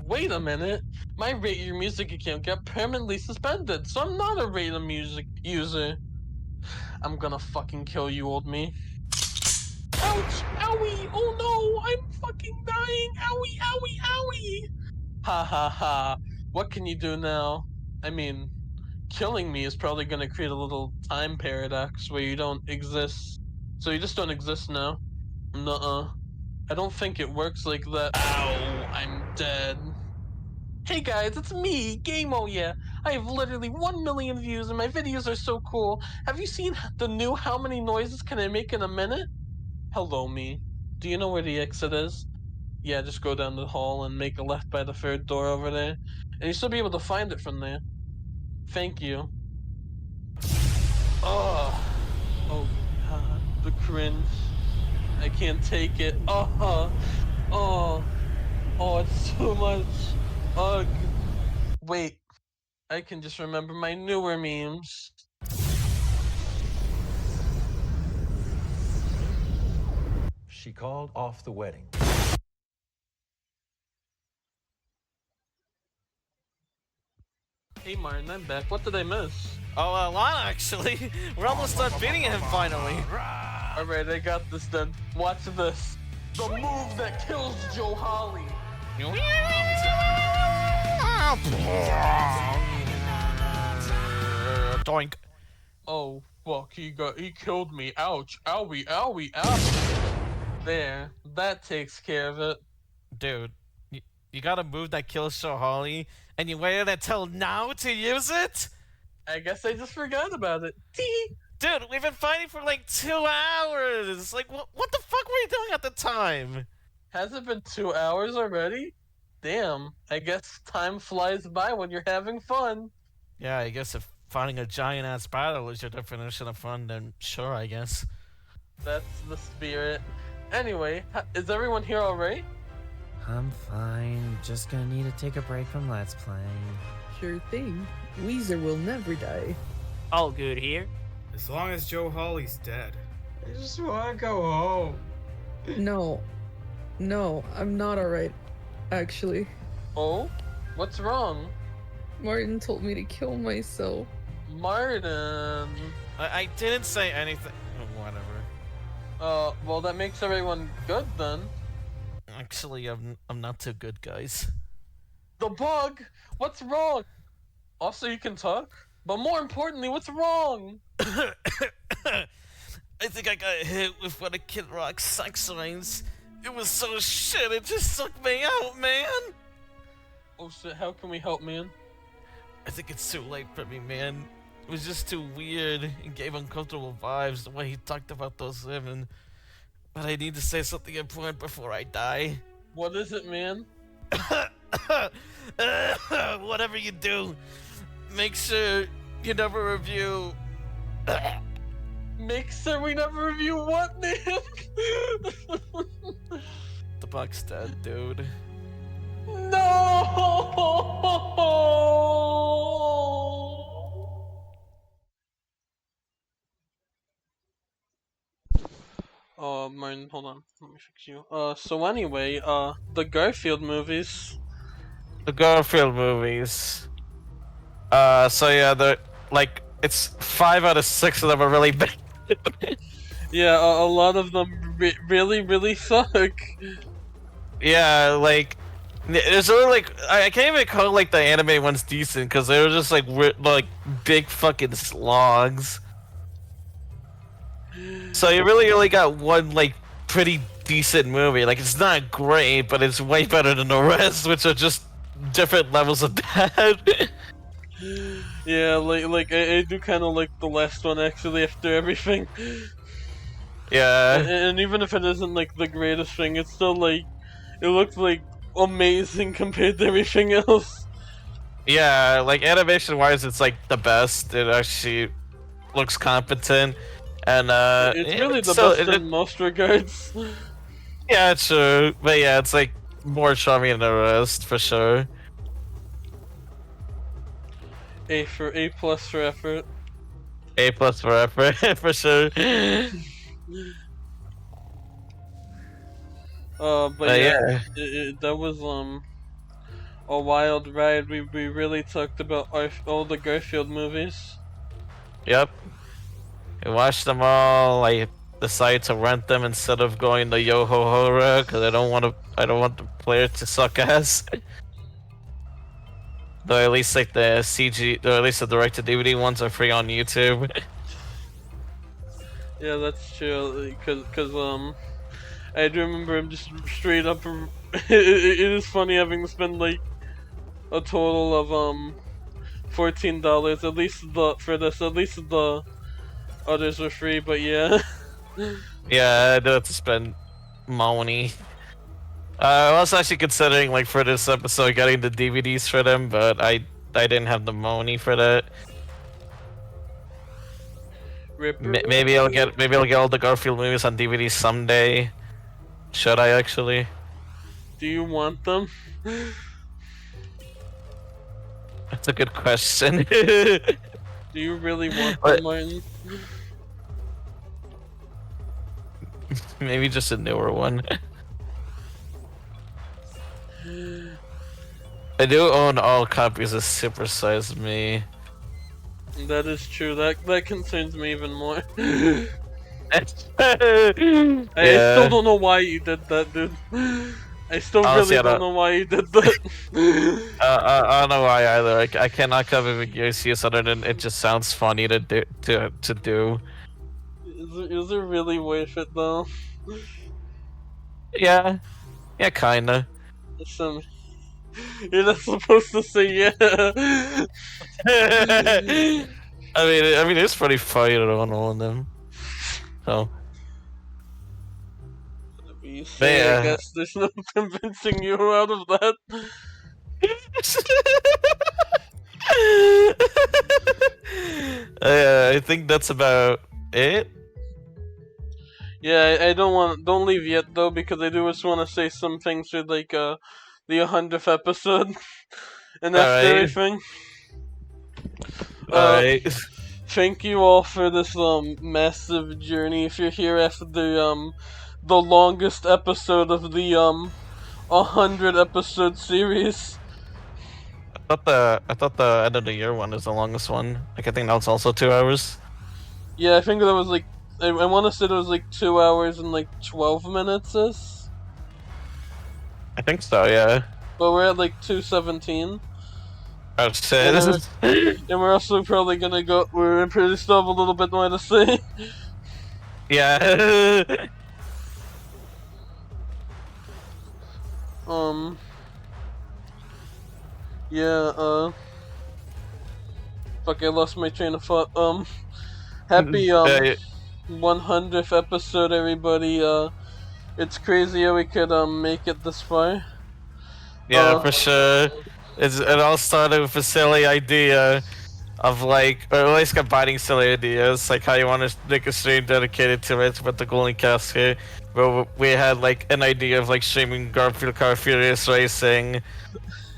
Wait a minute, my Rate Your Music account got permanently suspended, so I'm not a Rate Your Music user. I'm gonna fucking kill you, old me. Ouch! Owie! Oh no! I'm fucking dying! Owie! Owie! Owie! Ha ha ha! What can you do now? I mean, killing me is probably gonna create a little time paradox where you don't exist. So you just don't exist now. Nuh-uh. I don't think it works like that. Ow! I'm dead. Hey guys, it's me, Gameo, yeah. I have literally 1 million views and my videos are so cool. Have you seen the new How Many Noises Can I Make in a Minute? Hello, me. Do you know where the exit is? Yeah, just go down the hall and make a left by the third door over there. And you should be able to find it from there. Thank you. Oh, oh god, the cringe. I can't take it. Oh, it's too much. Ugh. Wait, I can just remember my newer memes. She called off the wedding. Hey Martin, I'm back. What did I miss? Oh, Lana, actually. We're almost done beating him finally. Alright, I got this done. Watch this. The move that kills Joe Holly. Doink. Oh, fuck, he killed me. Ouch. Owie, owie, owie. There, that takes care of it. Dude, you got a move that kills Joe Holly, and you waited until now to use it? I guess I just forgot about it. Tee. Dude, we've been fighting for like 2 hours. Like, what the fuck were you doing at the time? Has it been 2 hours already? Damn, I guess time flies by when you're having fun. Yeah, I guess if fighting a giant-ass battle is your definition of fun, then sure, I guess. That's the spirit. Anyway, is everyone here alright? I'm fine. Just gonna need to take a break from Let's Playing. Sure thing. Weezer will never die. All good here. As long as Joe Holly's dead. I just want to go home. No, I'm not alright, actually. Oh? What's wrong? Martin told me to kill myself. Martin. I didn't say anything. Whatever. Well, that makes everyone good then. Actually, I'm not too good, guys. The bug? What's wrong? Also, you can talk? But more importantly, what's wrong? I think I got hit with one of Kid Rock's sex lines. It was so shit, it just sucked me out, man! Oh shit, how can we help, man? I think it's too late for me, man. It was just too weird and gave uncomfortable vibes the way he talked about those women. But I need to say something important before I die. What is it, man? Whatever you do, make sure you never review. Make sure we never review what, man? The Buck's dead, dude. No! Martin, hold on. Let me fix you. So anyway, the Garfield movies. The Garfield movies. So yeah, it's 5 out of 6 of them are really bad. Yeah, a lot of them really, really suck. Yeah, like, there's only I can't even call like the anime ones decent because they were just like big fucking slogs. So you really only got one like pretty decent movie. Like it's not great, but it's way better than the rest, which are just different levels of bad. Yeah, like I do kind of like the last one actually after everything. Yeah. And even if it isn't like the greatest thing, it's still like it looks like amazing compared to everything else. Yeah, like animation wise, it's like the best. It actually looks competent, and it's really the best in most regards. Yeah, true, but yeah, it's like more charming than the rest for sure. A plus for effort. A plus for effort for sure. But yeah, that was a wild ride. We really talked about all the Garfield movies. Yep. I watched them all. I decided to rent them instead of going to Yo Ho Hora because I don't want the player to suck ass. Though at least like the CG, or at least the direct-to-DVD ones are free on YouTube. Yeah, that's true. Cause I do remember him just straight up. It is funny having to spend like a total of $14 at least for this. At least the others were free, but yeah. Yeah, I do have to spend money. I was actually considering like for this episode getting the DVDs for them, but I didn't have the money for that. Maybe I'll get all the Garfield movies on DVD someday. Should I actually? Do you want them? That's a good question. Do you really want them, Martin? Maybe just a newer one. I do own all copies of Super Size Me. That is true. That concerns me even more. I still don't know why you did that, dude. I still Honestly, really don't know why you did that. I don't know why either. I cannot cover Vigasius other than it just sounds funny to do. Is it really worth it though? Yeah, kinda. You're not supposed to say yeah. I mean, it's pretty funny on all of them. So. You say, I guess there's no convincing you out of that. I think that's about it. Yeah, I don't leave yet though, because I do just want to say some things for like the 100th episode and after everything. Alright. Thank you all for this massive journey. If you're here after the longest episode of the 100 episode series. I thought the end of the year one is the longest one. Like I think that was also 2 hours. Yeah, I think that was like I want to say it was like 2 hours and like 12 minutes. I think so, yeah. but we're at like 217. Oh shit. And we're also probably gonna go. We're pretty still have a little bit more to say. Yeah. Yeah. Fuck! I lost my train of thought. Happy 100th episode, everybody. It's crazy how we could make it this far. Yeah, for sure. It all started with a silly idea of like, or at least combining silly ideas, like how you want to make a stream dedicated to it with the Golden Casket. But we had like an idea of like streaming Garfield Car Furious Racing,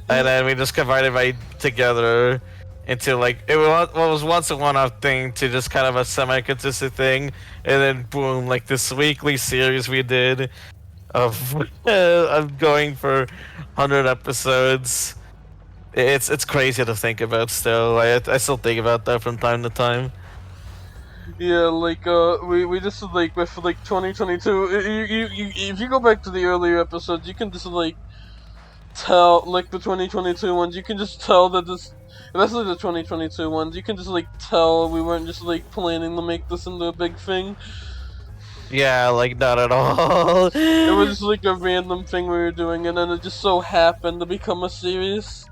and then we just combined it together into like it was once a one-off thing to just kind of a semi-consistent thing, and then boom, like this weekly series we did of of going for 100 episodes. It's crazy to think about still. I still think about that from time to time. Yeah, like we just like with like 2022. You if you go back to the earlier episodes, you can just like tell, like the 2022 ones. You can just tell that this, especially the 2022 ones, you can just like tell we weren't just like planning to make this into a big thing. Yeah, like not at all. It was just like a random thing we were doing, and then it just so happened to become a series.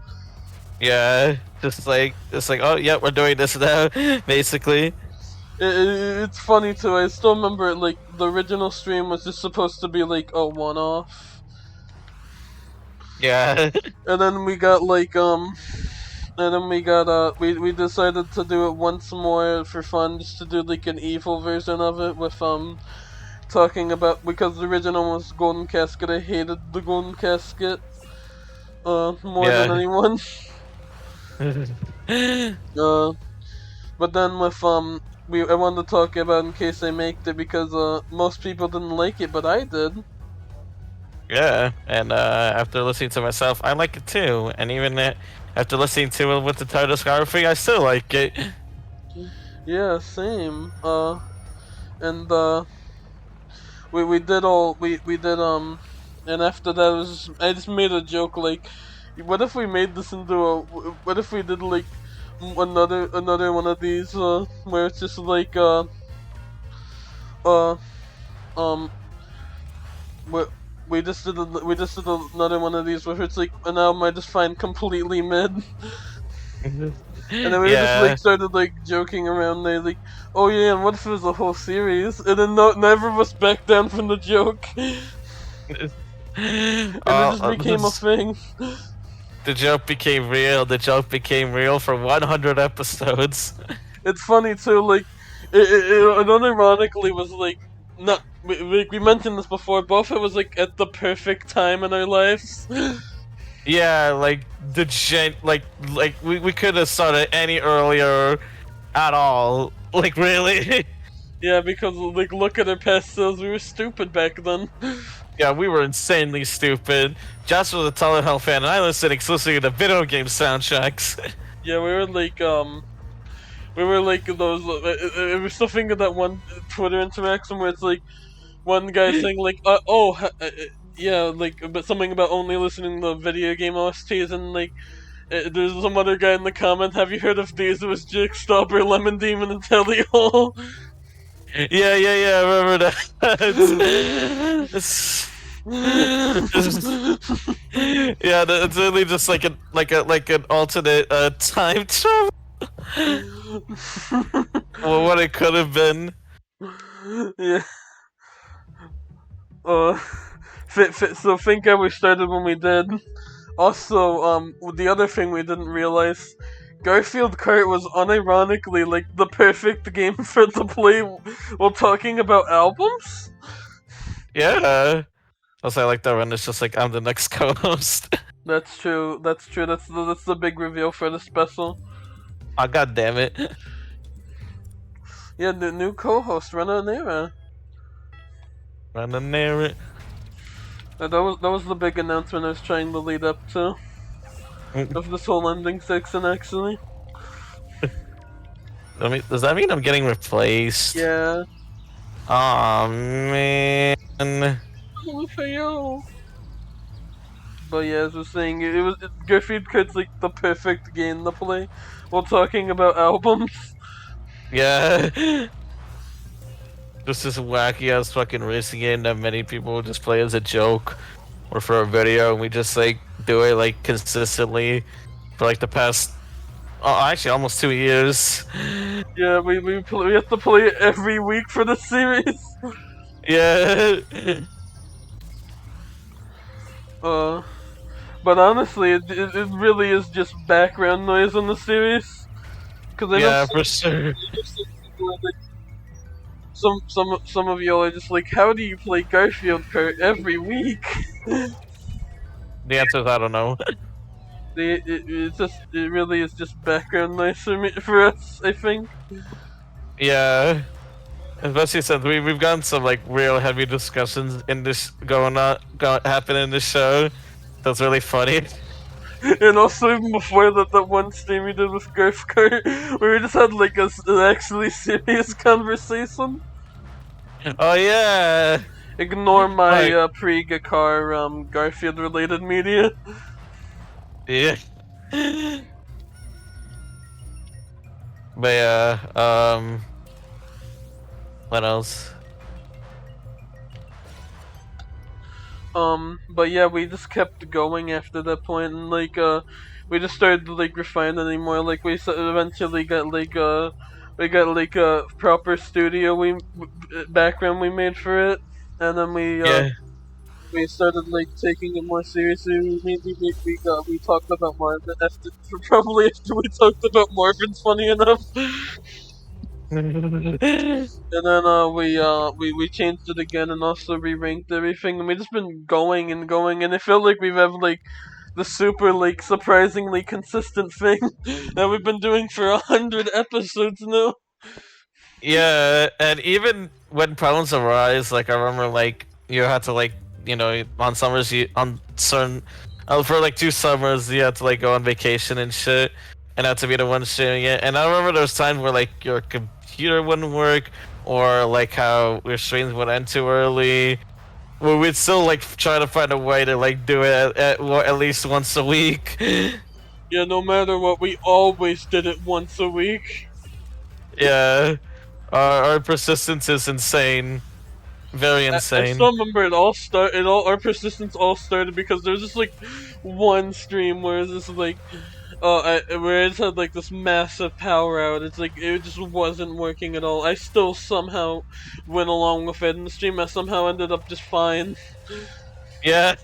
Yeah, just like oh yeah, we're doing this now, basically. It's funny too. I still remember like the original stream was just supposed to be like a one-off. Yeah. And then we got like and then we got we decided to do it once more for fun, just to do like an evil version of it with talking about, because the original was Golden Casket. I hated the Golden Casket more than anyone. But then with I wanted to talk about in case I make it, because most people didn't like it, but I did. Yeah, and after listening to myself, I like it too. And even after listening to it with the title discography, I still like it. Yeah, same. And we did and after that I just made a joke like, what if we made this into what if we did like another one of these where it's just like we just did another one of these where it's like an album I just find completely mid. And then we just like started like joking around there, like, oh yeah, and what if it was a whole series? And then never of us backed down from the joke. And it just became a thing. The joke became real. The joke became real for 100 episodes. It's funny too, like, it unironically was like, not, we mentioned this before, both it was like at the perfect time in our lives. Yeah, like like we could have started any earlier at all. Like really? Yeah, because like look at our past selves, we were stupid back then. Yeah, we were insanely stupid. Josh was a Telehealth fan, and I listened exclusively to video game soundtracks. Yeah, we were like those. We're still thinking of that one Twitter interaction where it's like one guy saying like, yeah, like, but something about only listening to video game OSTs, and like, there's some other guy in the comment, have you heard of these? It was Jigstop or Lemon Demon and Telly Hall. Yeah, I remember that. Yeah, it's really just like an alternate time travel. Well, what it could have been. Yeah. So think how we started when we did. Also, the other thing we didn't realize, Garfield Kart was unironically like the perfect game for to play while talking about albums. Yeah. Also, I like that one. It's just like I'm the next co-host. That's true. That's the big reveal for the special. Oh, god damn it. Yeah, the new co-host, Rananera. Rananera. That was the big announcement I was trying to lead up to. Of this whole ending section, actually. Does that mean I'm getting replaced? Yeah. Aw, man. But yeah, as I was saying, Garfield Kart's like the perfect game to play while talking about albums. Yeah. Just this wacky ass fucking racing game that many people just play as a joke or for a video, and we just like do it like consistently for like the past actually almost 2 years. Yeah, we have to play it every week for the series. Yeah. But honestly, it really is just background noise on the series. Cause yeah, for sure. Some of y'all are just like, how do you play Garfield Kart every week? The answer is I don't know. It really is just background noise for us, I think. Yeah. Especially since we've gotten some like real heavy discussions in this happening in this show. That's really funny. And also even before that one stream we did with Garf Kart, where we just had like an actually serious conversation. Oh yeah. Ignore my pre-Gakar Garfield related media. Yeah. But yeah, what else? But yeah, we just kept going after that point, and like, we just started to like refine it anymore. Like, we eventually got like, a proper studio background we made for it, and then we started like taking it more seriously. We talked about Marvin probably after we talked about Marvin's funny enough. And then we changed it again and also re-ranked everything, and we've just been going and going, and I feel like we've had like the super like surprisingly consistent thing that we've been doing for 100 episodes now. Yeah, and even when problems arise, like I remember like you had to like on summers for like 2 summers you had to like go on vacation and shit and had to be the one sharing it. And I remember there was times where like your computer wouldn't work or like how your streams would end too early. Well, we'd still like try to find a way to like do it at least once a week. Yeah, no matter what, we always did it once a week. Yeah, our persistence is insane. Very insane. I still remember our persistence all started because there was just like one stream where it's just like, where it had like this massive power outage. Like it just wasn't working at all. I still somehow went along with it, and the stream I somehow ended up just fine. Yeah.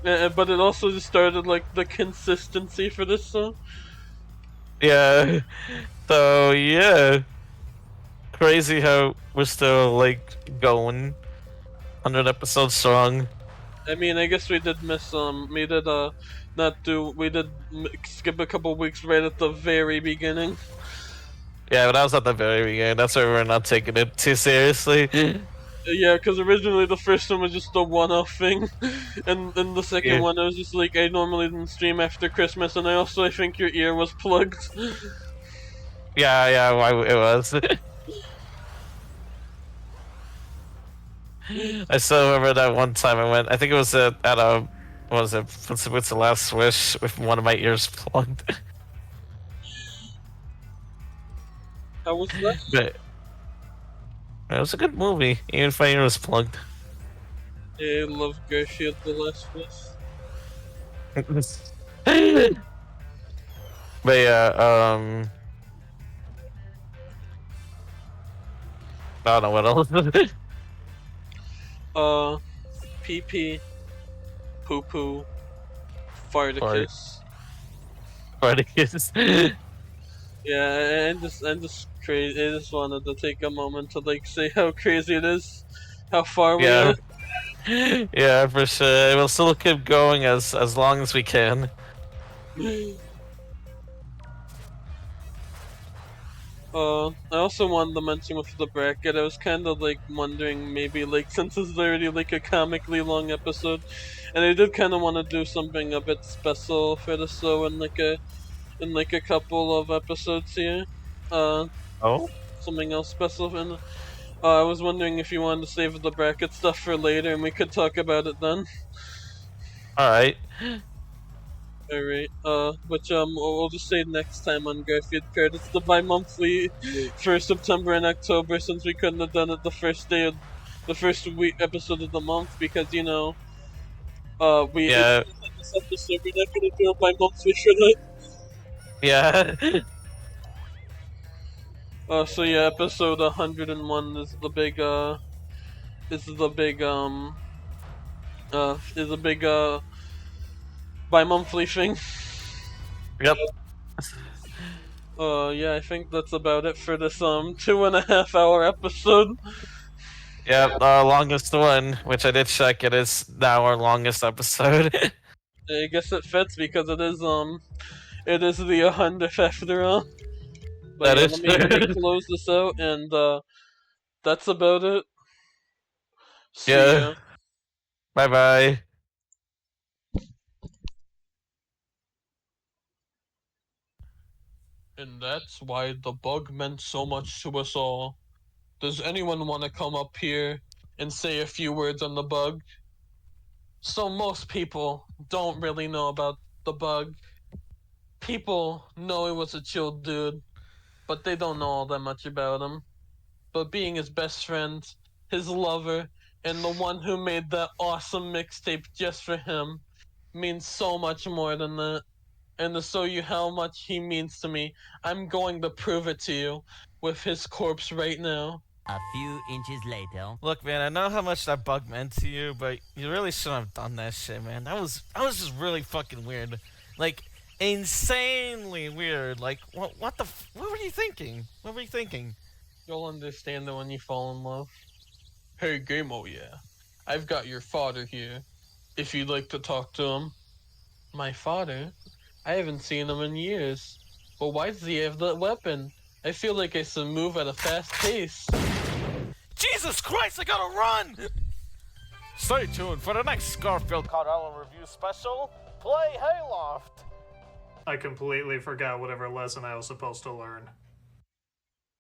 But it also just started like the consistency for this song. Yeah. So yeah. Crazy how we're still like going 100 episodes strong. I mean, I guess we did miss we did skip a couple weeks right at the very beginning. Yeah, but that was at the very beginning. That's why we're not taking it too seriously. Yeah, because originally the first one was just a one-off thing, and then the second one I was just like, I normally didn't stream after Christmas, and I think your ear was plugged. Yeah, it was. I still remember that one time I went. I think it was at a. What was it? What's the last Swish with one of my ears plugged? How was that? But it was a good movie, even if my ear was plugged. Yeah, I love Garfield the Last Swish. But yeah, I don't know what else. PP, Poo Poo, Farticus. Farticus. Yeah, and just crazy. I just wanted to take a moment to like say how crazy it is, how far we are. Yeah, for sure. We'll still keep going as long as we can. I also wanted to mention with the bracket, I was kind of like wondering maybe like since it's already like a comically long episode, and I did kind of want to do something a bit special for the show in like a couple of episodes here. Something else special, and I was wondering if you wanted to save the bracket stuff for later, and we could talk about it then. Alright. Alright, which we'll just say next time on Garfield Card. It's the bi-monthly for September and October, since we couldn't have done it the first week episode of the month because you know, Yeah. this episode we're not gonna do it bi-monthly for that. Yeah. So yeah, episode 101 is the big bi-monthly thing. Yep. Yeah, I think that's about it for this 2.5 hour episode. Yep, our longest one, which I did check, it is now our longest episode. I guess it fits because it is the 100th after all. But That yeah, is let me close this out, and that's about it. See Yeah. ya. Bye bye. And that's why the bug meant so much to us all. Does anyone want to come up here and say a few words on the bug? So most people don't really know about the bug. People know he was a chill dude, but they don't know all that much about him. But being his best friend, his lover, and the one who made that awesome mixtape just for him means so much more than that. And to show you how much he means to me, I'm going to prove it to you with his corpse right now. A few inches later. Look, man, I know how much that bug meant to you, but you really shouldn't have done that shit, man. That was just really fucking weird. Like, insanely weird. Like, what were you thinking? What were you thinking? You'll understand it when you fall in love. Hey, Gamo, yeah. I've got your father here, if you'd like to talk to him. My father? I haven't seen him in years. But why does he have that weapon? I feel like I should move at a fast pace. Jesus Christ, I gotta run! Stay tuned for the next Garfield Card Island review special. Play Hayloft! I completely forgot whatever lesson I was supposed to learn.